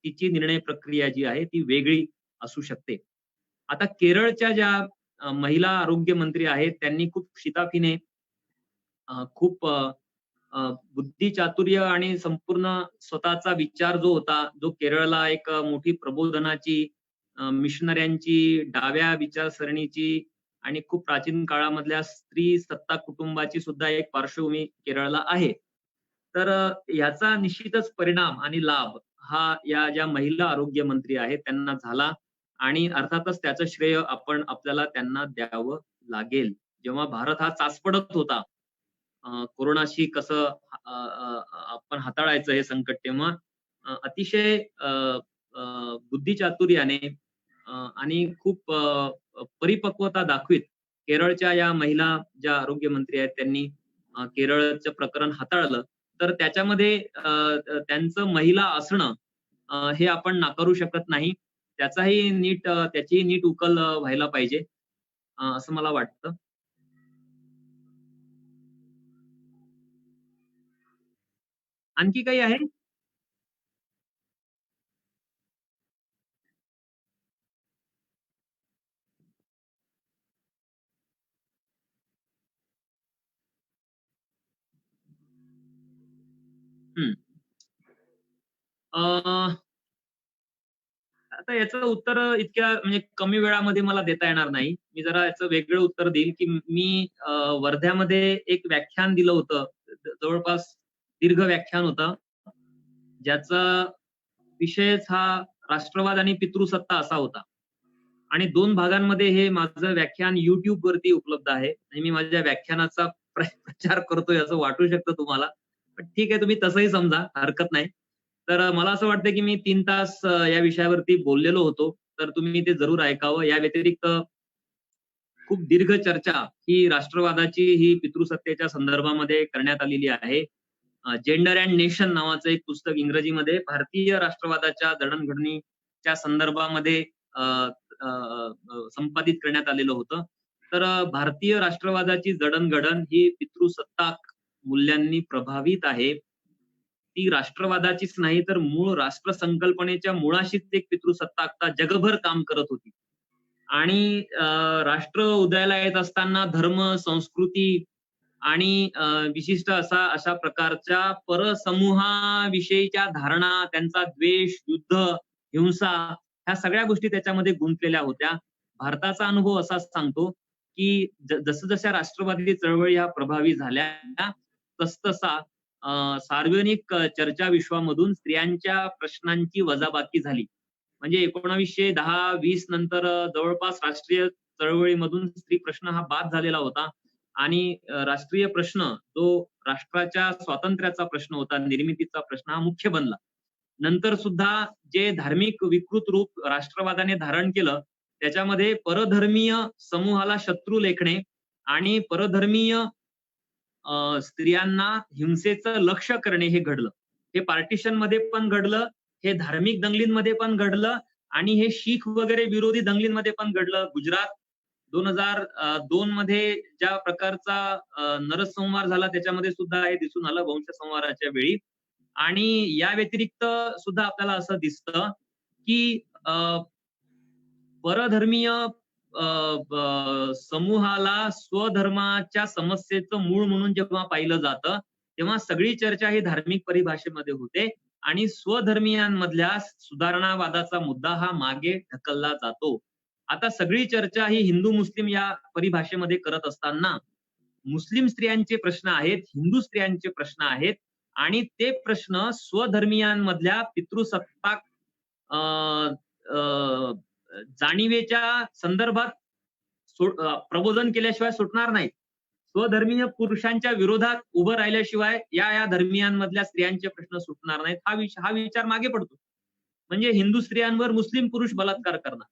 तिची निर्णय प्रक्रिया जी आहे ती वेगळी असू शकते. आता केरळच्या ज्या महिला आरोग्य मंत्री आहेत, त्यांनी खूप शिताफीने खूप बुद्धिचातुर्य आणि संपूर्ण स्वतःचा विचार जो होता, जो केरळला एक मोठी प्रबोधनाची, मिशनऱ्यांची, डाव्या विचारसरणीची आणि खूप प्राचीन काळामधल्या स्त्री सत्ता कुटुंबाची सुद्धा एक पार्श्वभूमी केरळला आहे. तर ह्याचा निश्चितच परिणाम आणि लाभ हा या ज्या महिला आरोग्य मंत्री आहेत त्यांना झाला आणि अर्थातच त्याचं श्रेय आपल्याला त्यांना द्यावं लागेल. जेव्हा भारत हा चाचपडत होता, कोरोनाशी कसं आपण हाताळायचं हे संकट, तेव्हा अतिशय बुद्धिचातुर्याने आणि खूप परिपक्वता दाखवीत केरळच्या या महिला ज्या आरोग्य मंत्री आहेत त्यांनी केरळचं प्रकरण हाताळलं. तर त्याच्यामध्ये त्यांचं महिला असणं हे आपण नाकारू शकत नाही. त्याचीही नीट उकल व्हायला पाहिजे असं मला वाटतं. आणखी काही आहे? हं. अ, आता याचं उत्तर इतक्या म्हणजे कमी वेळामध्ये मला देता येणार नाही. मी जरा याचं वेगळं उत्तर देईल, की मी वर्ध्यामध्ये एक व्याख्यान दिलं होतं. जवळपास दीर्घ व्याख्यान होतं. ज्याचा विषयच हा राष्ट्रवाद आणि पितृसत्ता असा होता. आणि 2 भागांमध्ये हे माझं व्याख्यान YouTube वरती उपलब्ध आहे. आणि मी माझ्या व्याख्यानाचा प्रचार करतोय असं वाटू शकतं तुम्हाला. पण ठीक आहे, तुम्ही तसंही समजा, हरकत नाही. तर मला असं वाटतं, की मी 3 तास या विषयावरती बोललेलो होतो. तर तुम्ही ते जरूर ऐकावं. या व्यतिरिक्त खूप दीर्घ चर्चा ही राष्ट्रवादाची ही पितृसत्तेच्या संदर्भामध्ये करण्यात आलेली आहे. जेंडर अँड नेशन नावाचं एक पुस्तक इंग्रजीमध्ये भारतीय राष्ट्रवादाच्या जडणघडणीच्या संदर्भामध्ये अ, अ, संपादित करण्यात आलेलं होतं. तर भारतीय राष्ट्रवादाची जडणघडण ही पितृसत्ताक मूल्यांनी प्रभावित आहे. ती राष्ट्रवादाचीच नाही तर मूळ राष्ट्र संकल्पनेच्या मुळाशीच एक पितृसत्ताकता जगभर काम करत होती. आणि राष्ट्र उदयाला येत असताना धर्म, संस्कृती आणि विशिष्ट अशा प्रकारच्या परसमूहाविषयीच्या धारणा, त्यांचा द्वेष, युद्ध, हिंसा ह्या सगळ्या गोष्टी त्याच्यामध्ये गुंतलेल्या होत्या. भारताचा अनुभव असा सांगतो, की जसं राष्ट्रवादी चळवळी ह्या प्रभावी झाल्या, तसतसा सार्वजनिक चर्चा विश्वामधून स्त्रियांच्या प्रश्नांची वजाबाकी झाली. म्हणजे 1910-20 नंतर जवळपास राष्ट्रीय चळवळीमधून स्त्री प्रश्न हा बाद झालेला होता. आणि राष्ट्रीय प्रश्न तो राष्ट्राच्या स्वातंत्र्याचा प्रश्न होता, निर्मितीचा प्रश्न हा मुख्य बनला. नंतर सुद्धा जे धार्मिक विकृत रूप राष्ट्रवादाने धारण केलं, त्याच्यामध्ये परधर्मीय समूहाला शत्रू लेखणे आणि परधर्मीय स्त्रियांना हिंसेचं लक्ष्य करणे हे घडलं. हे पार्टिशन मध्ये पण घडलं, हे धार्मिक दंगलींमध्ये पण घडलं आणि हे शीख वगैरे विरोधी दंगलींमध्ये पण घडलं. गुजरात 2002 मध्ये ज्या प्रकारचा नरसंहार झाला त्याच्यामध्ये सुद्धा हे दिसून आलं वंशसंहाराच्या वेळी. आणि या व्यतिरिक्त सुद्धा आपल्याला असं दिसतं की परधर्मीय समूहाला स्वधर्माच्या समस्येचं मूळ म्हणून जेव्हा पाहिलं जातं, तेव्हा सगळी चर्चा ही धार्मिक परिभाषेमध्ये होते आणि स्वधर्मीयांमधल्या सुधारणावादाचा मुद्दा हा मागे ढकलला जातो. आता सगळी चर्चा ही हिंदू मुस्लिम या परिभाषेमध्ये करत असताना मुस्लिम स्त्रियांचे प्रश्न आहेत, हिंदू स्त्रियांचे प्रश्न आहेत आणि ते प्रश्न स्वधर्मीयांमधल्या पितृसत्ताक जाणीवेच्या संदर्भात प्रबोधन केल्याशिवाय सुटणार नाहीत. स्वधर्मीय पुरुषांच्या विरोधात उभं राहिल्याशिवाय या धर्मीयांमधल्या स्त्रियांचे प्रश्न सुटणार नाहीत. हा विचार मागे पडतो. म्हणजे हिंदू स्त्रियांवर मुस्लिम पुरुष बलात्कार करणार,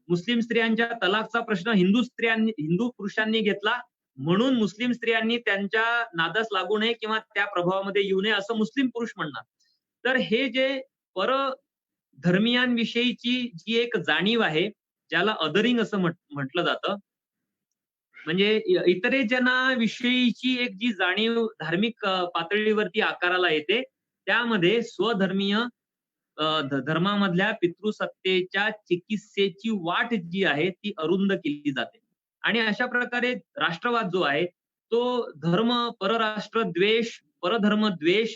मुस्लिम स्त्रियांच्या तलाकचा प्रश्न हिंदू पुरुषांनी घेतला म्हणून मुस्लिम स्त्रियांनी त्यांच्या नादास लागू नये किंवा त्या प्रभावामध्ये येऊ नये असं मुस्लिम पुरुष म्हणणार. तर हे जे परधर्मीयांविषयीची जी एक जाणीव आहे, ज्याला अदरिंग असं म्हटलं जातं, म्हणजे इतरेजनाविषयीची एक जी जाणीव धार्मिक पातळीवरती आकाराला येते, त्यामध्ये स्वधर्मीय धर्मामधल्या पितृसत्तेच्या चिकित्सेची वाट जी आहे ती अरुंद केली जाते. आणि अशा प्रकारे राष्ट्रवाद जो आहे तो धर्म, परराष्ट्र द्वेष, परधर्म द्वेष,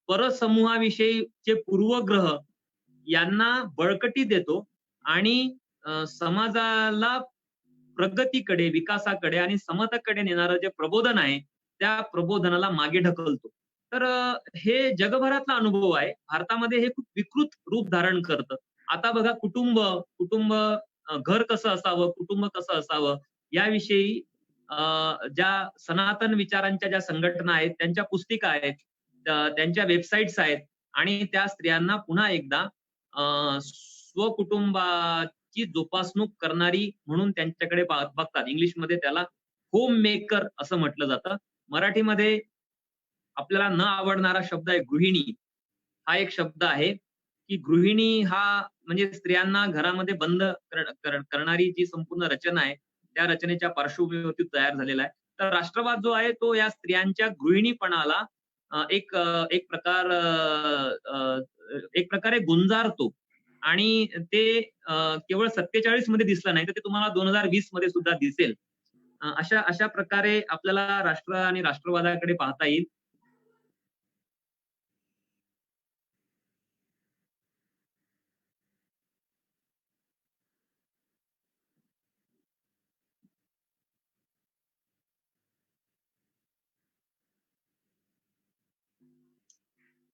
परसमूहाविषयीचे पूर्वग्रह यांना बळकटी देतो आणि समाजाला प्रगतीकडे, विकासाकडे आणि समतेकडे नेणारं जे प्रबोधन आहे त्या प्रबोधनाला मागे ढकलतो. तर हे जगभरातला अनुभव आहे. भारतामध्ये हे खूप विकृत रूप धारण करतं. आता बघा कुटुंब घर कसं असावं, कुटुंब कसं असावं याविषयी ज्या सनातन विचारांच्या ज्या संघटना आहेत, त्यांच्या पुस्तिका आहेत, त्यांच्या वेबसाईट्स आहेत आणि त्या स्त्रियांना पुन्हा एकदा स्वकुटुंबाची जोपासणूक करणारी म्हणून त्यांच्याकडे बघतात. इंग्लिशमध्ये त्याला होम मेकर असं म्हटलं जातं. मराठीमध्ये आपल्याला न आवडणारा शब्द आहे गृहिणी. हा एक शब्द आहे की गृहिणी हा म्हणजे स्त्रियांना घरामध्ये बंद करणारी जी संपूर्ण रचना आहे त्या रचनेच्या पार्श्वभूमीवरती तयार झालेला आहे. तर राष्ट्रवाद जो आहे तो या स्त्रियांच्या गृहिणीपणाला एक प्रकारे गुंजारतो आणि ते केवळ 47 मध्ये दिसलं नाही तर ते तुम्हाला 2020 मध्ये सुद्धा दिसेल. अशा प्रकारे आपल्याला राष्ट्र आणि राष्ट्रवादाकडे पाहता येईल.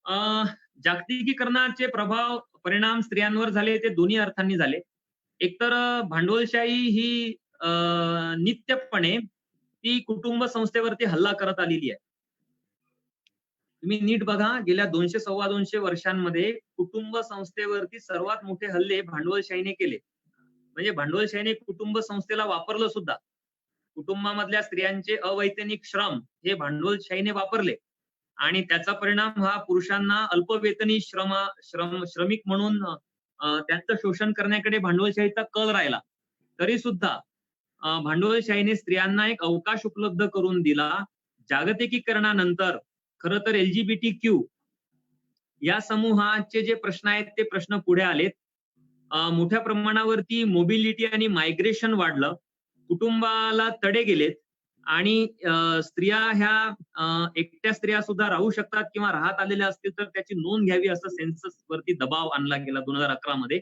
जागतिकीकरणाचे परिणाम स्त्रियांवर झाले ते दोन्ही अर्थांनी झाले. एकतर भांडवलशाही ही नित्यपणे ती कुटुंब संस्थेवरती हल्ला करत आलेली आहे. तुम्ही नीट बघा, गेल्या 200-250 वर्षांमध्ये कुटुंब संस्थेवरती सर्वात मोठे हल्ले भांडवलशाहीने केले. म्हणजे भांडवलशाहीने कुटुंब संस्थेला वापरलं सुद्धा. कुटुंबामधल्या स्त्रियांचे अवैतनिक श्रम हे भांडवलशाहीने वापरले आणि त्याचा परिणाम हा पुरुषांना अल्पवेतनी श्रमिक म्हणून त्यांचं शोषण करण्याकडे भांडवलशाहीचा कल राहिला. तरी सुद्धा भांडवलशाहीने स्त्रियांना एक अवकाश उपलब्ध करून दिला. जागतिकीकरणानंतर खरं तर LGBTQ या समूहाचे जे प्रश्न आहेत ते प्रश्न पुढे आलेत. मोठ्या प्रमाणावरती मोबिलिटी आणि मायग्रेशन वाढलं, कुटुंबाला तडे गेलेत आणि स्त्रिया ह्या एकट्या स्त्रिया सुद्धा राहू शकतात किंवा राहत आलेल्या असतील तर त्याची नोंद घ्यावी असं सेन्सस वरती दबाव आणला गेला 2011 मध्ये.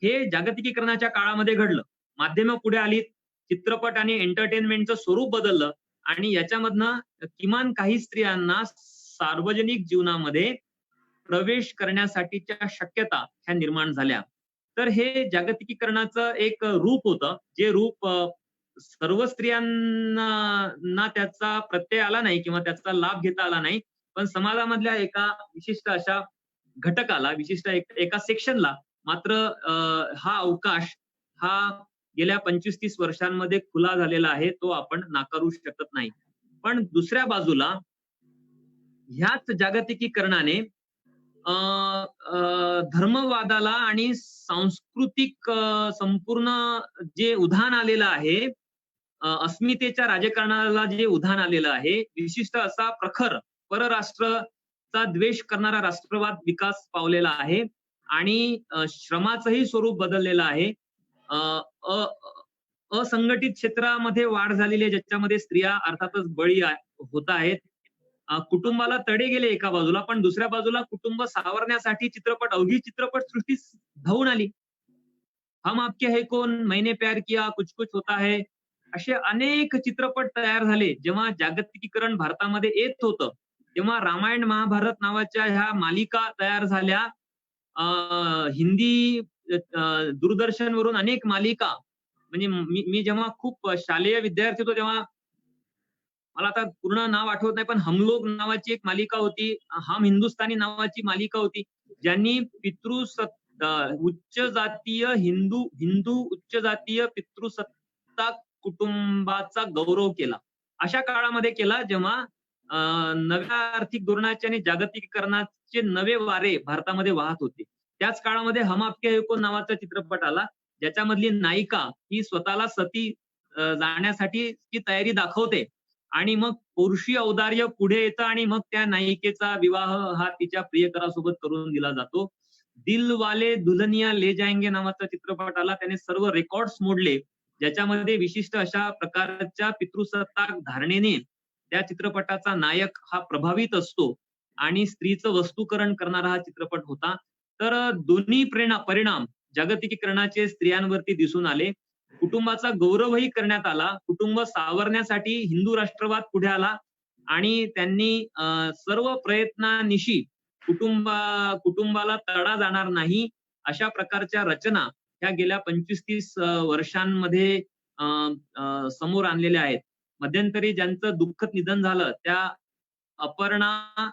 हे जागतिकीकरणाच्या काळामध्ये घडलं. माध्यमं पुढे आलीत, चित्रपट आणि एंटरटेनमेंटचं स्वरूप बदललं आणि याच्यामधनं किमान काही स्त्रियांना सार्वजनिक जीवनामध्ये प्रवेश करण्यासाठीच्या शक्यता ह्या निर्माण झाल्या. तर हे जागतिकीकरणाचं एक रूप होतं, जे रूप सर्व स्त्रियांना त्याचा प्रत्यय आला नाही किंवा त्याचा लाभ घेता आला नाही, पण समाजामधल्या एका विशिष्ट अशा घटकाला, विशिष्ट एका सेक्शनला मात्र हा अवकाश हा गेल्या 25-30 वर्षांमध्ये खुला झालेला आहे, तो आपण नाकारू शकत नाही. पण दुसऱ्या बाजूला ह्याच जागतिकीकरणाने धर्मवादाला आणि सांस्कृतिक संपूर्ण जे उधाण आलेलं आहे, अस्मितेच्या राजकारणाला जे उधाण आलेलं आहे, विशिष्ट असा प्रखर परराष्ट्रचा द्वेष करणारा राष्ट्रवाद विकास पावलेला आहे आणि श्रमाचंही स्वरूप बदललेलं आहे. असंघटित क्षेत्रामध्ये वाढ झालेली आहे, ज्याच्यामध्ये स्त्रिया अर्थातच बळी होत आहेत. कुटुंबाला तडे गेले एका बाजूला, पण दुसऱ्या बाजूला कुटुंब सावरण्यासाठी अवघी चित्रपट सृष्टी धावून आली. हम आपके है कौन, मैंने प्यार किया, कुछ कुछ होता है, असे अनेक चित्रपट तयार झाले. जेव्हा जागतिकीकरण भारतामध्ये येत होतं तेव्हा रामायण महाभारत नावाच्या ह्या मालिका तयार झाल्या. हिंदी दूरदर्शनवरून अनेक मालिका, म्हणजे मी जेव्हा खूप शालेय विद्यार्थी होतो तेव्हा मला आता पूर्ण नाव आठवत नाही, पण हम लोग नावाची एक मालिका होती, हम हिंदुस्तानी नावाची मालिका होती, ज्यांनी उच्च जातीय हिंदू उच्च जातीय पितृसत्ताक कुटुंबाचा गौरव केला. अशा काळामध्ये केला जेव्हा नव्या आर्थिक धोरणाचे आणि जागतिकीकरणाचे नवे वारे भारतामध्ये वाहत होते. त्याच काळामध्ये हम आपके है कौन नावाचा चित्रपट आला, ज्याच्यामधली नायिका ही स्वतःला सती जाण्यासाठी ती तयारी दाखवते आणि मग पुरुषी औदार्य पुढे येतं आणि मग त्या नायिकेचा विवाह हा तिच्या प्रियकरासोबत करून दिला जातो. दिलवाले दुल्हनिया ले जाएंगे नावाचा चित्रपट आला, त्याने सर्व रेकॉर्ड्स मोडले, ज्याच्यामध्ये विशिष्ट अशा प्रकारच्या पितृसत्ताक धारणेने त्या चित्रपटाचा नायक हा प्रभावित असतो आणि स्त्रीचं वस्तुकरण करणारा हा चित्रपट होता. तर दोन्ही परिणाम जागतिकीकरणाचे स्त्रियांवरती दिसून आले. कुटुंबाचा गौरवही करण्यात आला, कुटुंब सावरण्यासाठी हिंदू राष्ट्रवाद पुढे आला आणि त्यांनी सर्व प्रयत्नानिशी कुटुंबाला तडा जाणार नाही अशा प्रकारच्या रचना ह्या गेल्या 25-30 वर्षांमध्ये समोर आणलेल्या आहेत. मध्यंतरी ज्यांचं दुःखद निधन झालं त्या अपर्णा,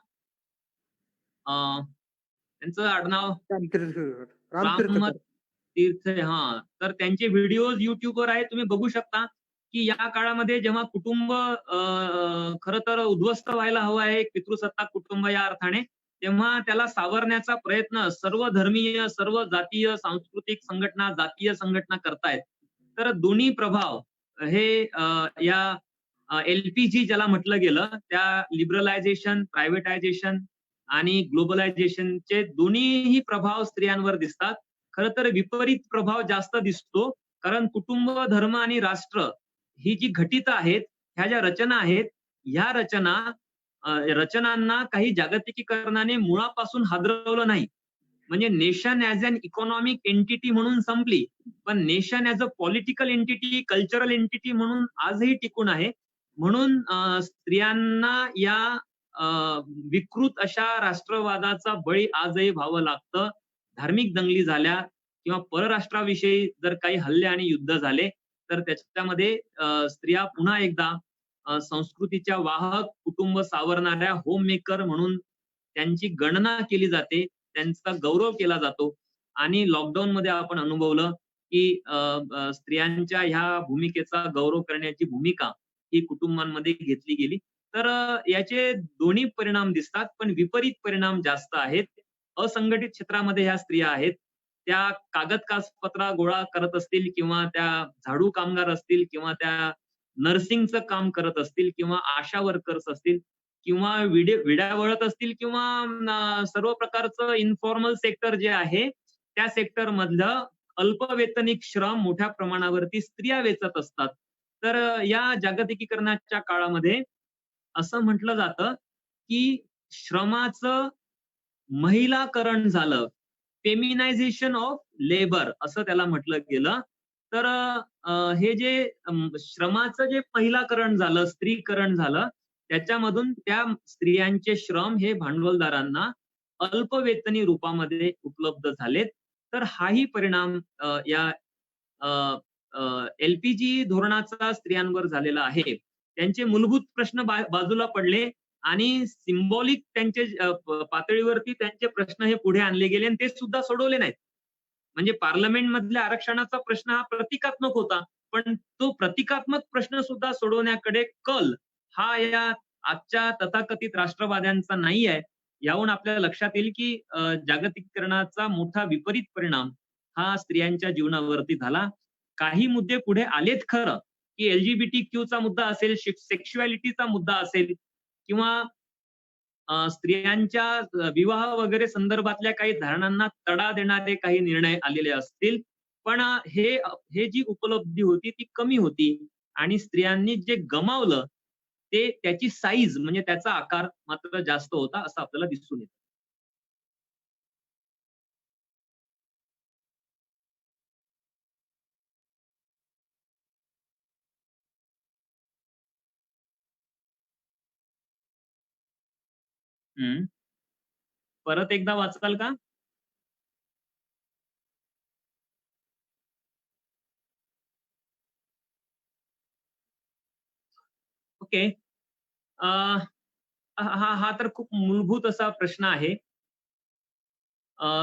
त्यांचं आडनाव राम तीर्थ, तर त्यांचे व्हिडिओज युट्यूबवर आहेत, तुम्ही बघू शकता की या काळामध्ये जेव्हा कुटुंब खरं तर उद्ध्वस्त व्हायला हवं आहे, एक पितृसत्ताक कुटुंब या अर्थाने, तेव्हा त्याला सावरण्याचा प्रयत्न सर्व धर्मीय, सर्व जातीय, सांस्कृतिक संघटना, जातीय संघटना करतायत. तर दोन्ही प्रभाव हे या LPG ज्याला म्हटलं गेलं, त्या लिबरलायझेशन, प्रायव्हेटायझेशन आणि ग्लोबलायझेशनचे दोन्हीही प्रभाव स्त्रियांवर दिसतात. खरं तर विपरीत प्रभाव जास्त दिसतो, कारण कुटुंब, धर्म आणि राष्ट्र ही जी घटित आहेत, ह्या ज्या रचना आहेत, ह्या रचनांना काही जागतिकीकरणाने मुळापासून हादरवलं नाही. म्हणजे nation as an economic entity म्हणून संपली, पण nation as a political entity, cultural entity म्हणून आजही टिकून आहे. म्हणून स्त्रियांना या विकृत अशा राष्ट्रवादाचा बळी आजही व्हावं लागतं. धार्मिक दंगली झाल्या किंवा परराष्ट्राविषयी जर काही हल्ले आणि युद्ध झाले तर त्याच्यामध्ये स्त्रिया पुन्हा एकदा संस्कृतीच्या वाहक, कुटुंब सावरणाऱ्या होम मेकर म्हणून त्यांची गणना केली जाते, त्यांचा गौरव केला जातो. आणि लॉकडाऊनमध्ये आपण अनुभवलं की स्त्रियांच्या ह्या भूमिकेचा गौरव करण्याची भूमिका ही कुटुंबांमध्ये घेतली गेली. तर याचे दोन्ही परिणाम दिसतात, पण विपरीत परिणाम जास्त आहेत. असंघटित क्षेत्रामध्ये ह्या स्त्रिया आहेत. त्या कागद कागदपत्रा गोळा करत असतील किंवा त्या झाडू कामगार असतील किंवा त्या नर्सिंगचं काम करत असतील किंवा आशा वर्कर्स असतील किंवा विड्या वळत असतील किंवा सर्व प्रकारचं इन्फॉर्मल सेक्टर जे आहे त्या सेक्टर मधलं अल्पवेतनिक श्रम मोठ्या प्रमाणावरती स्त्रिया वेचत असतात. तर या जागतिकीकरणाच्या काळामध्ये असं म्हटलं जातं की श्रमाचं महिलाकरण झालं, फेमिनायझेशन ऑफ लेबर असं त्याला म्हटलं गेलं. तर हे जे श्रमाचं जे महिलाकरण झालं, स्त्रीकरण झालं, त्याच्यामधून त्या स्त्रियांचे श्रम हे भांडवलदारांना अल्पवेतनी रूपामध्ये उपलब्ध झालेत. तर हाही परिणाम या एलपीजी धोरणाचा स्त्रियांवर झालेला आहे. त्यांचे मूलभूत प्रश्न बाजूला पडले आणि सिम्बॉलिक त्यांचे पातळीवरती त्यांचे प्रश्न हे पुढे आणले गेले आणि ते सुद्धा सोडवले नाहीत. म्हणजे पार्लमेंट मधल्या आरक्षणाचा प्रश्न हा प्रतिकात्मक होता, पण तो प्रतिकात्मक प्रश्न सुद्धा सोडवण्याकडे कल हा या आजच्या तथाकथित राष्ट्रवाद्यांचा नाही आहे. याहून आपल्याला लक्षात येईल की जागतिकीकरणाचा मोठा विपरीत परिणाम हा स्त्रियांच्या जीवनावरती झाला. काही मुद्दे पुढे आलेत खरं, की LGBTQ मुद्दा असेल, सेक्शुअलिटीचा मुद्दा असेल किंवा स्त्रियांच्या विवाह वगैरे संदर्भातल्या काही धारणांना तडा देणारे काही निर्णय आलेले असतील, पण हे जी उपलब्धी होती ती कमी होती आणि स्त्रियांनी जे गमावलं ते त्याची साईज म्हणजे त्याचा आकार मात्र जास्त होता असं आपल्याला दिसून येतं. परत एकदा वाचाल का? ओके. हा तर खूप मूलभूत असा प्रश्न आहे.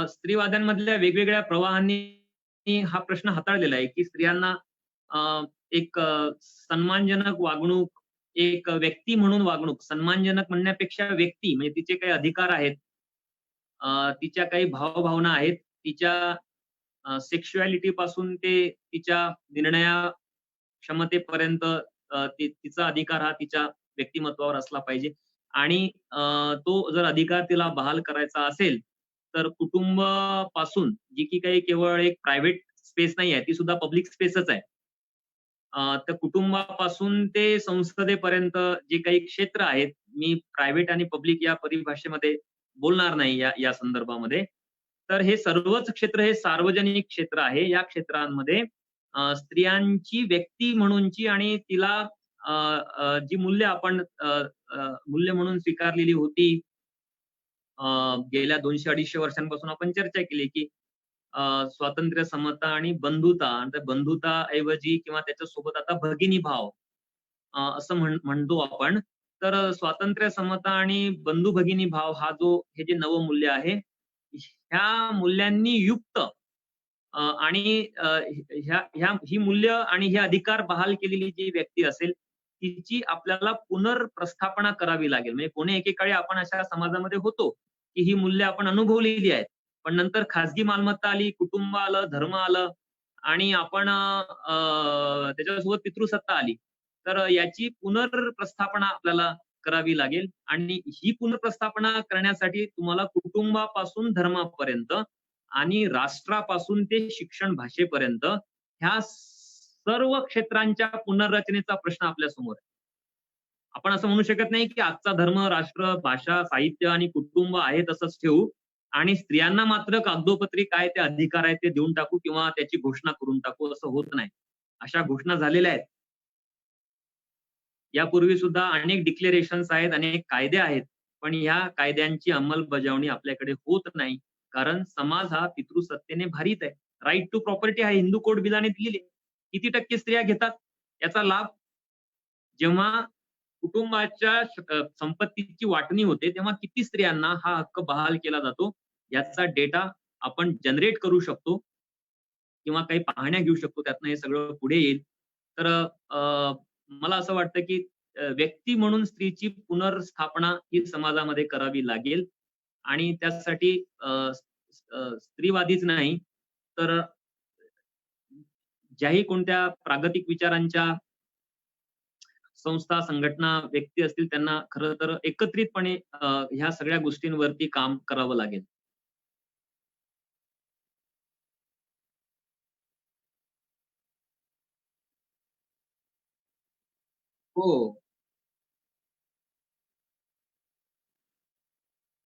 स्त्रीवाद्यांमधल्या वेगवेगळ्या प्रवाहांनी हा प्रश्न हाताळलेला आहे, की स्त्रियांना एक सन्मानजनक वागणूक, एक व्यक्ती म्हणून वागणूक, सन्मानजनक म्हणण्यापेक्षा व्यक्ती म्हणजे तिचे काही अधिकार आहेत, तिच्या काही भावभावना आहेत, तिच्या सेक्शुअलिटी पासून ते तिच्या निर्णया क्षमतेपर्यंत तिचा अधिकार हा तिच्या व्यक्तिमत्वावर असला पाहिजे. आणि तो जर अधिकार तिला बहाल करायचा असेल तर कुटुंबापासून जी की काही केवळ एक प्रायव्हेट स्पेस नाही आहे, ती सुद्धा पब्लिक स्पेसच आहे. तर कुटुंबापासून ते संसदेपर्यंत जे काही क्षेत्र आहेत, मी प्रायव्हेट आणि पब्लिक या परिभाषेमध्ये बोलणार नाही या संदर्भामध्ये. तर हे सर्वच क्षेत्र हे सार्वजनिक क्षेत्र आहे. या क्षेत्रांमध्ये स्त्रियांची व्यक्ती म्हणूनची आणि तिला जी मूल्य आपण मूल्य म्हणून स्वीकारलेली होती गेल्या 200-250 वर्षांपासून आपण चर्चा केली की स्वातंत्र्य, समता आणि बंधुता. आणि त्या बंधुताऐवजी किंवा त्याच्यासोबत आता भगिनी भाव असं म्हणतो आपण. तर स्वातंत्र्य, समता आणि बंधू भगिनी भाव हा जो हे जे नवमूल्य आहे, ह्या मूल्यांनी युक्त आणि ही मूल्य आणि हे अधिकार बहाल केलेली जी व्यक्ती असेल तिची आपल्याला पुनर्प्रस्थापना करावी लागेल. म्हणजे कोणी एकेकाळी आपण अशा समाजामध्ये होतो की ही मूल्य आपण अनुभवलेली आहेत, पण नंतर खाजगी मालमत्ता आली, कुटुंब आलं, धर्म आलं आणि आपण त्याच्यासोबत पितृसत्ता आली. तर याची पुनर्प्रस्थापना आपल्याला करावी लागेल आणि ही पुनर्प्रस्थापना करण्यासाठी तुम्हाला कुटुंबापासून धर्मापर्यंत आणि राष्ट्रापासून ते शिक्षण भाषेपर्यंत ह्या सर्व क्षेत्रांच्या पुनर्रचनेचा प्रश्न आपल्या समोर आहे. आपण असं म्हणू शकत नाही की आजचा धर्म, राष्ट्र, भाषा, साहित्य आणि कुटुंब आहे तसंच ठेवू आणि स्त्रियांना मात्र कागदोपत्री काय ते अधिकार आहेत ते देऊन टाकू किंवा त्याची घोषणा करून टाकू, असं होत नाही. अशा घोषणा झालेल्या आहेत. यापूर्वी सुद्धा अनेक डिक्लेरेशन्स आहेत, अनेक कायदे आहेत पण ह्या कायद्यांची अंमलबजावणी आपल्याकडे होत नाही. कारण समाज हा पितृसत्तेने भारित आहे. राईट टू प्रॉपर्टी हा हिंदू कोड बिलाने दिलेली आहे. किती टक्के स्त्रिया घेतात याचा लाभ? जेव्हा कुटुंबाच्या संपत्तीची वाटणी होते तेव्हा किती स्त्रियांना हा हक्क बहाल केला जातो याचा डेटा आपण जनरेट करू शकतो किंवा काही पाहण्या घेऊ शकतो. त्यातनं हे सगळं पुढे येईल. तर मला असं वाटतं की व्यक्ती म्हणून स्त्रीची पुनर्स्थापना ही समाजामध्ये करावी लागेल आणि त्यासाठी स्त्रीवादीच नाही तर ज्याही कोणत्या प्रागतिक विचारांच्या संस्था, संघटना, व्यक्ती असतील त्यांना खरं तर एकत्रितपणे ह्या सगळ्या गोष्टींवरती काम करावं लागेल. हो.